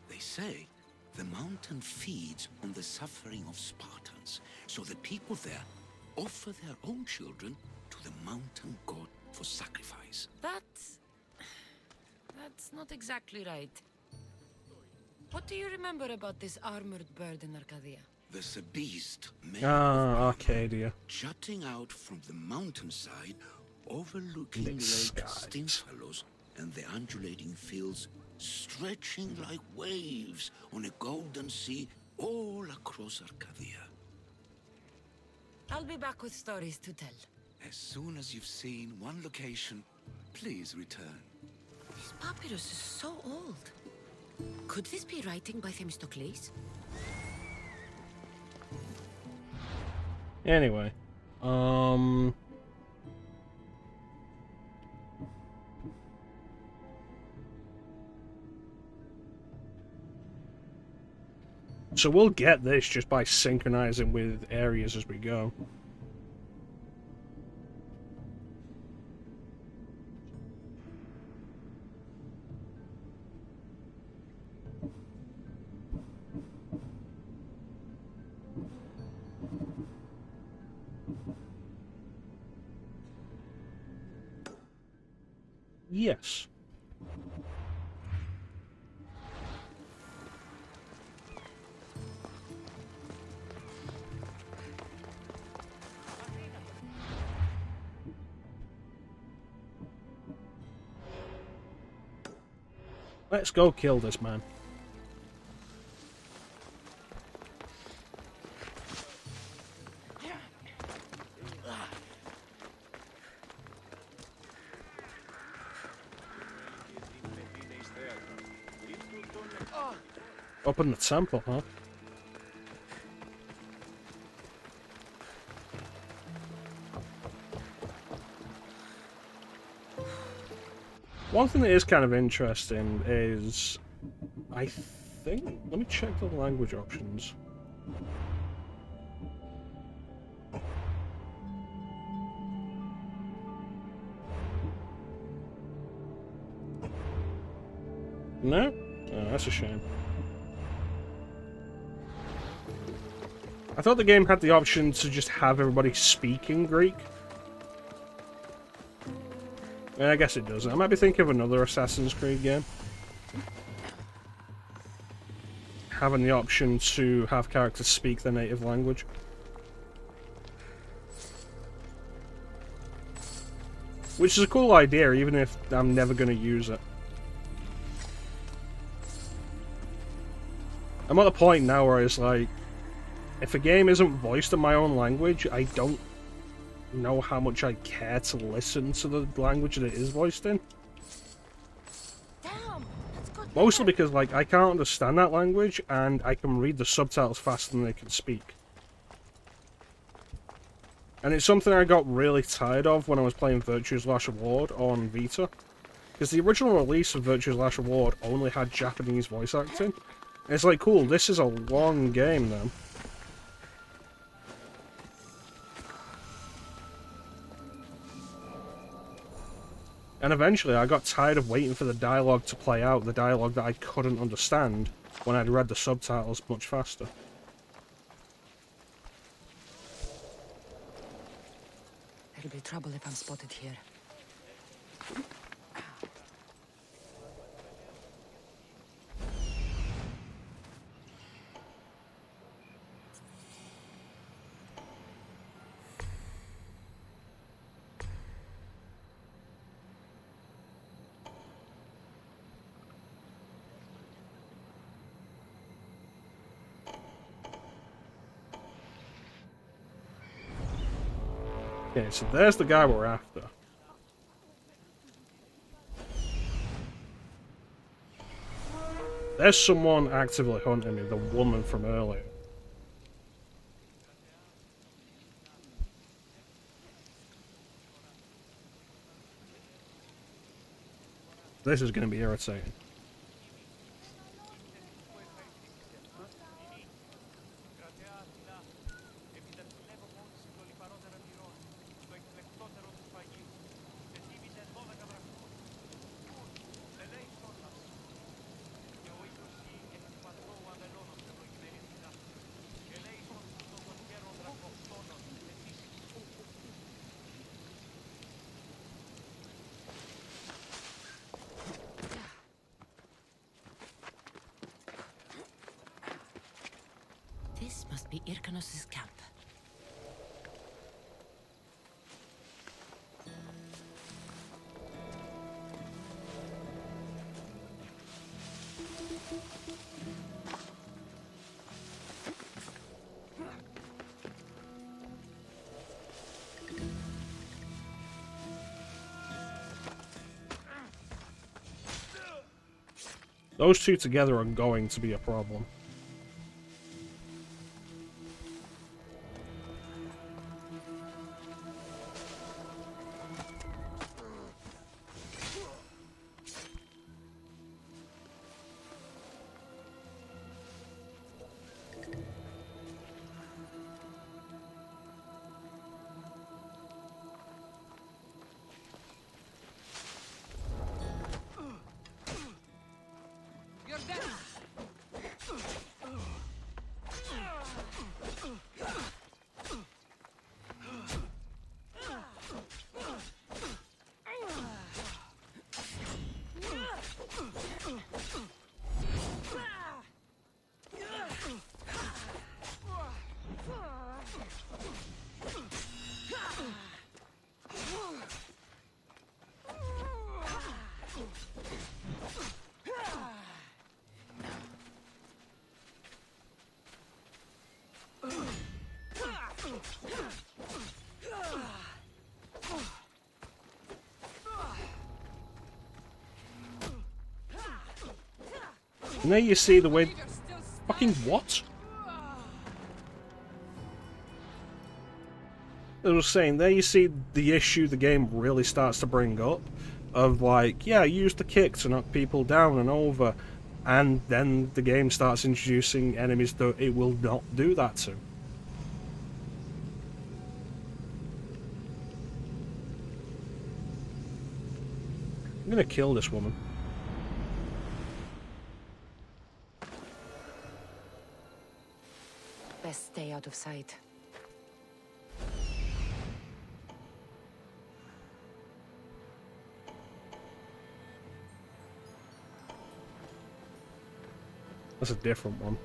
They say The mountain feeds on the suffering of Spartans, so the people there offer their own children to the mountain god for sacrifice. That's not exactly right. What do you remember about this armored bird in Arcadia? There's a beast made Ah, Arcadia. jutting out from the mountainside, overlooking The Lake skies. Stymphalos and the undulating fields, stretching like waves on a golden sea all across Arcadia. I'll be back with stories to tell. As soon as you've seen one location, please return. This papyrus is so old. Could this be writing by Themistocles? Anyway, so we'll get this just by synchronizing with areas as we go. Yes. Let's go kill this man. Up in the temple, huh? One thing that is kind of interesting is, I think, let me check the language options. No? Oh, that's a shame. I thought the game had the option to just have everybody speaking Greek. Yeah, I guess it does. I might be thinking of another Assassin's Creed game. Having the option to have characters speak their native language. Which is a cool idea, even if I'm never going to use it. I'm at the point now where it's like, if a game isn't voiced in my own language, I don't know how much I care to listen to the language that it is voiced in. Damn, that's good. Mostly because, like, I can't understand that language, and I can read the subtitles faster than they can speak. And it's something I got really tired of when I was playing Virtue's Last Reward on Vita. Because the original release of Virtue's Last Reward only had Japanese voice acting. And it's like, cool, this is a long game then. And eventually I got tired of waiting for the dialogue to play out, the dialogue that I couldn't understand when I'd read the subtitles much faster. There'll be trouble if I'm spotted here. Okay, so there's the guy we're after. There's someone actively hunting me, the woman from earlier. This is going to be irritating. This must be Irkanos' camp. Those two together are going to be a problem. And there you see the way... Fucking what? I was saying, there you see the issue the game really starts to bring up. Of like, yeah, use the kick to knock people down and over. And then the game starts introducing enemies that it will not do that to. I'm gonna kill this woman. Best stay out of sight. That's a different one.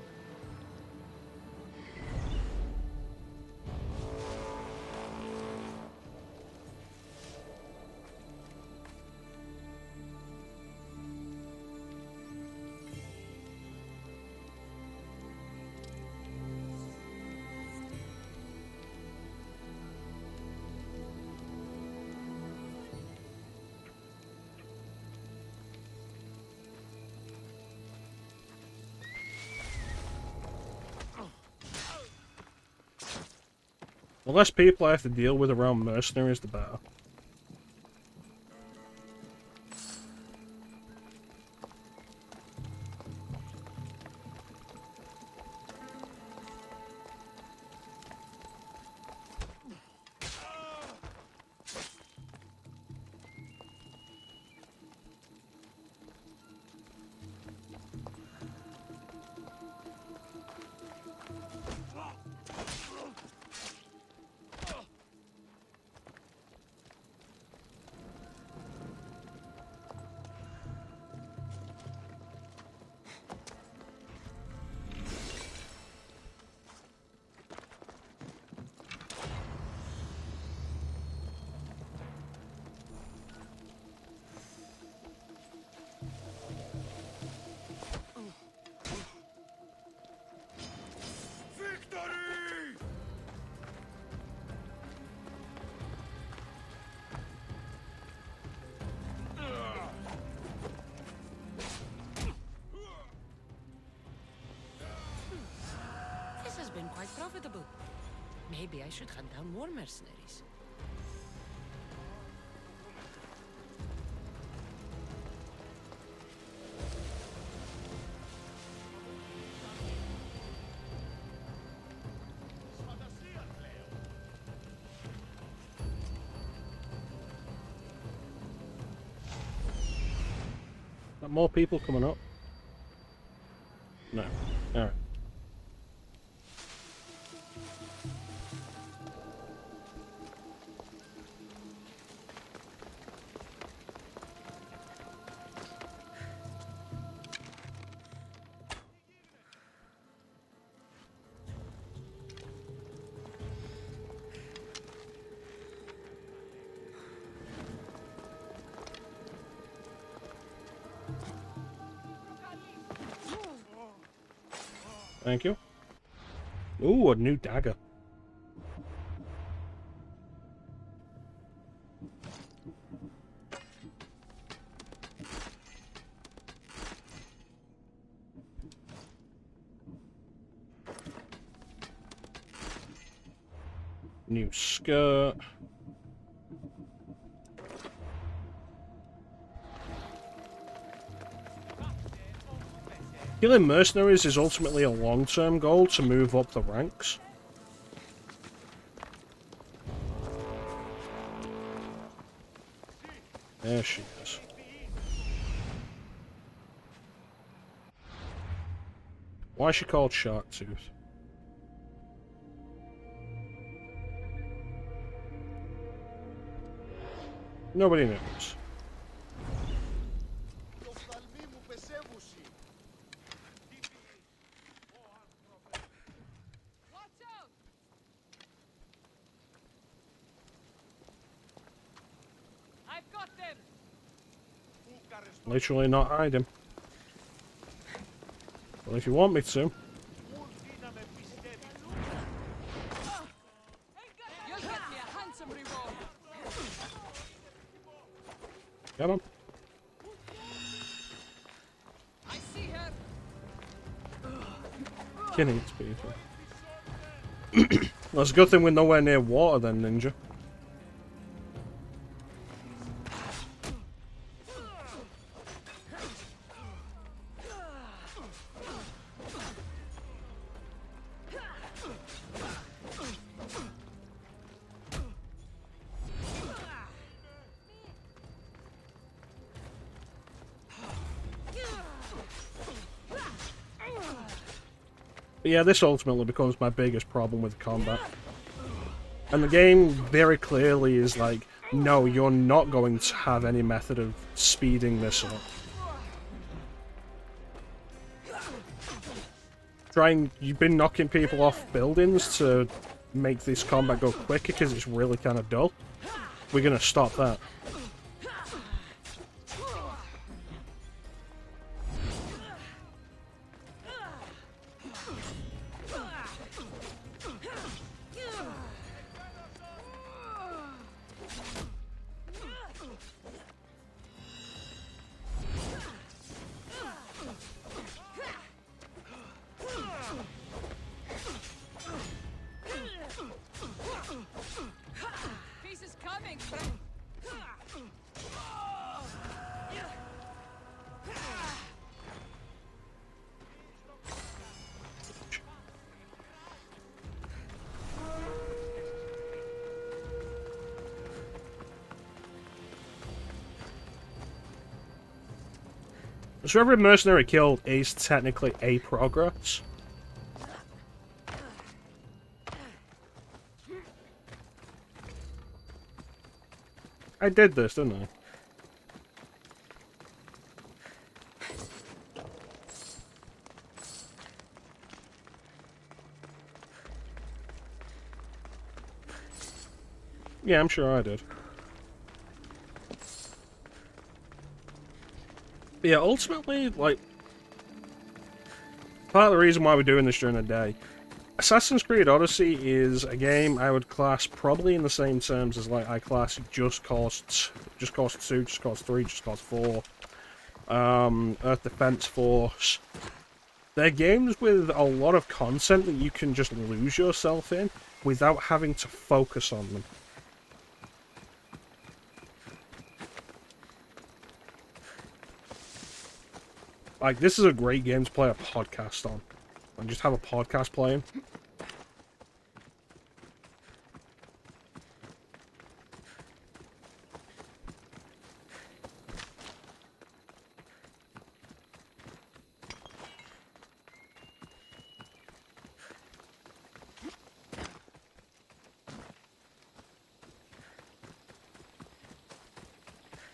The less people I have to deal with around mercenaries, the better. This has been quite profitable. Maybe I should hunt down more mercenaries. Got more people coming up? No. Alright. Thank you. Ooh, a new dagger. New skirt. Killing mercenaries is ultimately a long-term goal to move up the ranks. There she is. Why is she called Sharktooth? Nobody knows. I've got them. Literally not hide him. But if you want me to. You'll get me a handsome reward. Get him. I see her. Killing people. Well, it's a good thing we're nowhere near water then, Ninja. But yeah, this ultimately becomes my biggest problem with combat. And the game very clearly is like, no, you're not going to have any method of speeding this up. You've been knocking people off buildings to make this combat go quicker because it's really kind of dull. We're going to stop that. Peace is coming. So every mercenary killed is technically a progress. I did this, didn't I? Yeah, I'm sure I did. But yeah, ultimately, like, part of the reason why we're doing this during the day, Assassin's Creed Odyssey is a game I would class probably in the same terms as, like, I class Just Cause 2, Just Cause 3, Just Cause 4, Earth Defense Force. They're games with a lot of content that you can just lose yourself in without having to focus on them. Like, this is a great game to play a podcast on. And just have a podcast playing.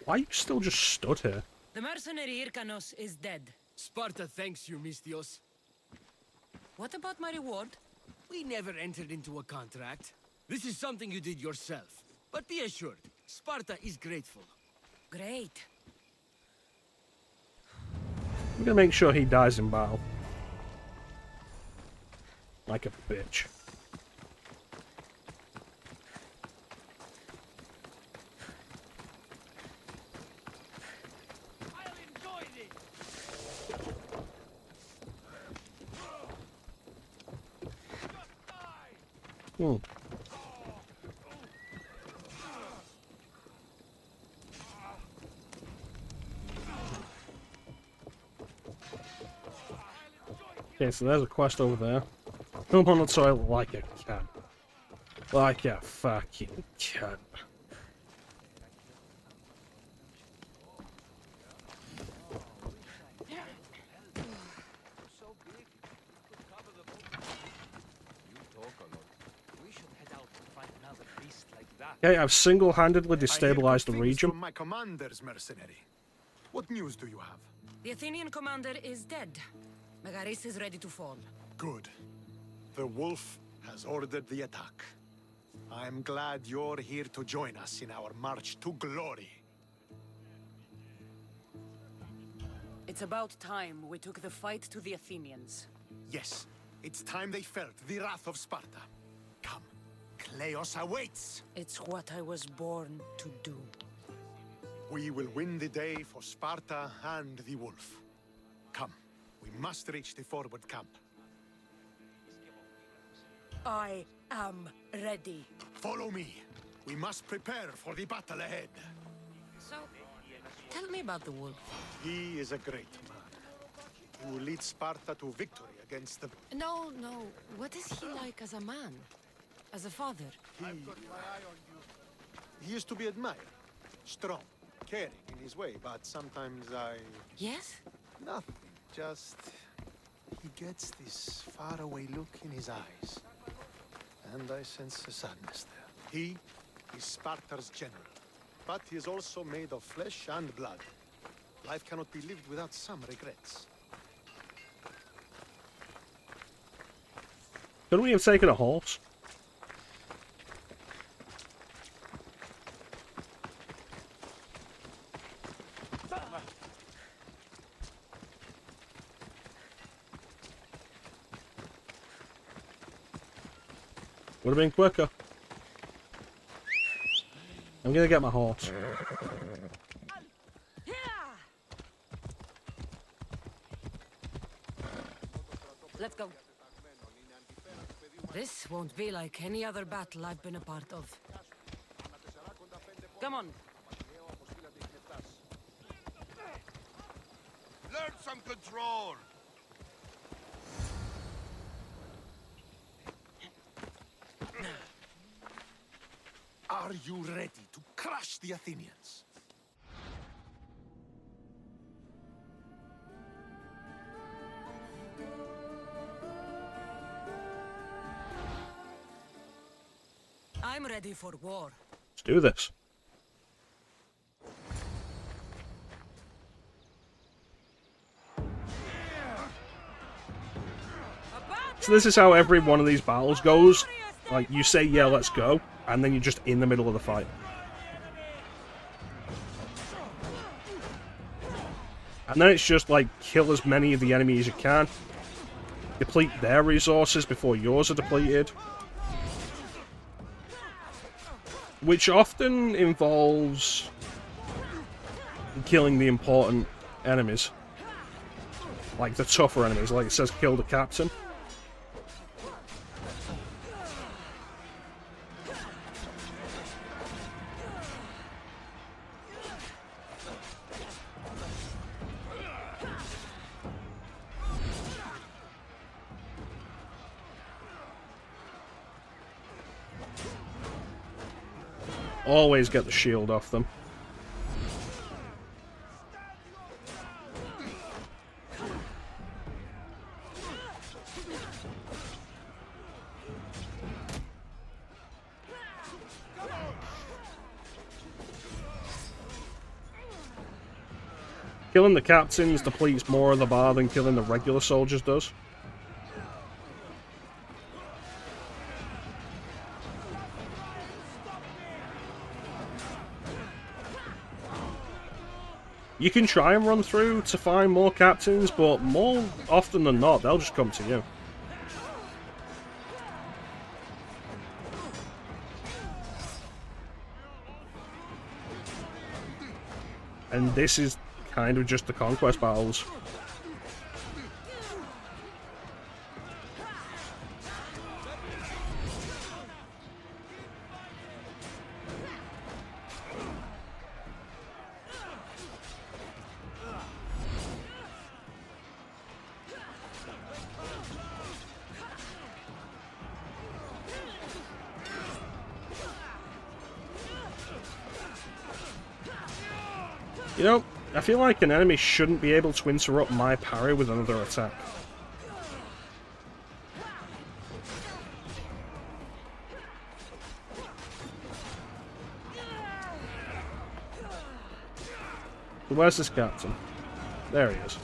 Why are you still just stood here? The mercenary Hyrcanos is dead. Sparta thanks you, Mystios. What about my reward? We never entered into a contract. This is something you did yourself. But be assured, Sparta is grateful. Great. I'm gonna make sure he dies in battle. Like a bitch. Hmm. Okay, so there's a quest over there. Come on the toilet like a cat. Like a fucking cat. Okay, I've single-handedly destabilized the region. From my commander's mercenary. What news do you have? The Athenian commander is dead. Megaris is ready to fall. Good. The wolf has ordered the attack. I'm glad you're here to join us in our march to glory. It's about time we took the fight to the Athenians. Yes, it's time they felt the wrath of Sparta. Come, Kleos awaits. It's what I was born to do. We will win the day for Sparta and the wolf. Come, we must reach the forward camp. I am ready. Follow me. We must prepare for the battle ahead. So, tell me about the wolf. He is a great man. He will lead Sparta to victory against the... No. What is he like as a man? As a father? He is to be admired. Strong, caring in his way, but sometimes I... Yes? Nothing. Just... He gets this faraway look in his eyes. And I sense a sadness there. He is Sparta's general. But he is also made of flesh and blood. Life cannot be lived without some regrets. Couldn't we have taken a horse? Would have been quicker. I'm gonna get my horse. Let's go. This won't be like any other battle I've been a part of. Come on. Learn some control. Are you ready to crush the Athenians? I'm ready for war. Let's do this. So this is how every one of these battles goes. Like, you say, yeah, let's go, and then you're just in the middle of the fight. And then it's just, like, kill as many of the enemy as you can. Deplete their resources before yours are depleted. Which often involves killing the important enemies. Like, the tougher enemies, like it says kill the captain. Always get the shield off them. Killing the captains depletes more of the bar than killing the regular soldiers does. You can try and run through to find more captains, but more often than not, they'll just come to you. And this is kind of just the conquest battles. You know, I feel like an enemy shouldn't be able to interrupt my parry with another attack. So where's this captain? There he is.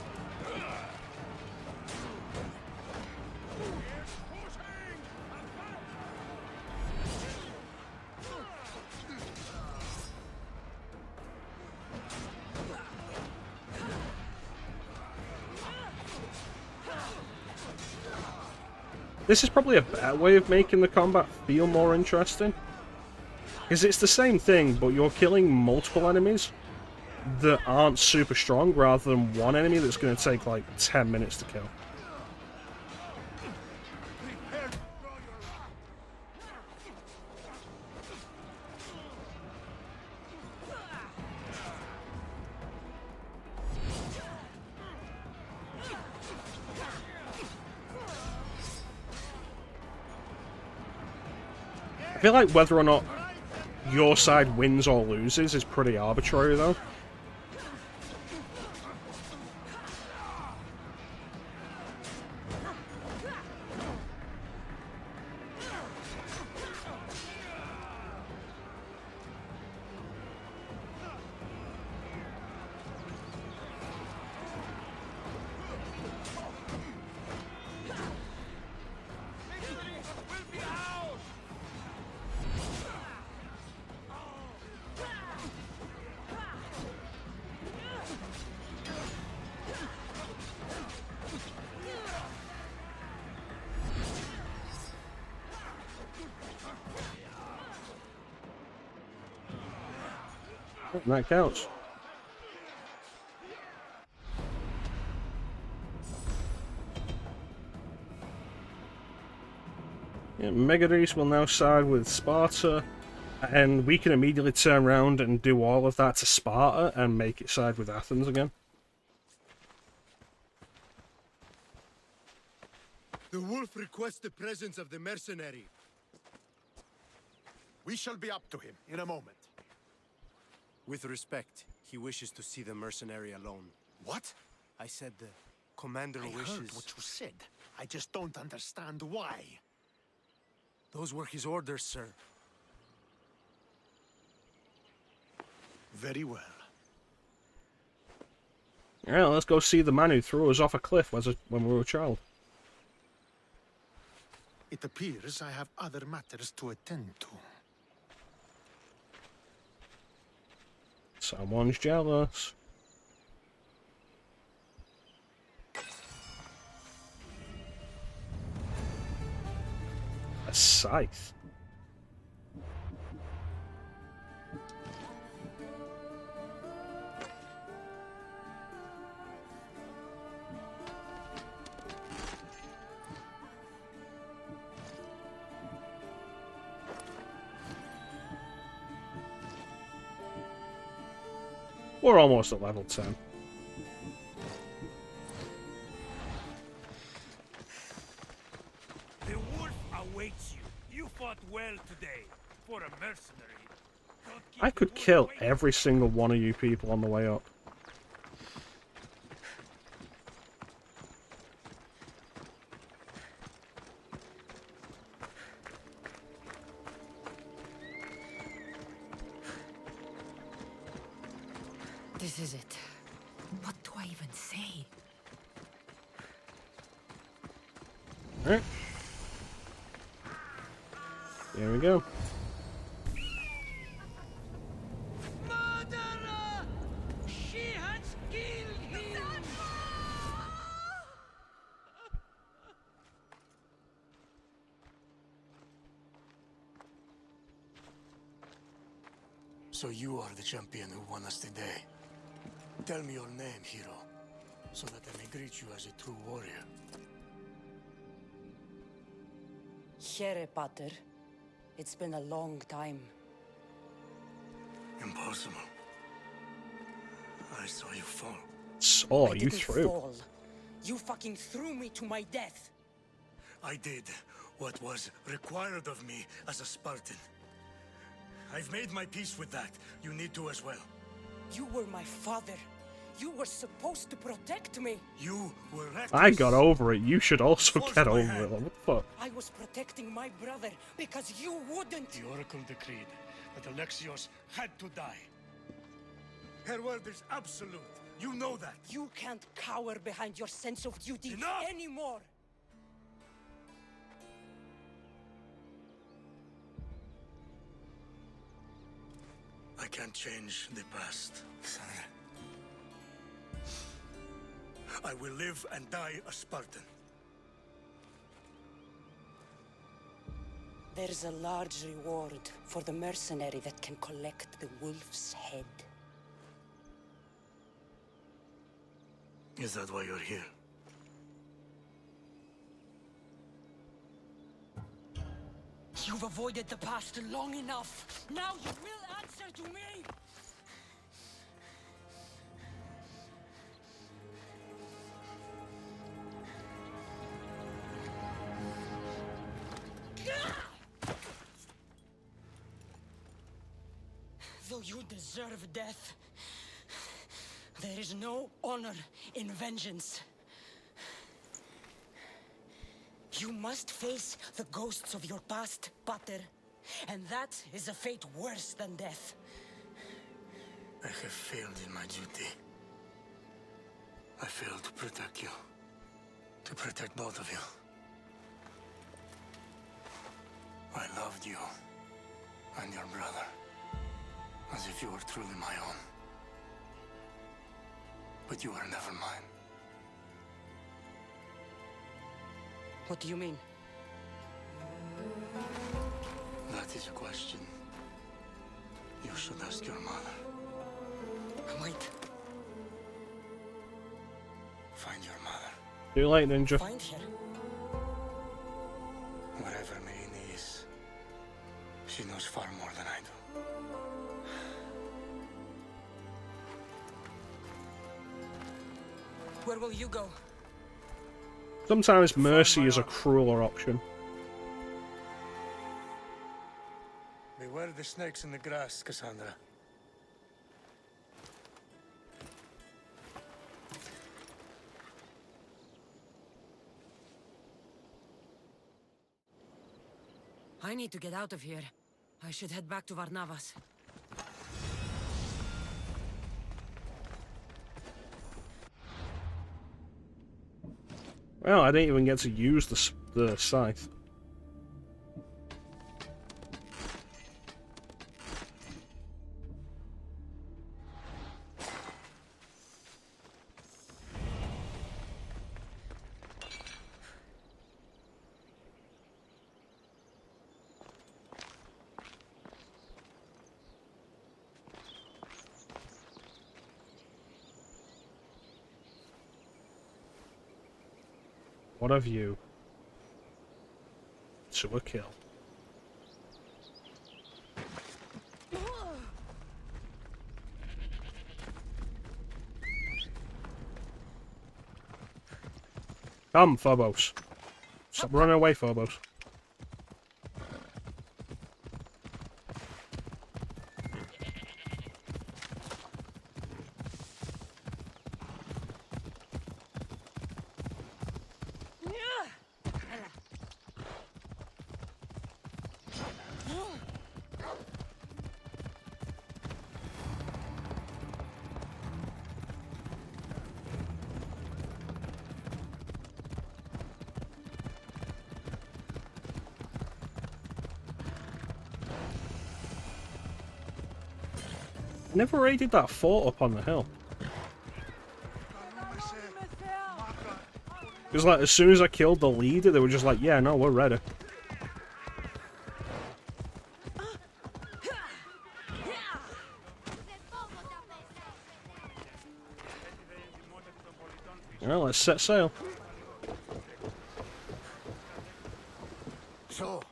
This is probably a better way of making the combat feel more interesting. Because it's the same thing, but you're killing multiple enemies that aren't super strong, rather than one enemy that's going to take like 10 minutes to kill. I feel like whether or not your side wins or loses is pretty arbitrary, though. And that counts. Yeah, Megadrius will now side with Sparta, and we can immediately turn around and do all of that to Sparta and make it side with Athens again. The wolf requests the presence of the mercenary. We shall be up to him in a moment. With respect, he wishes to see the mercenary alone. What? I said the commander wishes... I heard what you said. I just don't understand why. Those were his orders, sir. Very well. Alright, let's go see the man who threw us off a cliff when we were a child. It appears I have other matters to attend to. Someone's jealous. A scythe. We're almost at level 10. The wolf awaits you. You fought well today, for a mercenary. I could kill every single one of you people on the way up. This is it. What do I even say? Alright. Here we go. Murderer! She has killed him! So you are the champion who won us today. Tell me your name, hero, so that I may greet you as a true warrior. Here, Pater. It's been a long time. Impossible. I saw you fall. Saw you didn't through. Fall. You fucking threw me to my death. I did what was required of me as a Spartan. I've made my peace with that. You need to as well. You were my father. You were supposed to protect me. You were reckless. I got over it. You should also get over it. What the fuck? I was protecting my brother because you wouldn't. The Oracle decreed that Alexios had to die. Her word is absolute. You know that. You can't cower behind your sense of duty anymore. I can't change the past, Kassandra. I will live and die a Spartan. There's a large reward for the mercenary that can collect the wolf's head. Is that why you're here? You've avoided the past long enough. Now you will answer to me. Though you deserve death, there is no honor in vengeance. You must face the ghosts of your past, Pater, and that is a fate worse than death. I have failed in my duty. I failed to protect you. To protect both of you. I loved you and your brother as if you were truly my own. But you were never mine. What do you mean? That is a question you should ask your mother. Wait. Find your mother. Too late, Ninja. Find her? Wherever Merini is, she knows far more than I do. Where will you go? Sometimes mercy is a crueler option. Beware the snakes in the grass, Kassandra. I need to get out of here. I should head back to Varnavas. Well, I didn't even get to use the scythe. What have you? To a kill. Come, Phobos. Stop running away, Phobos. Never raided that fort up on the hill. It was like, as soon as I killed the leader, they were just like, yeah, no, we're ready. Well, let's set sail. So,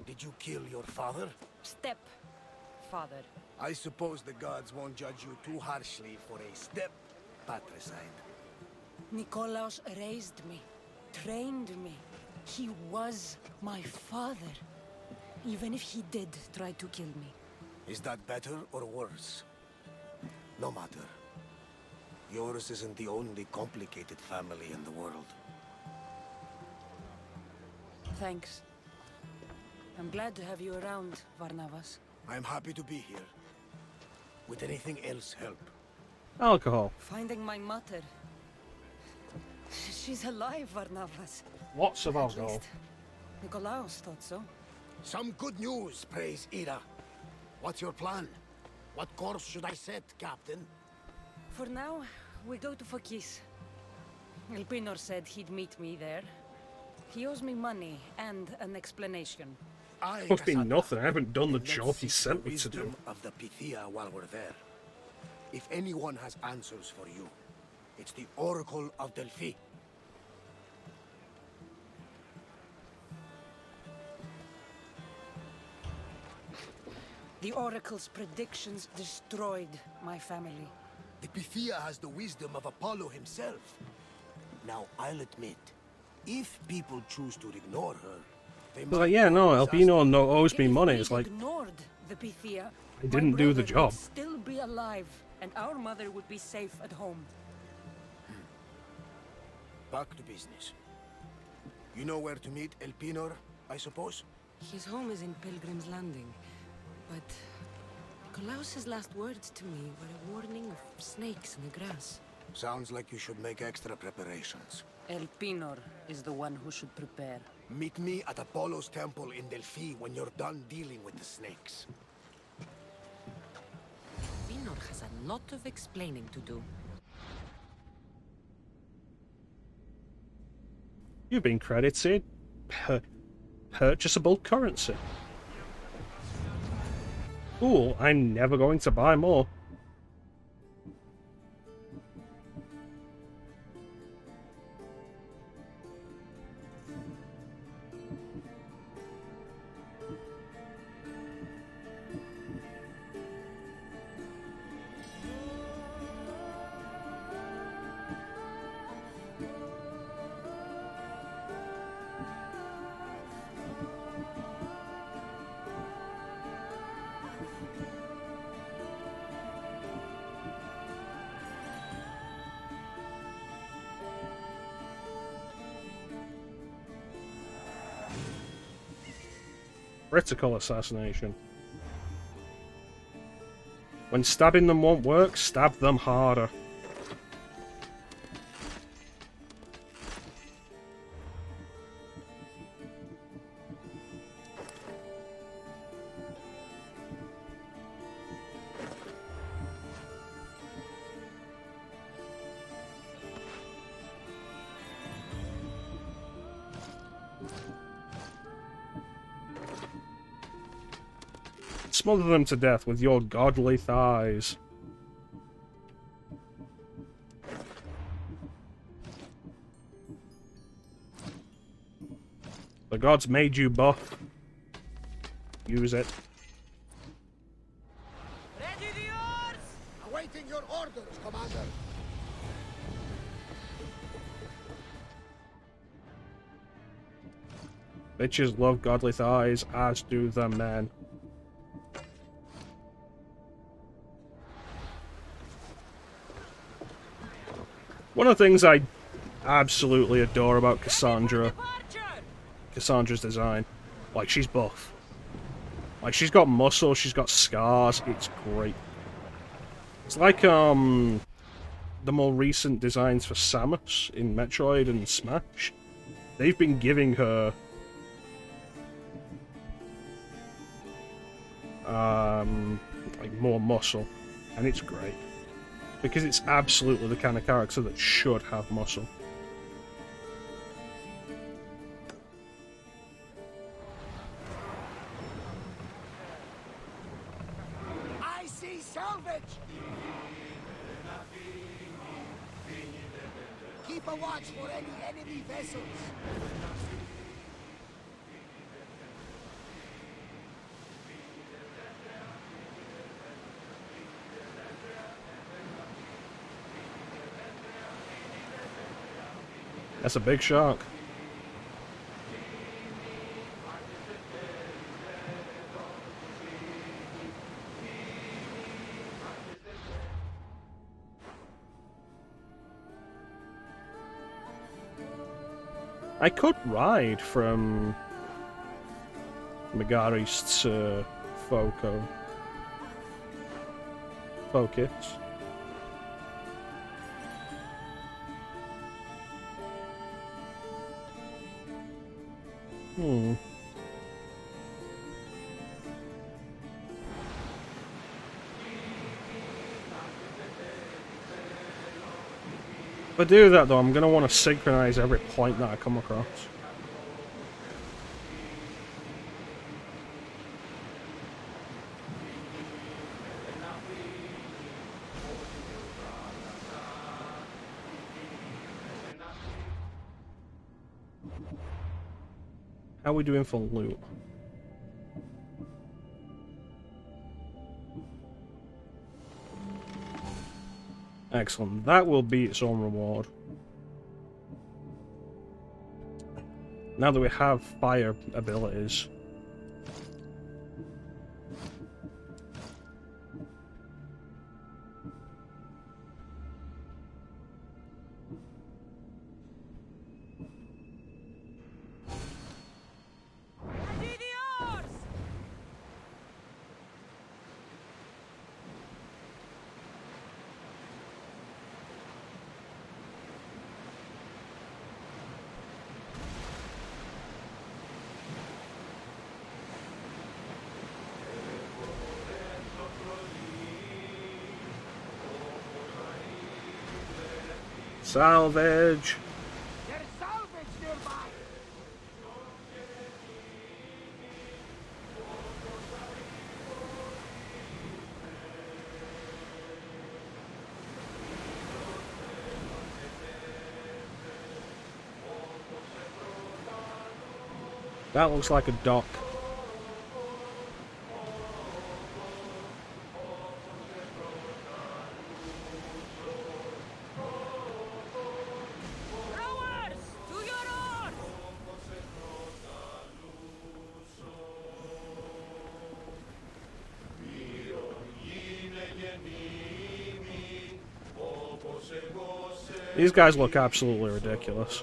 did you kill your father? Step-father. I suppose the gods won't judge you too harshly for a step patricide. Nikolaos raised me, trained me. He was my father. Even if he did try to kill me. Is that better or worse? No matter. Yours isn't the only complicated family in the world. Thanks. I'm glad to have you around, Varnavas. I'm happy to be here. Would anything else help? Alcohol. Finding my mother. She's alive, Varnavas. Lots of At alcohol. least Nikolaos thought so. Some good news, praise Ira. What's your plan? What course should I set, Captain? For now, we go to Phokis. Elpinor said he'd meet me there. He owes me money and an explanation. Must be nothing. I haven't done the job he sent me to do. Wisdom of the Pythia while we're there. If anyone has answers for you, it's the Oracle of Delphi. The Oracle's predictions destroyed my family. The Pythia has the wisdom of Apollo himself. Now, I'll admit, if people choose to ignore her, they It's like, yeah, no, Albino owes me money. It's like, Ignored the Pythia. I didn't do the my brother job. would still be alive, and our mother would be safe at home. Back to business. You know where to meet Elpinor, I suppose? His home is in Pilgrim's Landing, but Nikolaos' last words to me were a warning of snakes in the grass. Sounds like you should make extra preparations. Elpinor is the one who should prepare. Meet me at Apollo's temple in Delphi when you're done dealing with the snakes. Elpinor has a lot of explaining to do. You've been credited purchasable currency. Cool, I'm never going to buy more. Critical assassination. When stabbing them won't work, stab them harder. Smother them to death with your godly thighs. The gods made you buff. Use it. Ready the oars! Awaiting your orders, Commander. Bitches love godly thighs, as do the men. One of the things I absolutely adore about Kassandra's design, like, she's buff. Like, she's got muscle, she's got scars, it's great. It's like, the more recent designs for Samus in Metroid and Smash. They've been giving her, like, more muscle, and it's great. Because it's absolutely the kind of character that should have muscle. I see salvage! Keep a watch for any enemy vessels. That's a big shark. I could ride from Megaris to Focus. If I do that though, I'm going to want to synchronize every point that I come across. How are we doing for loot? Excellent. That will be its own reward. Now that we have fire abilities. Salvage! There's salvage nearby! That looks like a dock. These guys look absolutely ridiculous.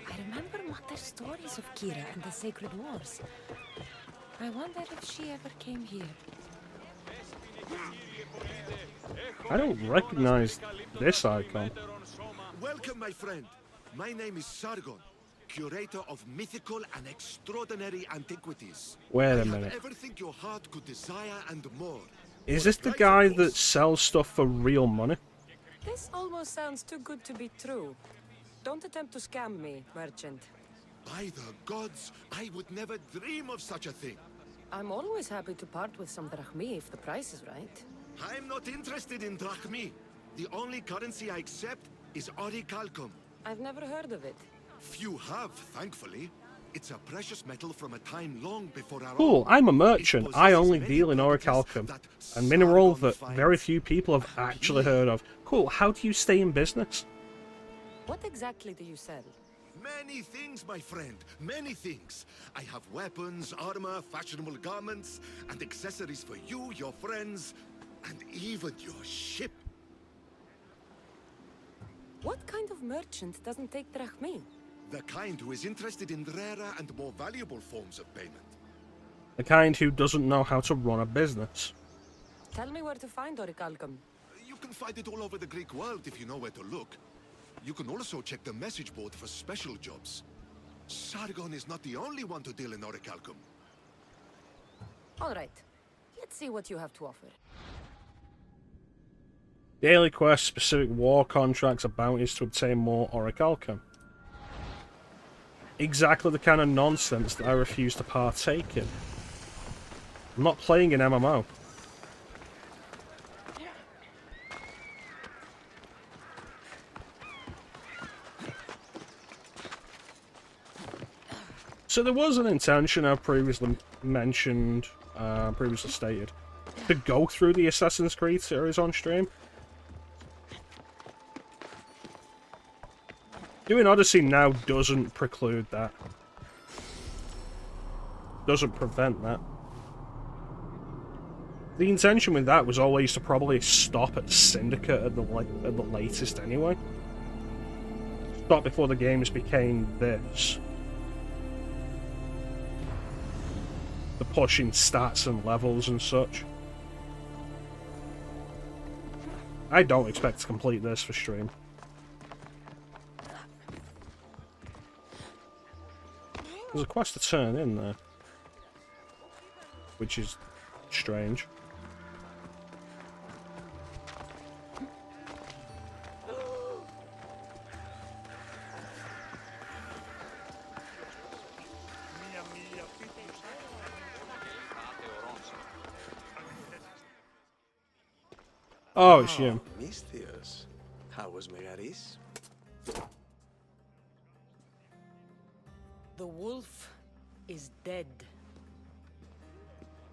I remember Mother's stories of Kira and the Sacred Wars. I wonder if she ever came here. I don't recognize this icon. Welcome, my friend. My name is Sargon, curator of mythical and extraordinary antiquities. Wait a I have minute. everything your heart could desire and more. Is this the guy that sells stuff for real money? This almost sounds too good to be true. Don't attempt to scam me, merchant. By the gods, I would never dream of such a thing. I'm always happy to part with some drachmi if the price is right. I'm not interested in drachmi. The only currency I accept is orichalcum. I've never heard of it. Few have, thankfully. It's a precious metal from a time long before our Cool, own. I'm a merchant. I only deal in orichalcum, a mineral that very few people have actually heard of. Cool, how do you stay in business? What exactly do you sell? Many things, my friend. Many things. I have weapons, armor, fashionable garments, and accessories for you, your friends, and even your ship. What kind of merchant doesn't take drachmi? The kind who is interested in rarer and more valuable forms of payment. The kind who doesn't know how to run a business. Tell me where to find orichalcum. You can find it all over the Greek world if you know where to look. You can also check the message board for special jobs. Sargon is not the only one to deal in orichalcum. All right. Let's see what you have to offer. Daily quests, specific war contracts, or bounties to obtain more orichalcum. Exactly the kind of nonsense that I refuse to partake in. I'm not playing an MMO. So there was an intention I've previously mentioned, previously stated, to go through the Assassin's Creed series on stream. Doing Odyssey now doesn't preclude that. Doesn't prevent that. The intention with that was always to probably stop at Syndicate at the latest anyway. Stop before the games became this. The pushing stats and levels and such. I don't expect to complete this for stream. There's a quest to turn in there, which is strange. Oh, it's you. Misthios. How was Megaris? The wolf is dead.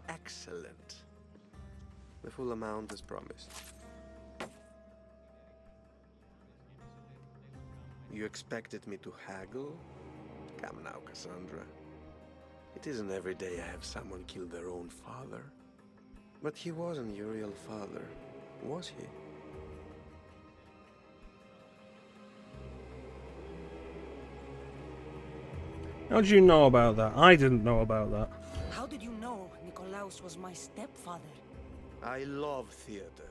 Excellent. The full amount as promised. You expected me to haggle? Come now, Kassandra. It isn't every day I have someone kill their own father. But he wasn't your real father, was he? How did you know about that? I didn't know about that. How did you know Nikolaos was my stepfather? I love theater.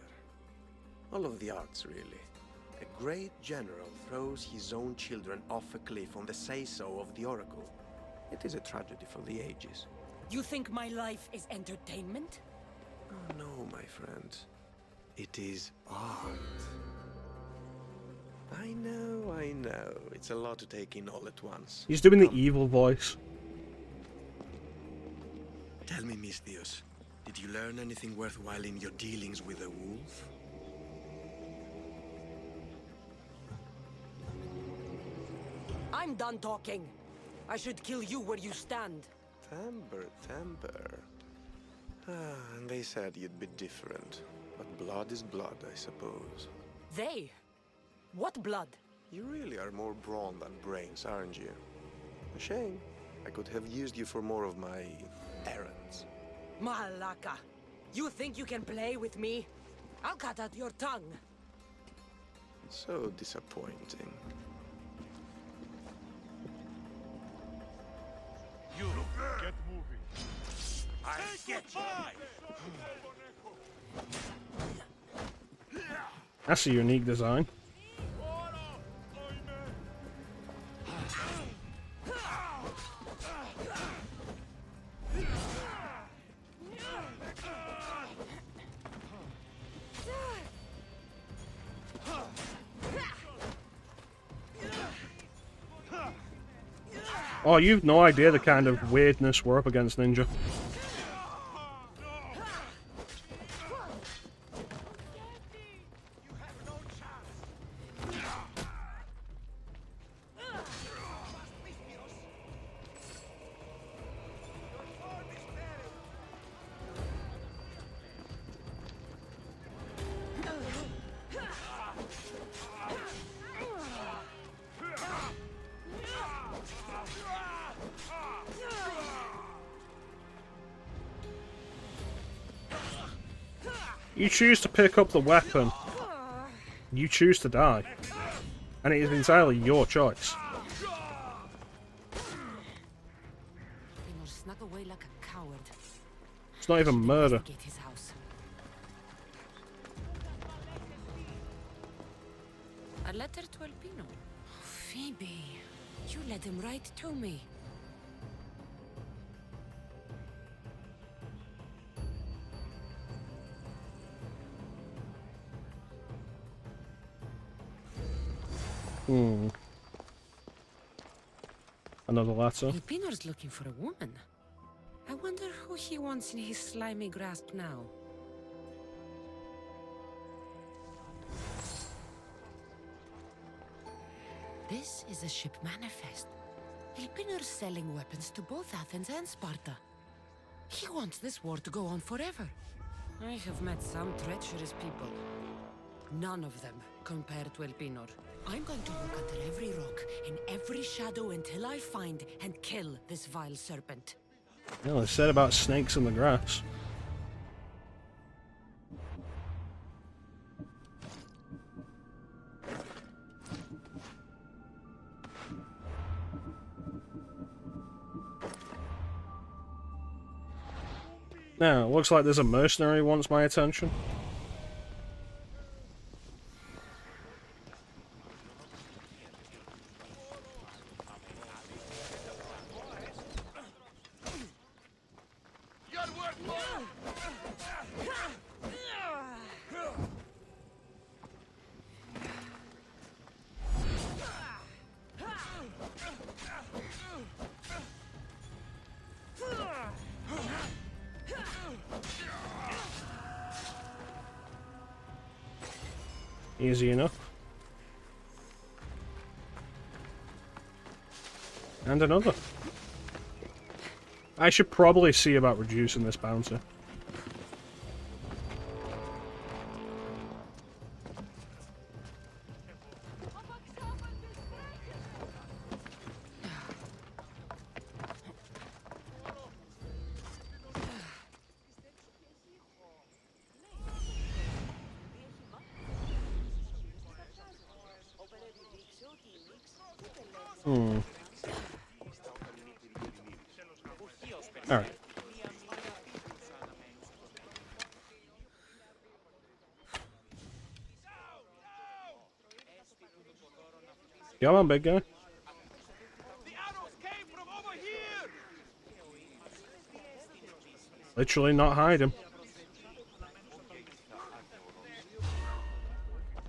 All of the arts, really. A great general throws his own children off a cliff on the say-so of the oracle. It is a tragedy for the ages. You think my life is entertainment? Oh no, my friend. It is art. I know. It's a lot to take in all at once. He's doing the evil voice. Tell me, Misthios, did you learn anything worthwhile in your dealings with the wolf? I'm done talking. I should kill you where you stand. Temper. And they said you'd be different. But blood is blood, I suppose. They? What blood? You really are more brawn than brains, aren't you? A shame. I could have used you for more of my errands. Malaka. You think you can play with me? I'll cut out your tongue. So disappointing. You get moving. I get you. That's a unique design. Oh, you've no idea the kind of weirdness we're up against, Ninja. You choose to pick up the weapon. You choose to die. And it is entirely your choice. Snuck away like a coward. It's not even murder. His house. A letter to Alpino. Oh, Phoebe, you let him write to me. Hmm. Another letter. Elpinor's looking for a woman. I wonder who he wants in his slimy grasp now. This is a ship manifest. Elpinor's selling weapons to both Athens and Sparta. He wants this war to go on forever. I have met some treacherous people. None of them compared to Elpinor. I'm going to look under every rock, in every shadow until I find and kill this vile serpent. Well, they said about snakes in the grass. Now, it looks like there's a mercenary who wants my attention. Easy enough. And another. I should probably see about reducing this bounty. Alright. Come on, big guy. Literally not hide him.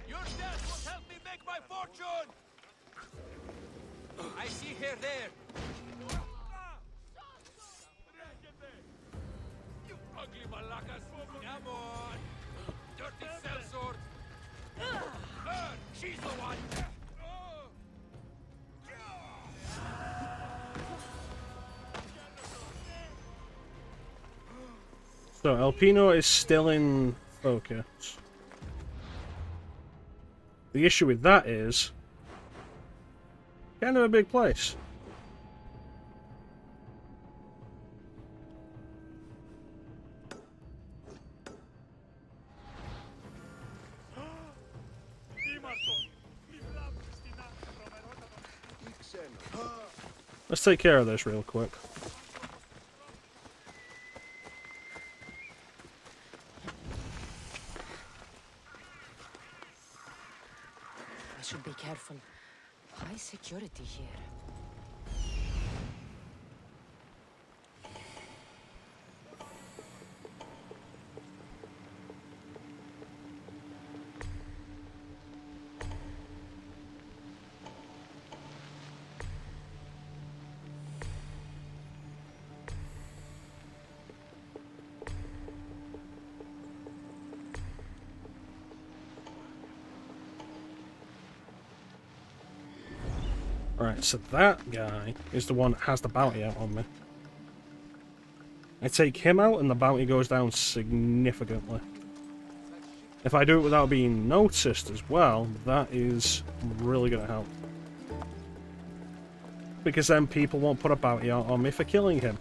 Your death will help me make my fortune! I see her there. You ugly malakas! Come on! Dirty sellsword! Her! She's the one! So, Elpino is still in focus. The issue with that is kind of a big place. Let's take care of this real quick. I should be careful. High security here. Alright, so that guy is the one that has the bounty out on me. I take him out and the bounty goes down significantly. If I do it without being noticed as well, that is really going to help. Because then people won't put a bounty out on me for killing him.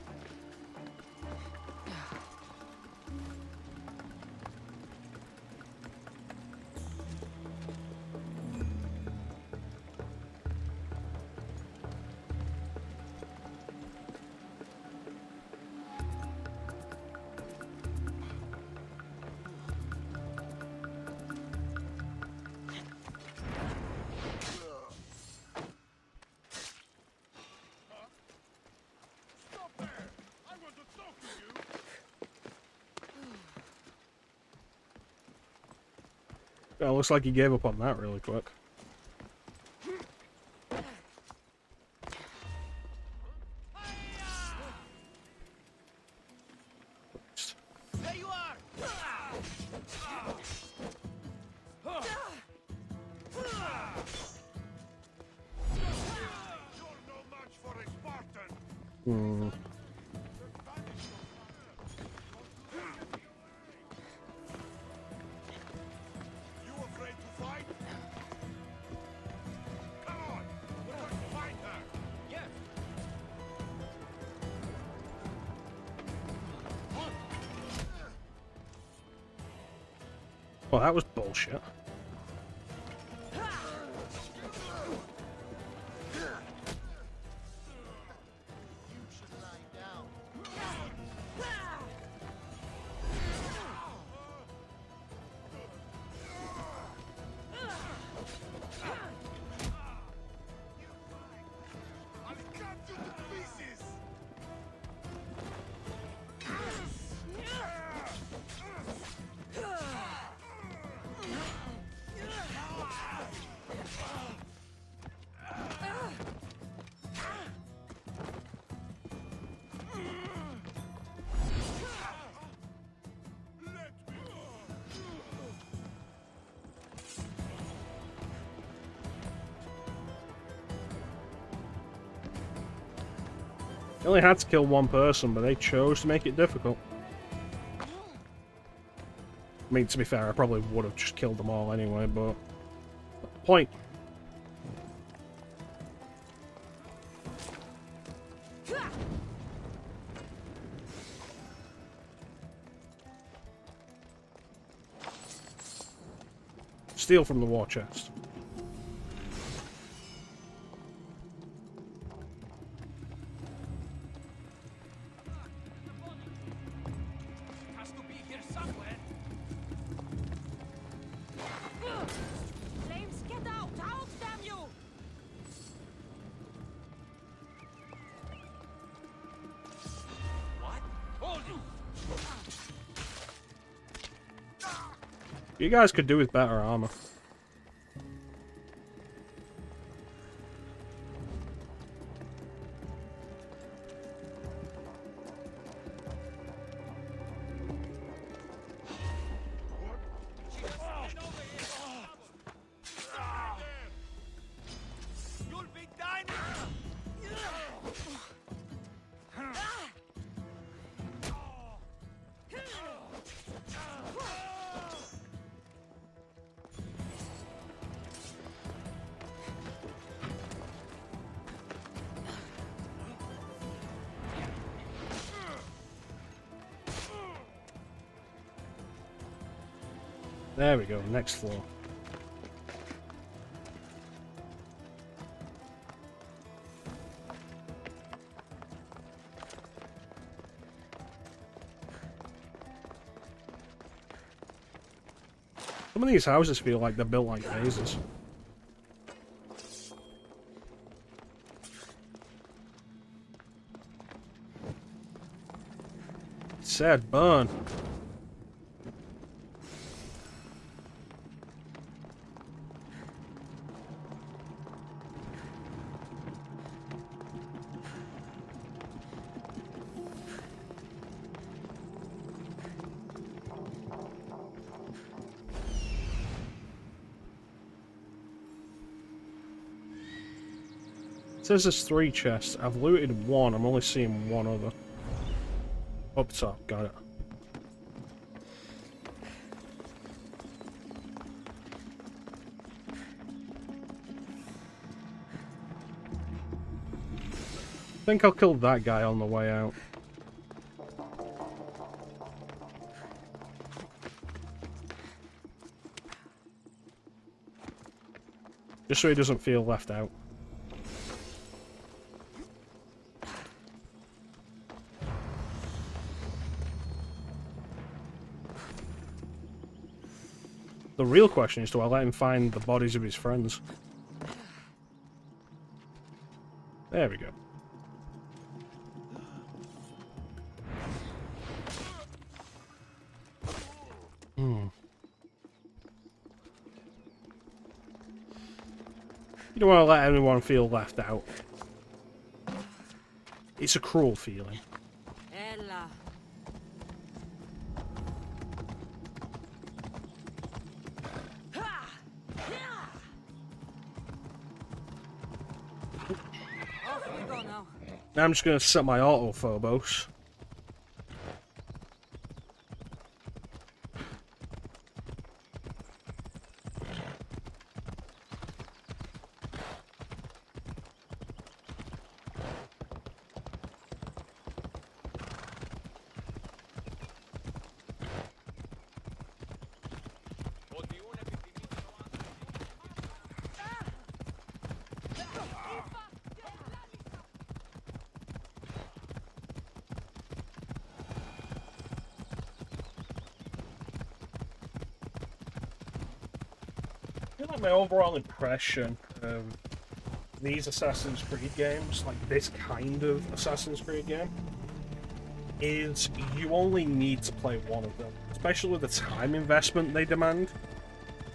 Well, looks like he gave up on that really quick. Hmm. You afraid to fight? Come on, we're going to fight her. Yeah. Well, that was bullshit. I'll cut you to pieces. They only had to kill one person, but they chose to make it difficult. I mean, to be fair, I probably would have just killed them all anyway, but... Point. Steal from the war chest. Has to be here somewhere. Flames, get out! Out, damn you! What? Hold it! You guys could do with better armor. You'll be dying! There we go, next floor. Some of these houses feel like they're built like bases. Sad burn. It says there's 3 chests. I've looted 1. I'm only seeing 1 other. Up top, got it. I think I'll kill that guy on the way out. Just so he doesn't feel left out. The real question is, do I let him find the bodies of his friends? There we go. You don't want to let anyone feel left out. It's a cruel feeling. Ella. Off we go now. Now I'm just going to set my autophobos. I feel like my overall impression of these Assassin's Creed games, like this kind of Assassin's Creed game, is you only need to play one of them. Especially with the time investment they demand,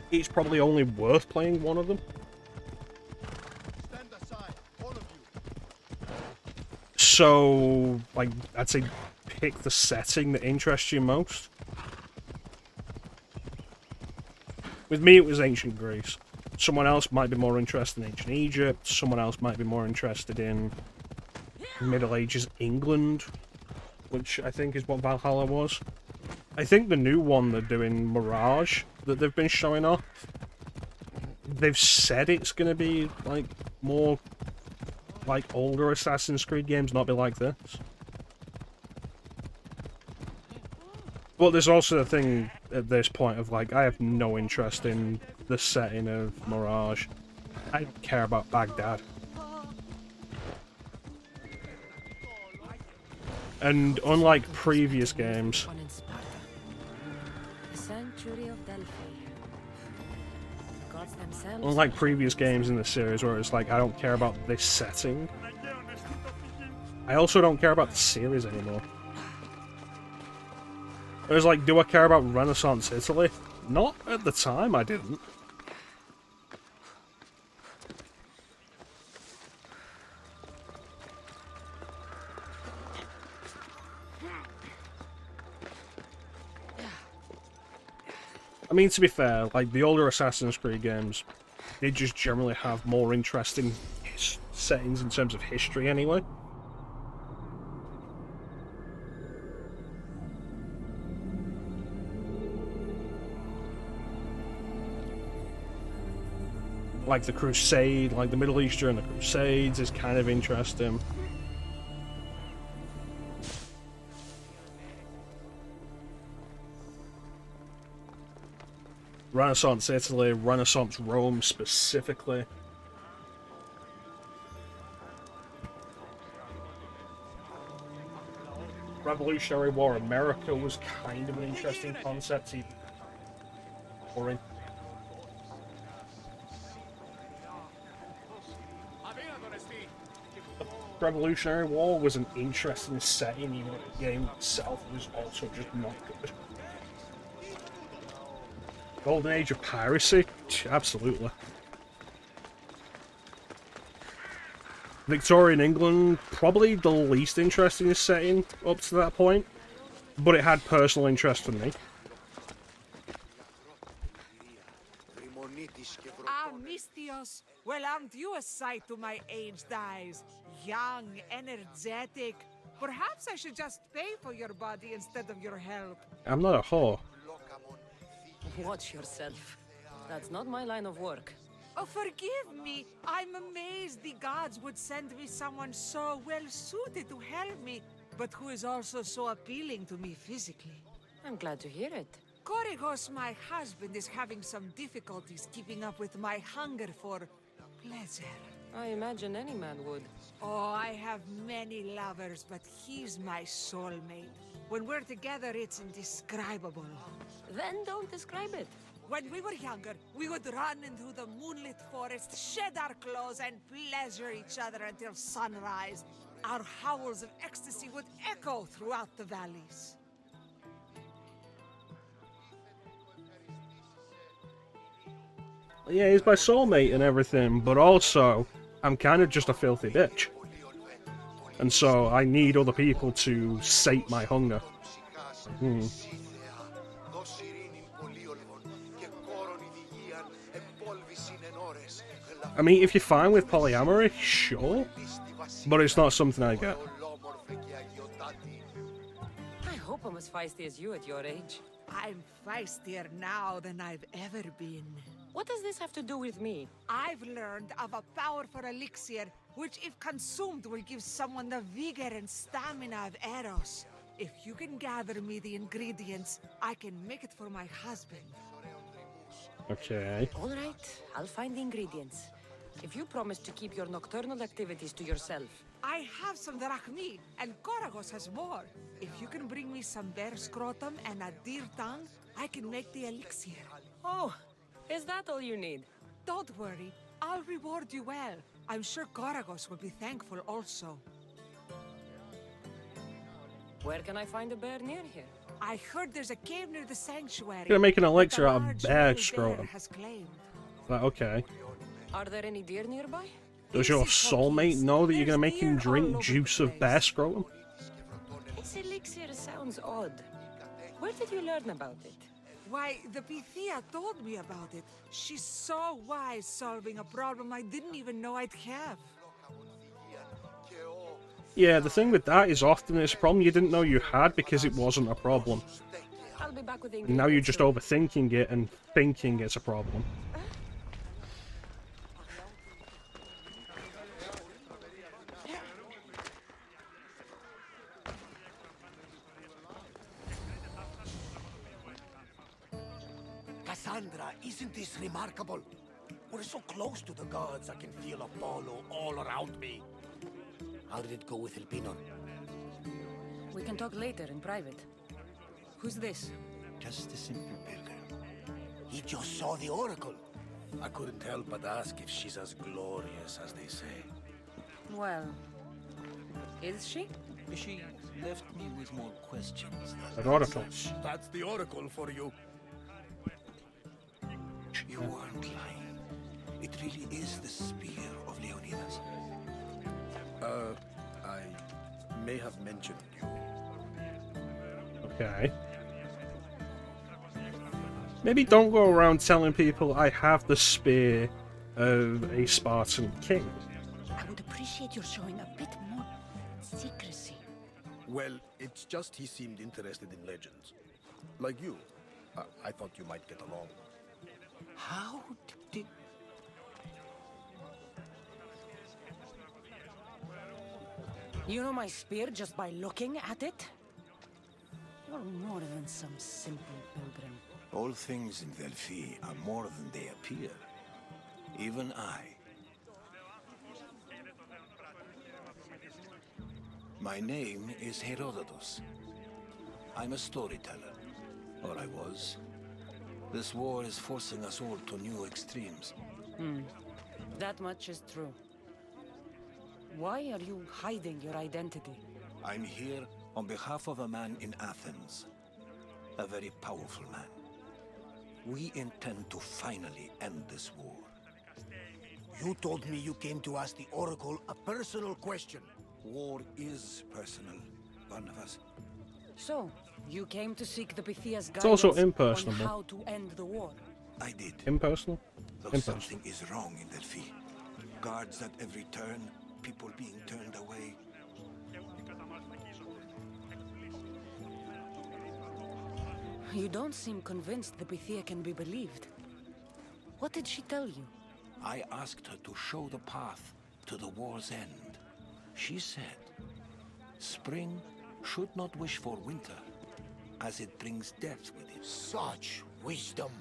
it's probably only worth playing one of them. Stand aside, all of you. So, like, I'd say pick the setting that interests you most. With me, it was ancient Greece. Someone else might be more interested in ancient Egypt. Someone else might be more interested in Middle Ages England, which I think is what Valhalla was. I think the new one they're doing, Mirage, that they've been showing off, they've said it's going to be, like, more like older Assassin's Creed games, not be like this. But there's also the thing at this point of, like, I have no interest in the setting of Mirage. I don't care about Baghdad. And unlike previous games, unlike previous games in the series where it's like, I don't care about this setting, I also don't care about the series anymore. It was like, do I care about Renaissance Italy? Not at the time, I didn't. I mean, to be fair, like, the older Assassin's Creed games, they just generally have more interesting settings in terms of history anyway. Like the Crusade, like the Middle East during the Crusades is kind of interesting. Renaissance Italy, Renaissance Rome specifically. Revolutionary War America was kind of an interesting concept, even boring. Revolutionary War was an interesting setting, even if the game itself was also just not good. Golden Age of Piracy? Absolutely. Victorian England, probably the least interesting setting up to that point, but it had personal interest for me. Ah, Mistios. Well, aren't you a sight to my aged eyes? Young, energetic. Perhaps I should just pay for your body instead of your help. I'm not a whore. Watch yourself. That's not my line of work. Oh, forgive me. I'm amazed the gods would send me someone so well-suited to help me, but who is also so appealing to me physically. I'm glad to hear it. Korigos, my husband, is having some difficulties keeping up with my hunger for pleasure. I imagine any man would. Oh, I have many lovers, but he's my soulmate. When we're together, it's indescribable. Then don't describe it. When we were younger, we would run into the moonlit forest, shed our clothes, and pleasure each other until sunrise. Our howls of ecstasy would echo throughout the valleys. Yeah, he's my soulmate and everything, but also, I'm kind of just a filthy bitch. And so, I need other people to sate my hunger. I mean, if you're fine with polyamory, sure. but it's not something I get. I hope I'm as feisty as you at your age. I'm feistier now than I've ever been. What does this have to do with me? I've learned of a powerful elixir, which if consumed will give someone the vigor and stamina of Eros. If you can gather me the ingredients, I can make it for my husband. Okay. All right, I'll find the ingredients. If you promise to keep your nocturnal activities to yourself. I have some drachmi, and Koragos has more. If you can bring me some bear scrotum and a deer tongue, I can make the elixir. Oh, is that all you need? Don't worry, I'll reward you well. I'm sure Koragos will be thankful also. Where can I find a bear near here? I heard there's a cave near the sanctuary. Gonna make an elixir that a out of large bear male scrotum. has claimed. Like, okay. Are there any deer nearby? Does your soulmate know that you're gonna make him drink juice of bear scrotum? This elixir sounds odd. Where did you learn about it? Why, the Pythia told me about it. She's so wise solving a problem I didn't even know I'd have. Yeah, the thing with that is often it's a problem you didn't know you had because it wasn't a problem. I'll be back with the And now you're ingredients just soon. overthinking it and thinking it's a problem. Kassandra, isn't this remarkable? We're so close to the gods, I can feel Apollo all around me. How did it go with Elpinor? We can talk later in private. Who's this? Just a simple pilgrim. He just saw the oracle. I couldn't help but ask if she's as glorious as they say. Well, is she? She left me with more questions. An oracle. That's the oracle for you. You weren't lying. It really is the spear of Leonidas. I may have mentioned you. Okay. Maybe don't go around telling people I have the spear of a Spartan king. I would appreciate your showing a bit more secrecy. Well, it's just he seemed interested in legends. Like you. I thought you might get along. How did... You know my spear just by looking at it? You're more than some simple pilgrim. All things in Delphi are more than they appear. Even I. My name is Herodotus. I'm a storyteller. Or I was. This war is forcing us all to new extremes. That much is true. Why are you hiding your identity? I'm here on behalf of a man in Athens. A very powerful man. We intend to finally end this war. You told me you came to ask the oracle a personal question. War is personal, Barnabas. So, you came to seek the Pythia's It's also guidance on impersonable. how to end the war. I did. Impersonal? Though Impersonal. something is wrong in Delphi. Guards at every turn, people being turned away. You don't seem convinced the Pythia can be believed. What did she tell you? I asked her to show the path to the war's end. She said, spring should not wish for winter, as it brings death with it. Such wisdom.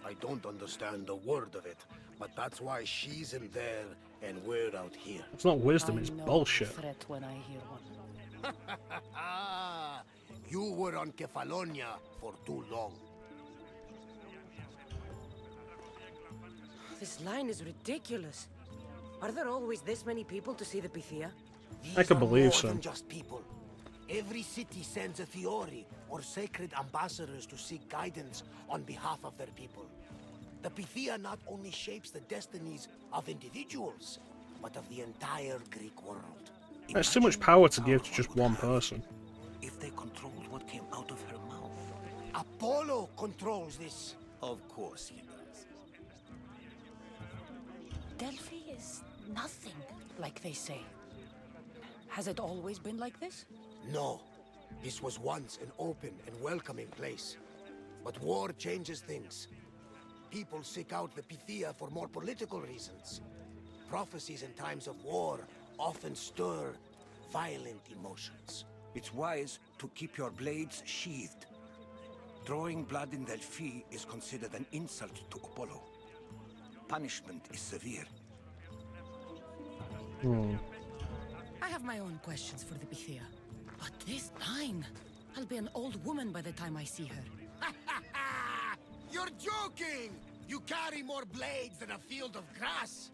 I don't understand a word of it, but that's why she's in there and we're out here. It's not wisdom, I it's know bullshit. threat when I hear one. You were on Kefalonia for too long. This line is ridiculous. Are there always this many people to see the Pythia? I could These are believe more so. than just people. Every city sends a Fiori or sacred ambassadors to seek guidance on behalf of their people. The Pythia not only shapes the destinies of individuals, but of the entire Greek world. That's too much power to give to just one person. If they controlled what came out of her mouth. Apollo controls this. Of course he does. Delphi is nothing, like they say. Has it always been like this? No. This was once an open and welcoming place. But war changes things. People seek out the Pythia for more political reasons. Prophecies in times of war often stir violent emotions. It's wise to keep your blades sheathed. Drawing blood in Delphi is considered an insult to Apollo. Punishment is severe. I have my own questions for the Pythia. But this line, I'll be an old woman by the time I see her. You're joking! You carry more blades than a field of grass!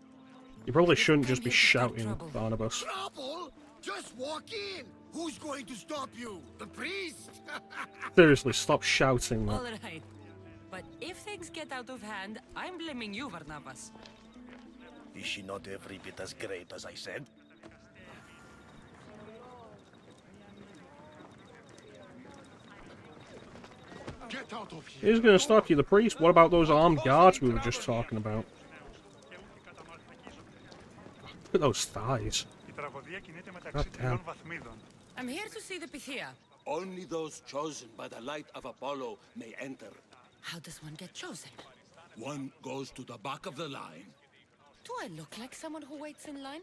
You probably shouldn't just be shouting, Barnabas. Trouble? Just walk in! Who's going to stop you? The priest? Seriously, stop shouting that. All right. But if things get out of hand, I'm blaming you, Barnabas. Is she not every bit as great as I said? Get out of here. Who's going to stop you? The priest? What about those armed guards we were just talking about? Look at those thighs. God damn. I'm here to see the Pythia. Only those chosen by the light of Apollo may enter. How does one get chosen? One goes to the back of the line. Do I look like someone who waits in line?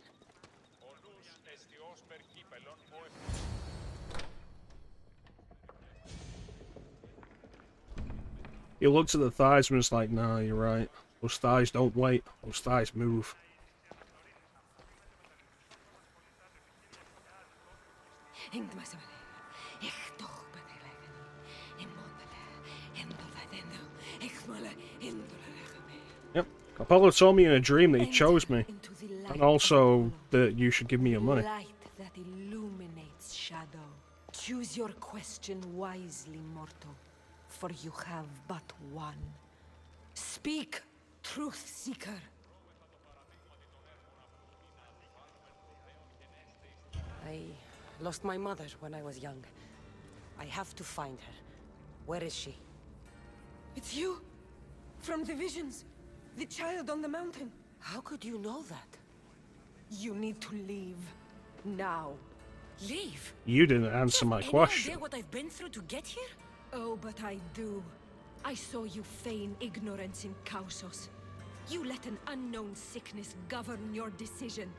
He looked at the thighs and was like, nah, you're right. Those thighs don't wait. Those thighs move. Yep. Apollo told me in a dream that he chose me. And also that you should give me your money. Light that illuminates shadow. Choose your question wisely, mortal. For you have but one. Speak, truth seeker. I lost my mother when I was young. I have to find her. Where is she? It's you! From the visions! The child on the mountain! How could you know that? You need to leave. Now. Leave? You didn't answer my question. Any idea what I've been through to get here? Oh, but I do. I saw you feign ignorance in Kausos. You let an unknown sickness govern your decision.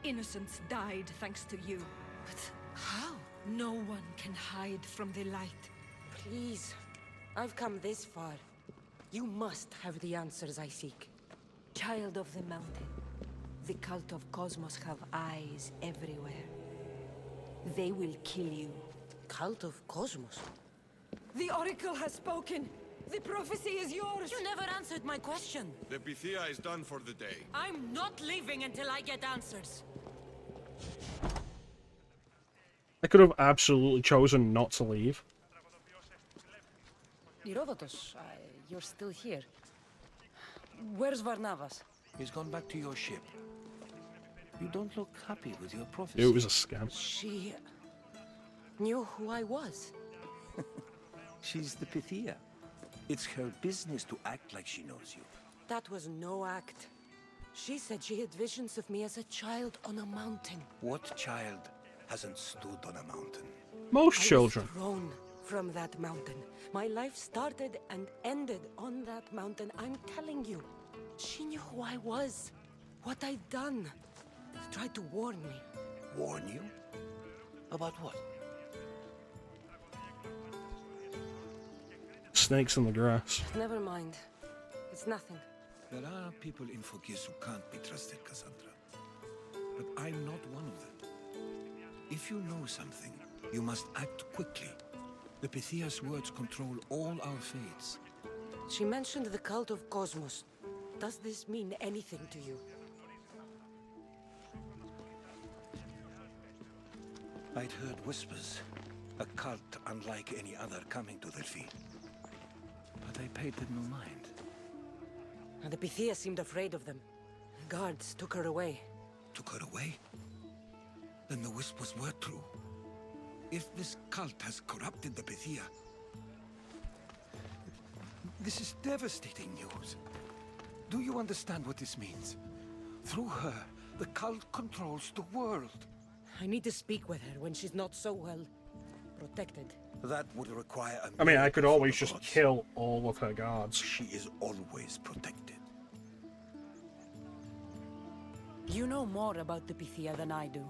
Innocents died thanks to you. But how? No one can hide from the light. Please. I've come this far. You must have the answers I seek. Child of the mountain. The cult of Cosmos have eyes everywhere. They will kill you. Cult of Cosmos? The Oracle has spoken! The prophecy is yours! You never answered my question! The Pythia is done for the day. I'm not leaving until I get answers! I could have absolutely chosen not to leave. Herodotus, you're still here. Where's Barnabas? He's gone back to your ship. You don't look happy with your prophecy. It was a scam. She knew who I was. She's the Pythia. It's her business to act like she knows you. That was no act. She said she had visions of me as a child on a mountain. What child hasn't stood on a mountain? Most children. I was thrown from that mountain. My life started and ended on that mountain. I'm telling you. She knew who I was. What I'd done. She tried to warn me. Warn you? About what? Snakes in the grass. Never mind. It's nothing. There are people in Phokis who can't be trusted, Kassandra. But I'm not one of them. If you know something, you must act quickly. The Pythia's words control all our fates. She mentioned the cult of Cosmos. Does this mean anything to you? I'd heard whispers. A cult unlike any other coming to Delphi. But I paid them no mind. And the Pythia seemed afraid of them. Guards took her away. Took her away? Then the whispers were true. If this cult has corrupted the Pythia... This is devastating news. Do you understand what this means? Through her, the cult controls the world. I need to speak with her when she's not so well protected. That would require a I mean, I could miracle always from the just gods. kill all of her guards. She is always protected. You know more about the Pythia than I do.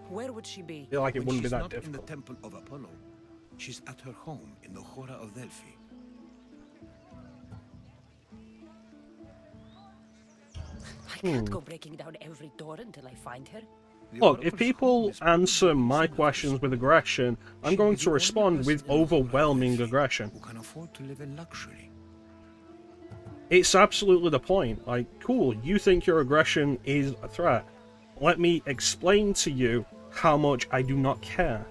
Where would she be? I feel like it When wouldn't be she's that not in the difficult. temple of Apollo, she's at her home in the Hora of Delphi. I can't go breaking down every door until I find her. Look, if people answer my questions with aggression, I'm going to respond with overwhelming aggression. Who can afford to live in luxury? It's absolutely the point. Like, cool, you think your aggression is a threat. Let me explain to you how much I do not care.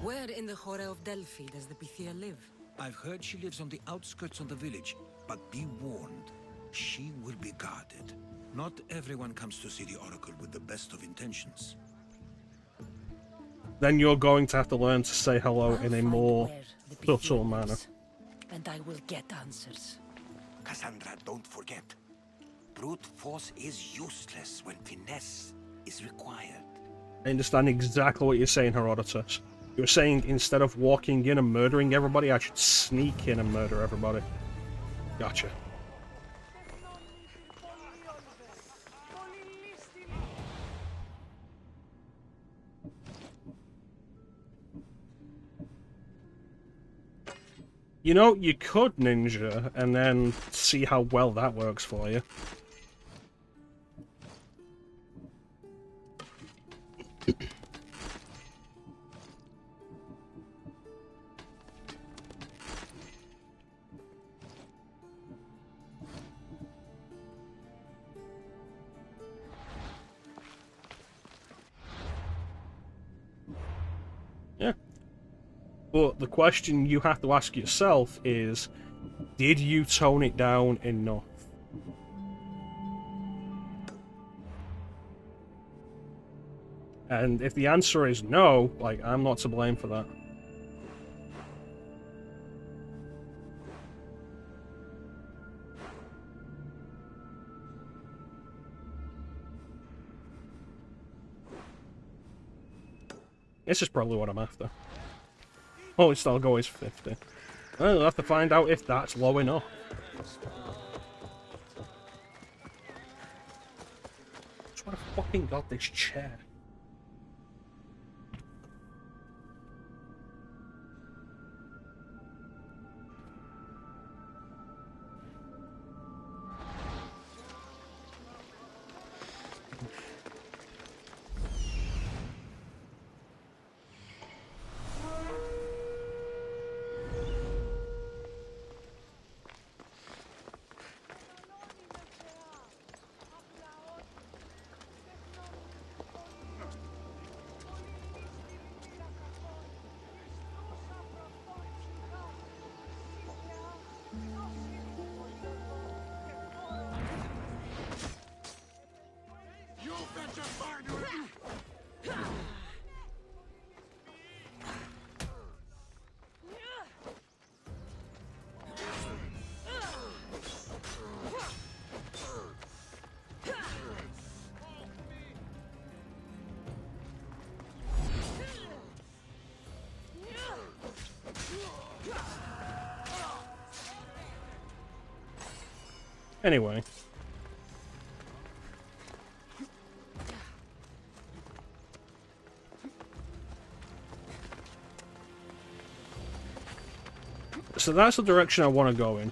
Where in the Hora of Delphi does the Pythia live? I've heard she lives on the outskirts of the village, but be warned, she will be guarded. Not everyone comes to see the Oracle with the best of intentions. Then you're going to have to learn to say hello in a more subtle manner. And I will get answers. Kassandra, don't forget. Brute force is useless when finesse is required. I understand exactly what you're saying, Herodotus. You're saying instead of walking in and murdering everybody, I should sneak in and murder everybody. Gotcha. You know, you could ninja and then see how well that works for you. Yeah. But the question you have to ask yourself is, did you tone it down enough? And if the answer is no, like, I'm not to blame for that. This is probably what I'm after. Oh, it's still goes 50. Well, we'll have to find out if that's low enough. That's why I fucking got this chair. Anyway. So that's the direction I want to go in.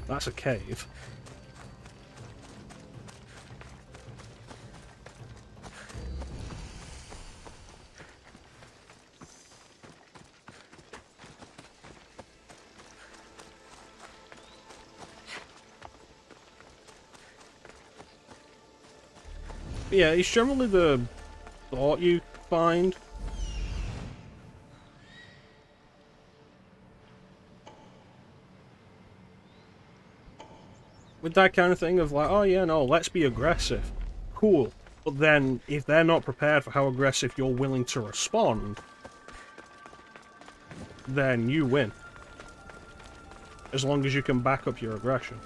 That's a cave. Yeah, it's generally the thought you find. With that kind of thing of like, oh yeah, no, let's be aggressive. Cool. But then, if they're not prepared for how aggressive you're willing to respond, then you win. As long as you can back up your aggression.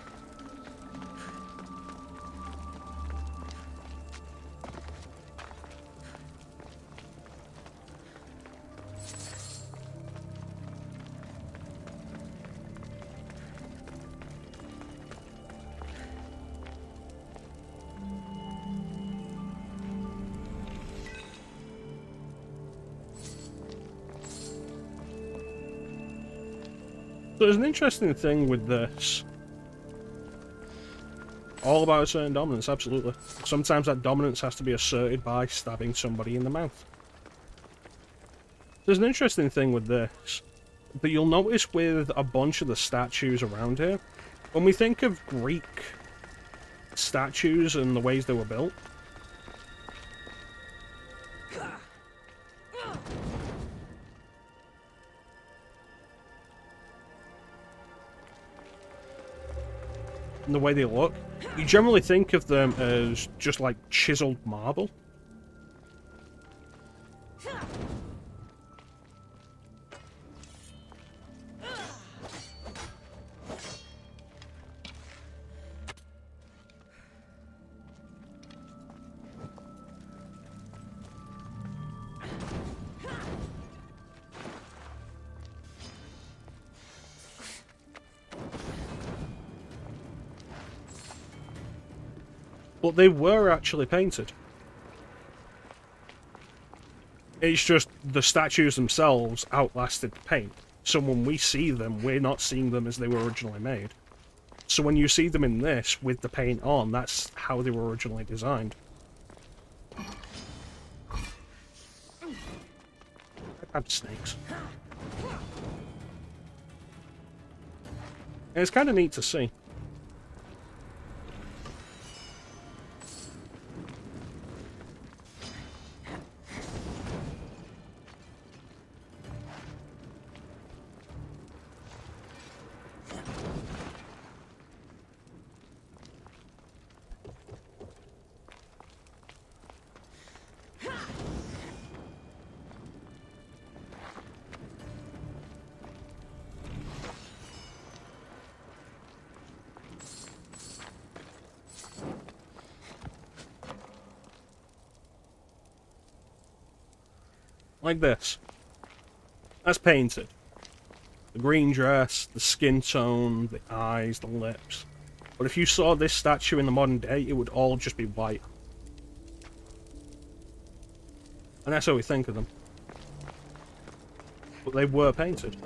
So there's an interesting thing with this. All about asserting dominance, absolutely. Sometimes that dominance has to be asserted by stabbing somebody in the mouth. There's an interesting thing with this. But you'll notice with a bunch of the statues around here, when we think of Greek statues and the ways they were built, and the way they look, you generally think of them as just like chiseled marble. But they were actually painted. It's just the statues themselves outlasted the paint. So when we see them, we're not seeing them as they were originally made. So when you see them in this, with the paint on, that's how they were originally designed. I'm snakes. And it's kind of neat to see. Like this. That's painted. The green dress, the skin tone, the eyes, the lips. But if you saw this statue in the modern day, it would all just be white. And that's how we think of them. But they were painted.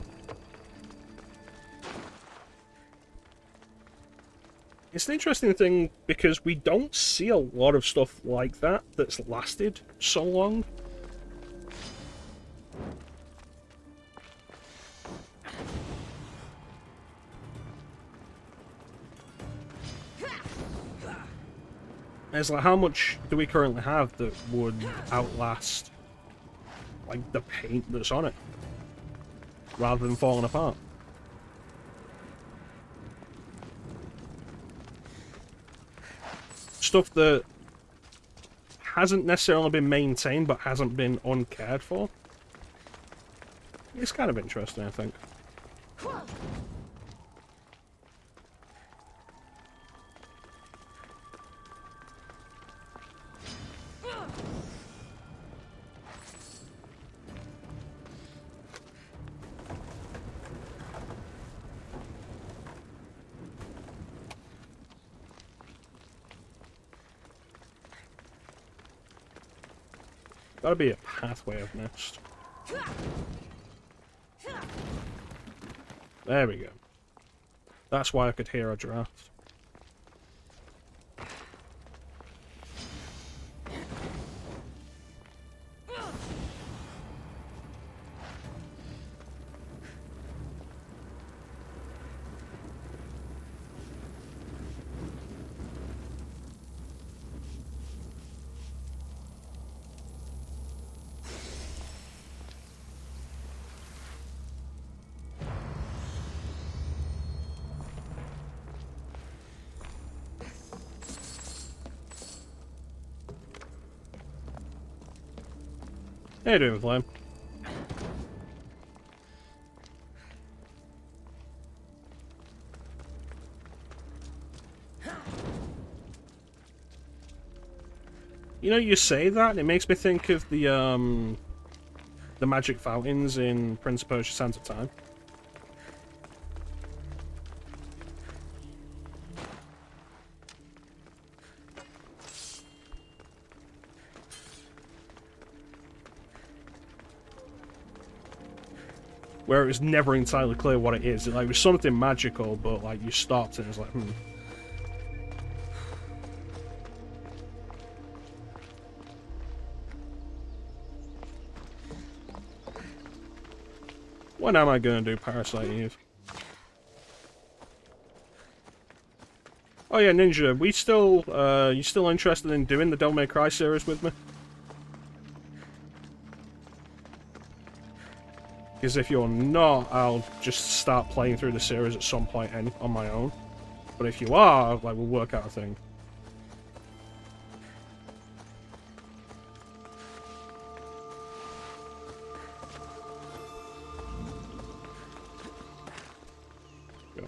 It's an interesting thing because we don't see a lot of stuff like that that's lasted so long. It's like, how much do we currently have that would outlast, like, the paint that's on it, rather than falling apart? Stuff that hasn't necessarily been maintained, but hasn't been uncared for. It's kind of interesting, I think. Gotta be a pathway I've missed. There we go. That's why I could hear a draft. How you doing, Flame? You know, you say that, and it makes me think of the magic fountains in Prince of Persia: Sands of Time. where it was never entirely clear what it is. It was something magical, but like you stopped and it was like, When am I gonna do Parasite Eve? Oh yeah, Ninja, you still interested in doing the Devil May Cry series with me? Because if you're not, I'll just start playing through the series at some point on my own. But if you are, like, we'll work out a thing. Go.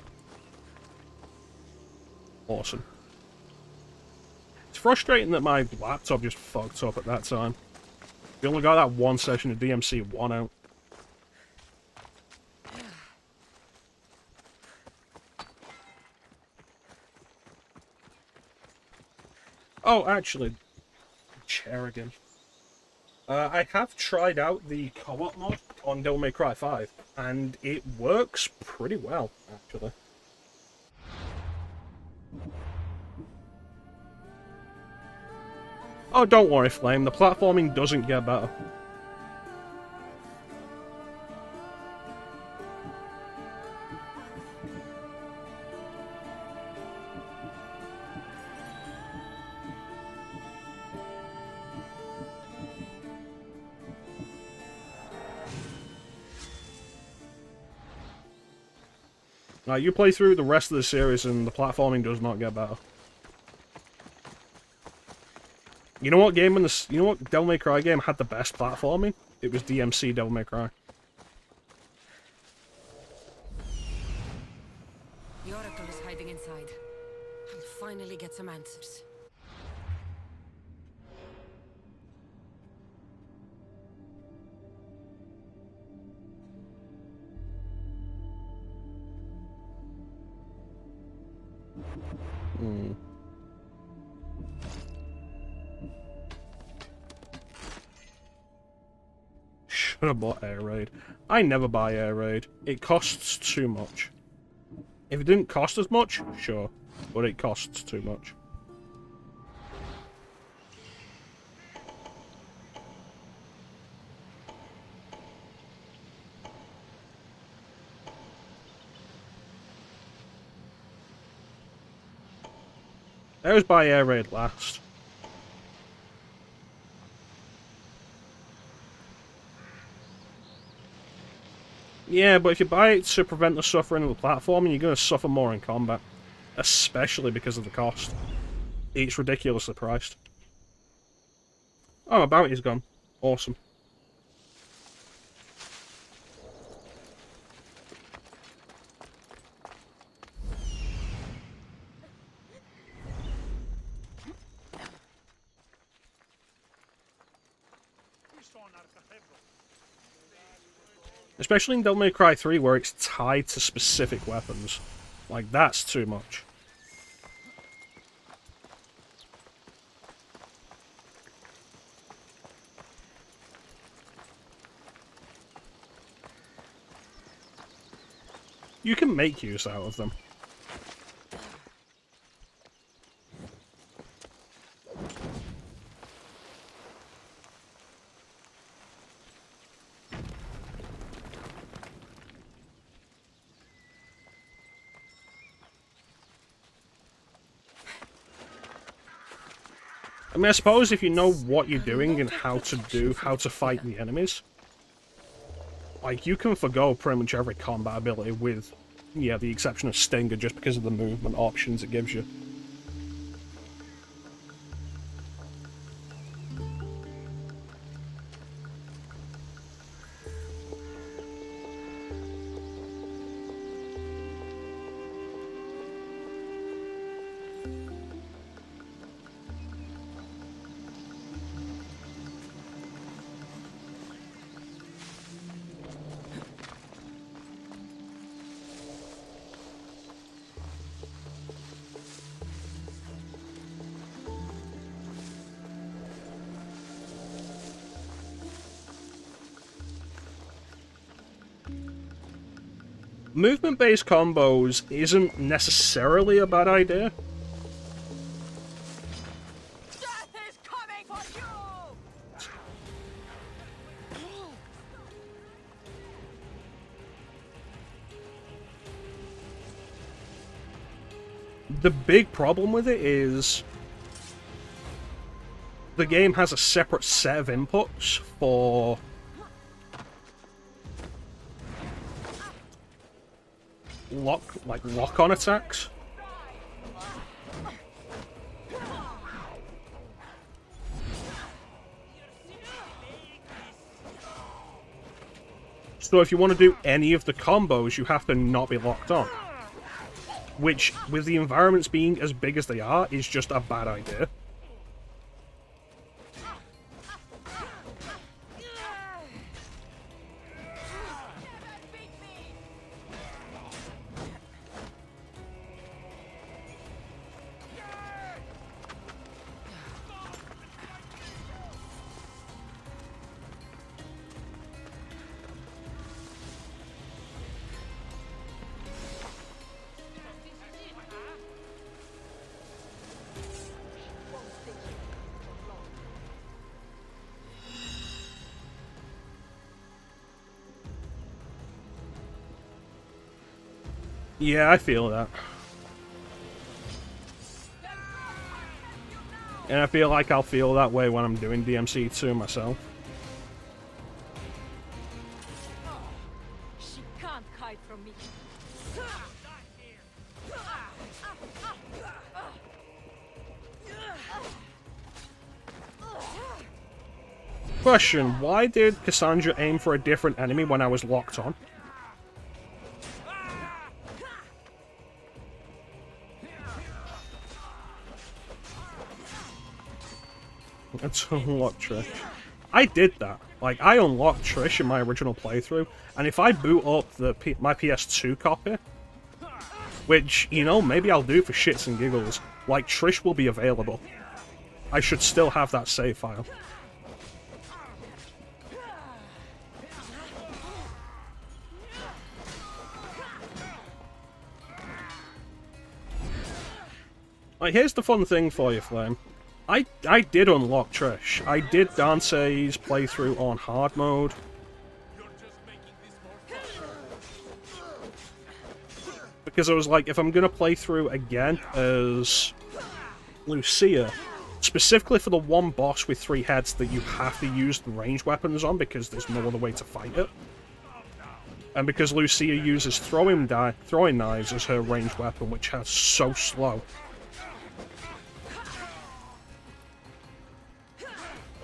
Awesome. It's frustrating that my laptop just fucked up at that time. We only got that one session of DMC1 out. Oh, actually, chair again. I have tried out the co-op mod on Devil May Cry 5, and it works pretty well, actually. Oh, don't worry, Flame, the platforming doesn't get better. You play through the rest of the series and the platforming does not get better. You know what game you know what Devil May Cry game had the best platforming? It was DMC Devil May Cry. The Oracle is hiding inside. I'll finally get some answers. Should have bought Air Raid. I never buy Air Raid. It costs too much. If it didn't cost as much, sure. But it costs too much. I always buy Air Raid last. Yeah, but if you buy it to prevent the suffering of the platform, you're going to suffer more in combat. Especially because of the cost. It's ridiculously priced. Oh, my bounty's gone. Awesome. Especially in Devil May Cry 3, where it's tied to specific weapons. Like, that's too much. You can make use out of them. I mean, I suppose if you know what you're doing and how to fight the enemies, like, you can forgo pretty much every combat ability with, yeah, the exception of Stinger, just because of the movement options it gives you. movement-based combos isn't necessarily a bad idea. Death is coming for you! The big problem with it is the game has a separate set of inputs for lock-on attacks. So if you want to do any of the combos, you have to not be locked on. Which, with the environments being as big as they are, is just a bad idea. Yeah, I feel that. And I feel like I'll feel that way when I'm doing DMC2 myself. She can't hide from me. Question, why did Kassandra aim for a different enemy when I was locked on? Let's unlock Trish. I did that. Like, I unlocked Trish in my original playthrough, and if I boot up my PS2 copy, which, you know, maybe I'll do for shits and giggles, like, Trish will be available. I should still have that save file. Like, here's the fun thing for you, Flame. I did unlock Trish. I did Dance's playthrough on hard mode. Because I was like, if I'm gonna play through again as Lucia, specifically for the one boss with 3 heads that you have to use the ranged weapons on because there's no other way to fight it. And because Lucia uses throwing knives as her ranged weapon, which is so slow.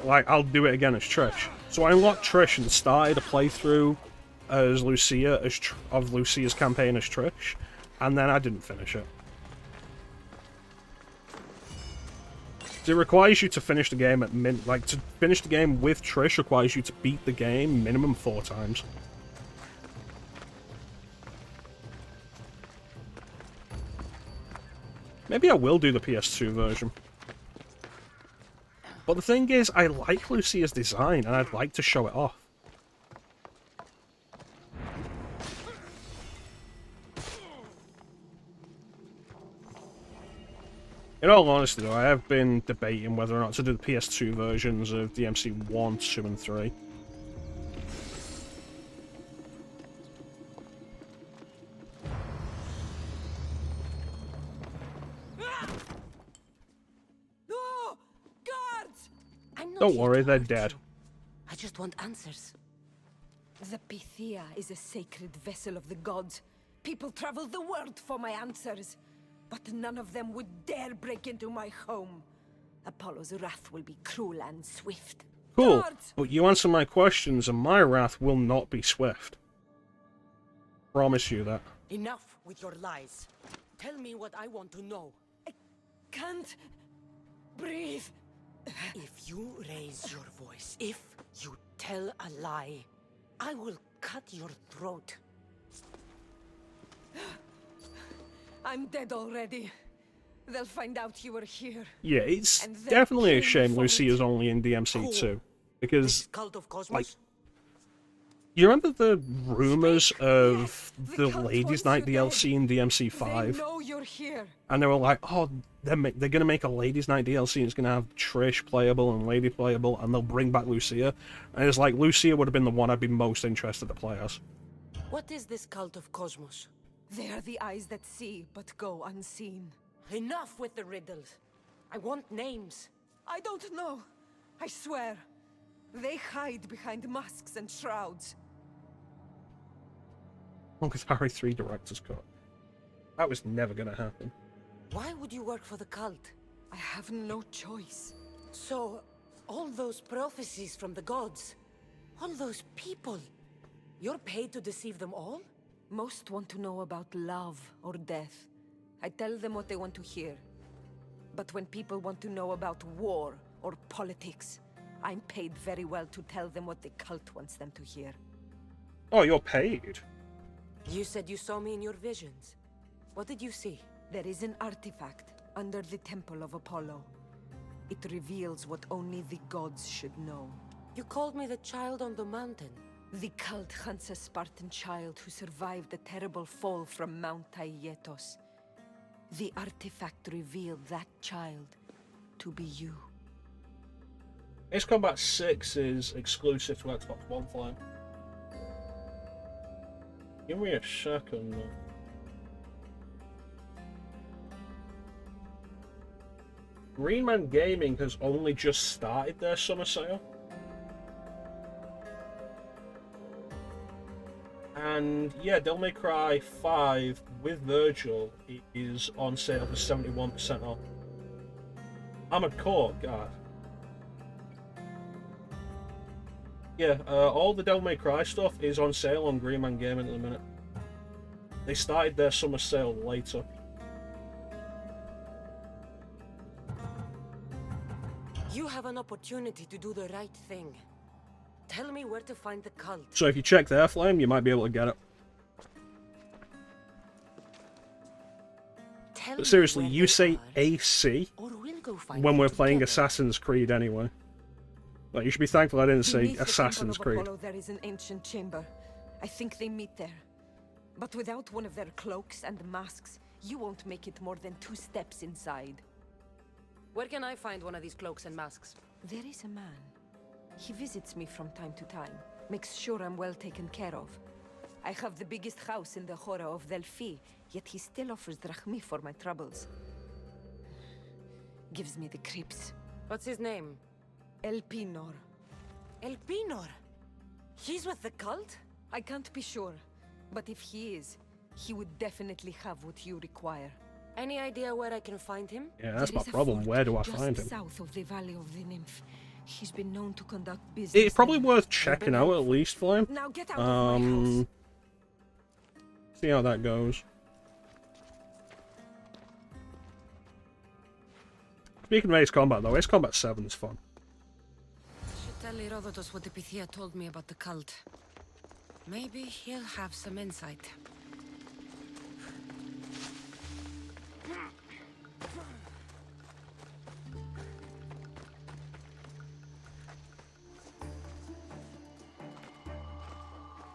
Like, I'll do it again as Trish. So I unlocked Trish and started a playthrough as Lucia, of Lucia's campaign as Trish, and then I didn't finish it. It requires you to finish the game at to finish the game with Trish requires you to beat the game minimum 4 times. Maybe I will do the PS2 version. But the thing is, I like Lucia's design, and I'd like to show it off. In all honesty, though, I have been debating whether or not to do the PS2 versions of DMC 1, 2, and 3. Don't worry, they're dead. I just want answers. The Pythia is a sacred vessel of the gods. People travel the world for my answers. But none of them would dare break into my home. Apollo's wrath will be cruel and swift. Cool, Guards! but you answer my questions and my wrath will not be swift. Promise you that. Enough with your lies. Tell me what I want to know. I can't breathe. If you raise your voice, if you tell a lie, I will cut your throat. I'm dead already. They'll find out you were here. Yeah, it's And they'll definitely a kill you shame for Lucia's it. only in DMC2. Because, Cult of Cosmos? like, You remember the rumors of the Ladies' Night DLC in DMC5? They know you're here. And they were like, oh, they're gonna make a Ladies' Night DLC, and it's gonna have Trish playable and Lady playable, and they'll bring back Lucia. And it's like, Lucia would have been the one I'd be most interested to play as. What is this cult of Cosmos? They are the eyes that see, but go unseen. Enough with the riddles. I want names. I don't know. I swear. They hide behind masks and shrouds. With Harry 3 Director's Cut. That was never gonna happen. Why would you work for the cult? I have no choice. So, all those prophecies from the gods, all those people, you're paid to deceive them all? Most want to know about love or death. I tell them what they want to hear. But when people want to know about war or politics, I'm paid very well to tell them what the cult wants them to hear. Oh, you're paid? You said you saw me in your visions. What did you see? There is an artifact under the Temple of Apollo. It reveals what only the gods should know. You called me the child on the mountain. The cult hunts a Spartan child who survived the terrible fall from Mount Aietos. The artifact revealed that child to be you. Ace Combat 6 is exclusive to Xbox One, Flame. Give me a second. Green Man Gaming has only just started their summer sale. And yeah, Devil May Cry 5 with Virgil is on sale for 71% off. Armored Core, God. Yeah, all the Devil May Cry stuff is on sale on Green Man Gaming at the minute. They started their summer sale later. You have an opportunity to do the right thing. Tell me where to find the cult. So if you check their Flame, you might be able to get it. But seriously, you say AC when we're playing Assassin's Creed anyway. Like, you should be thankful I didn't say Assassin's Creed. Apollo, there is an ancient chamber. I think they meet there. But without one of their cloaks and masks, you won't make it more than 2 steps inside. Where can I find one of these cloaks and masks? There is a man. He visits me from time to time, makes sure I'm well taken care of. I have the biggest house in the Hora of Delphi, yet he still offers drachmi for my troubles. Gives me the creeps. What's his name? Elpinor. Elpinor? He's with the cult? I can't be sure, but if he is, he would definitely have what you require. Any idea where I can find him? Yeah, that's my problem. Where do I find him? South of the Valley of the Nymph. He's been known to conduct business. It's probably worth checking out at least, Flame. Now get out of my house. See how that goes. Speaking of Ace Combat though, Ace Combat 7 is fun. Should tell Herodotus what the Pythia told me about the cult. Maybe he'll have some insight.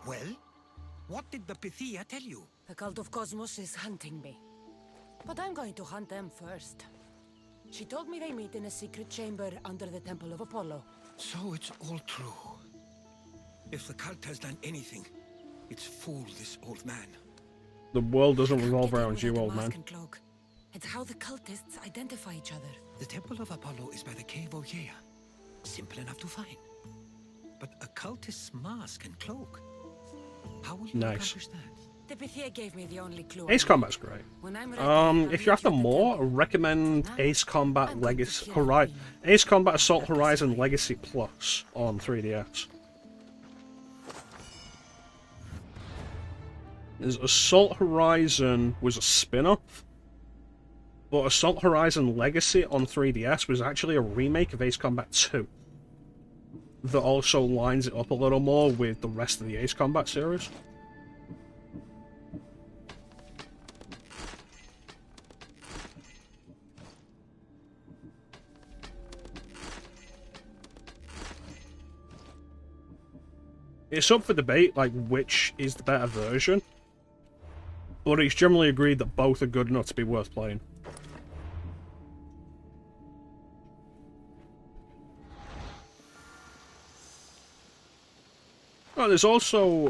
Well, what did the Pythia tell you? The cult of Cosmos is hunting me. But I'm going to hunt them first. She told me they meet in a secret chamber under the Temple of Apollo. So it's all true. If the cult has done anything, it's fooled this old man. The world doesn't revolve around you, old man. Cloak. It's how the cultists identify each other. The Temple of Apollo is by the Cave of Yea. Simple enough to find. But a cultist's mask and cloak. How will you accomplish that? The Pythia gave me the only clue. Ace Combat's great. If you're after more, I recommend Ace Combat Legacy Ace Combat Assault Horizon Legacy Plus on 3DS. Assault Horizon was a spin-off, but Assault Horizon Legacy on 3DS was actually a remake of Ace Combat 2 that also lines it up a little more with the rest of the Ace Combat series. it's up for debate, like, which is the better version. But it's generally agreed that both are good enough to be worth playing. Oh, there's also,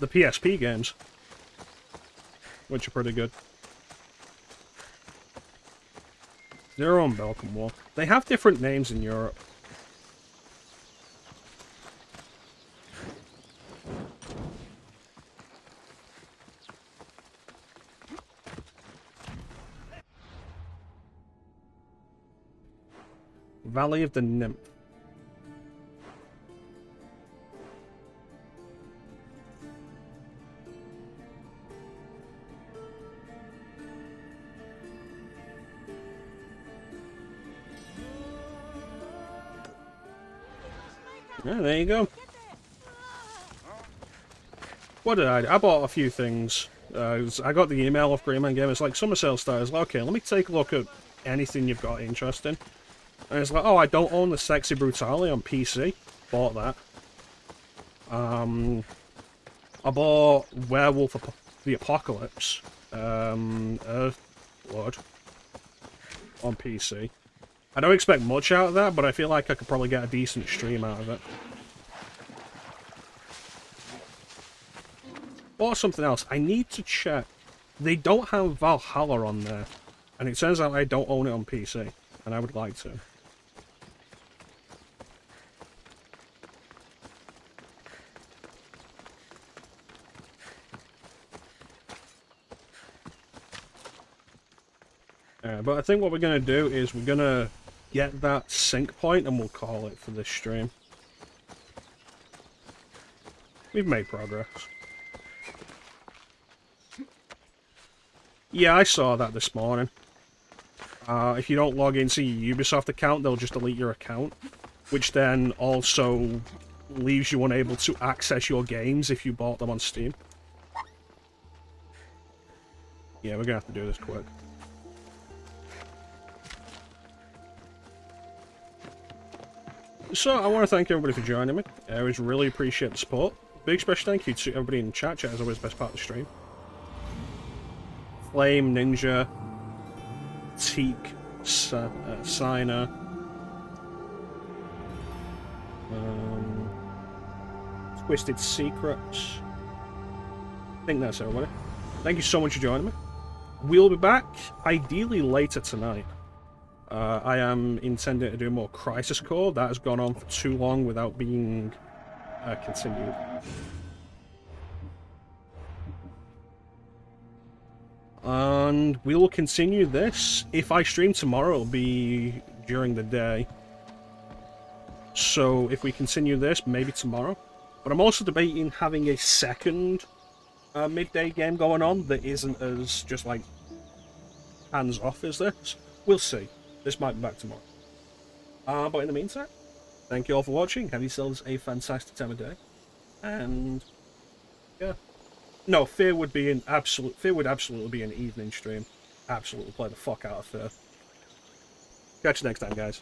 the PSP games, which are pretty good. Their own Belkin War. They have different names in Europe. Valley of the Nymph. Yeah, there you go. What did I do? I bought a few things. I got the email off Greenman Game. It's like, summer sale starters. Like, okay, let me take a look at anything you've got interesting. And it's like, oh, I don't own the Sexy Brutale on PC. Bought that. I bought Werewolf the Apocalypse. Earthblood. On PC. I don't expect much out of that, but I feel like I could probably get a decent stream out of it. Or something else. I need to check. They don't have Valhalla on there. And it turns out I don't own it on PC. And I would like to. But I think what we're going to do is we're going to get that sync point and we'll call it for this stream. We've made progress. Yeah, I saw that this morning. If you don't log into your Ubisoft account, they'll just delete your account. Which then also leaves you unable to access your games if you bought them on Steam. Yeah, we're going to have to do this quick. So, I want to thank everybody for joining me. I always really appreciate the support. Big special thank you to everybody in the chat. Chat is always the best part of the stream. Flame, Ninja, Teak, Signer, Twisted Secrets. I think that's everybody. Thank you so much for joining me. We'll be back, ideally later tonight. I am intending to do more Crisis Core. That has gone on for too long without being continued. And we will continue this. If I stream tomorrow, it'll be during the day. So if we continue this, maybe tomorrow. But I'm also debating having a second midday game going on that isn't as just like hands-off as this. We'll see. This might be back tomorrow. But in the meantime, thank you all for watching. Have yourselves a fantastic time of day. And yeah. No, Fear would absolutely be an evening stream. Absolutely play the fuck out of Fear. Catch you next time, guys.